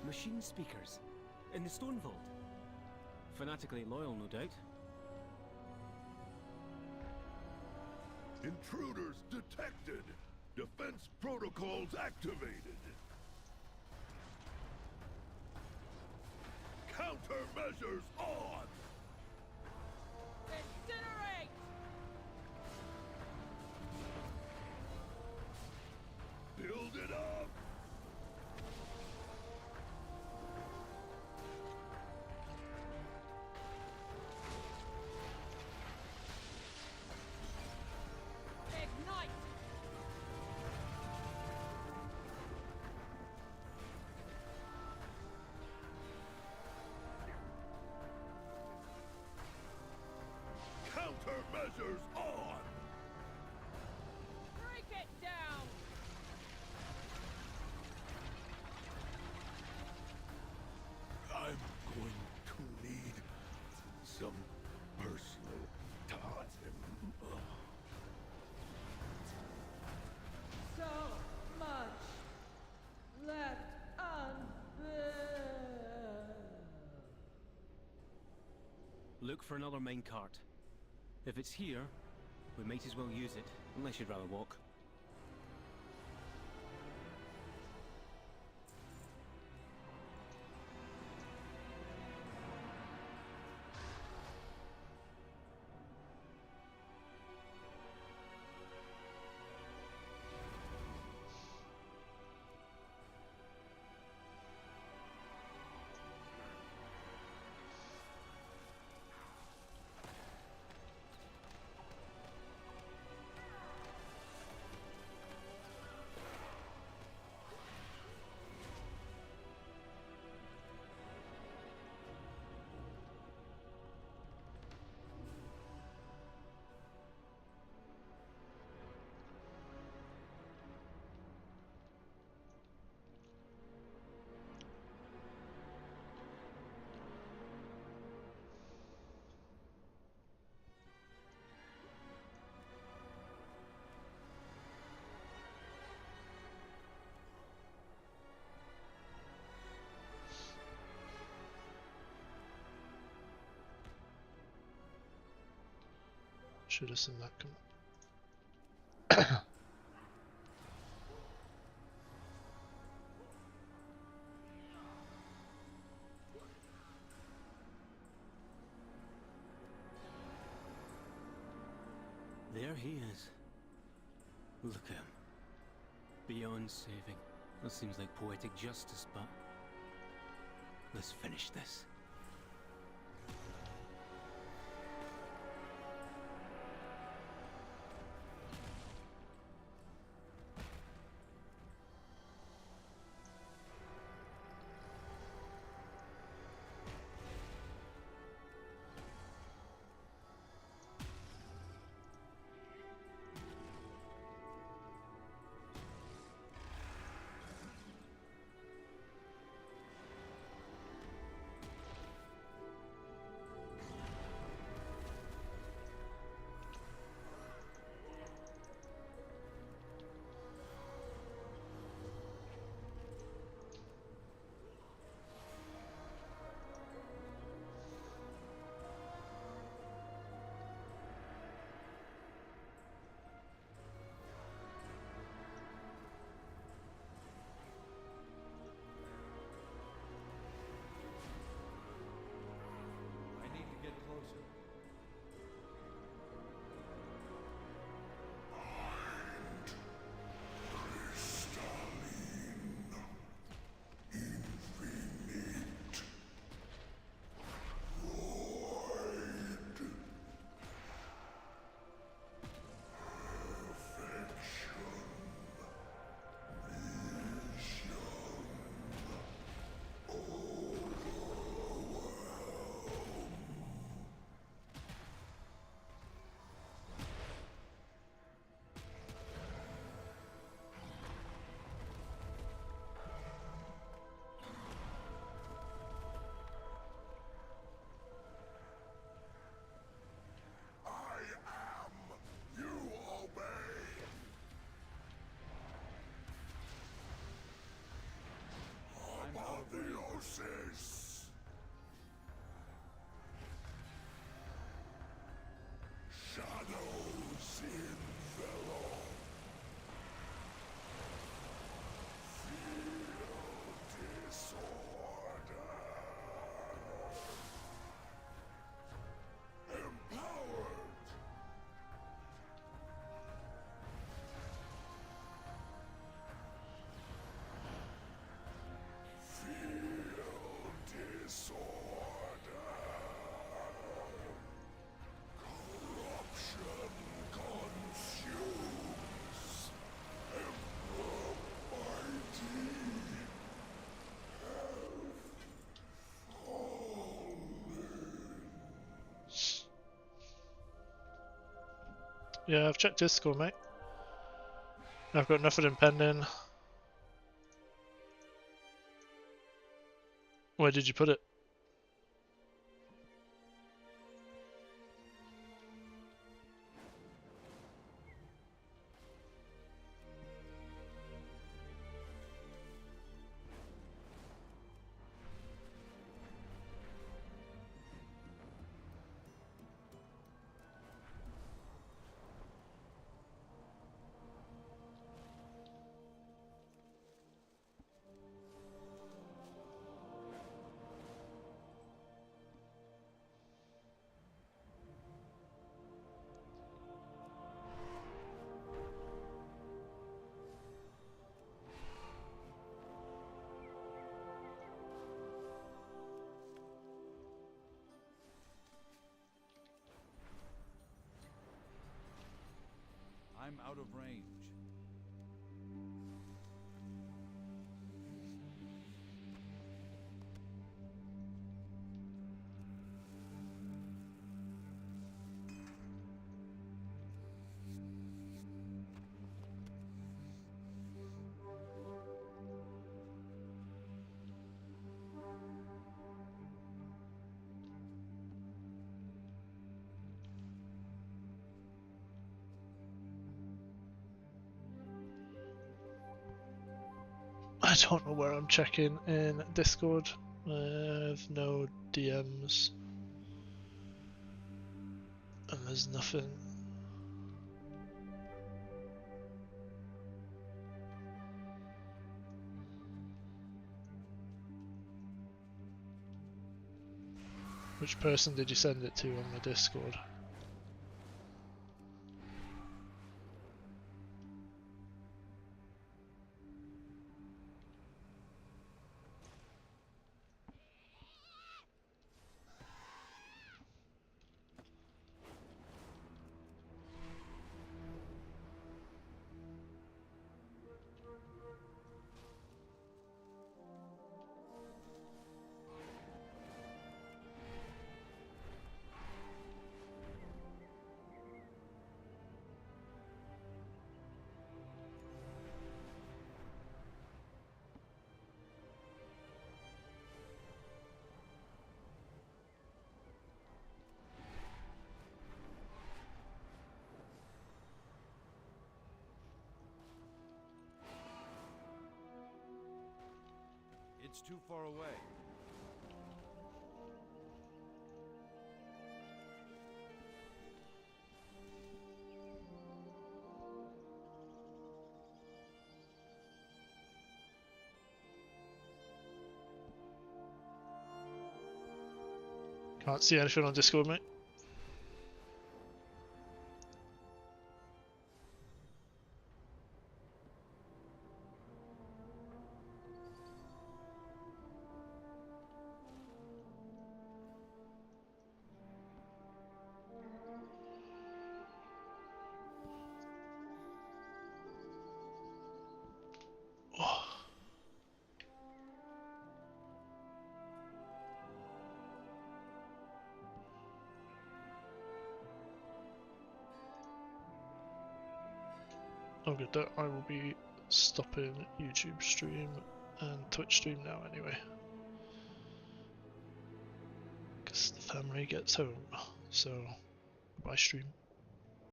Speaker 4: Machine speakers in the stone vault. Fanatically loyal, no doubt.
Speaker 5: Intruders detected. Defense protocols activated. Countermeasures on.
Speaker 8: Incinerate!
Speaker 5: Build it up.
Speaker 8: Ignite!
Speaker 5: Countermeasures on.
Speaker 8: Break it down!
Speaker 5: I'm going to need some personal time.
Speaker 8: So much left unbuilt.
Speaker 4: Look for another minecart. If it's here, we might as well use it, unless you'd rather walk.
Speaker 1: Should have seen that come.
Speaker 4: There he is. Look at him. Beyond saving. That seems like poetic justice, but let's finish this.
Speaker 1: Yeah, I've checked Discord, mate. I've got nothing impending. Where did you put it?
Speaker 16: I'm out of range.
Speaker 1: I don't know where I'm checking in Discord. There's no DMs. And there's nothing. Which person did you send it to on the Discord?
Speaker 16: It's too far away.
Speaker 1: Can't see anything on Discord, mate. Oh good, that I will be stopping YouTube stream and Twitch stream now anyway. Because the family gets home, so bye stream.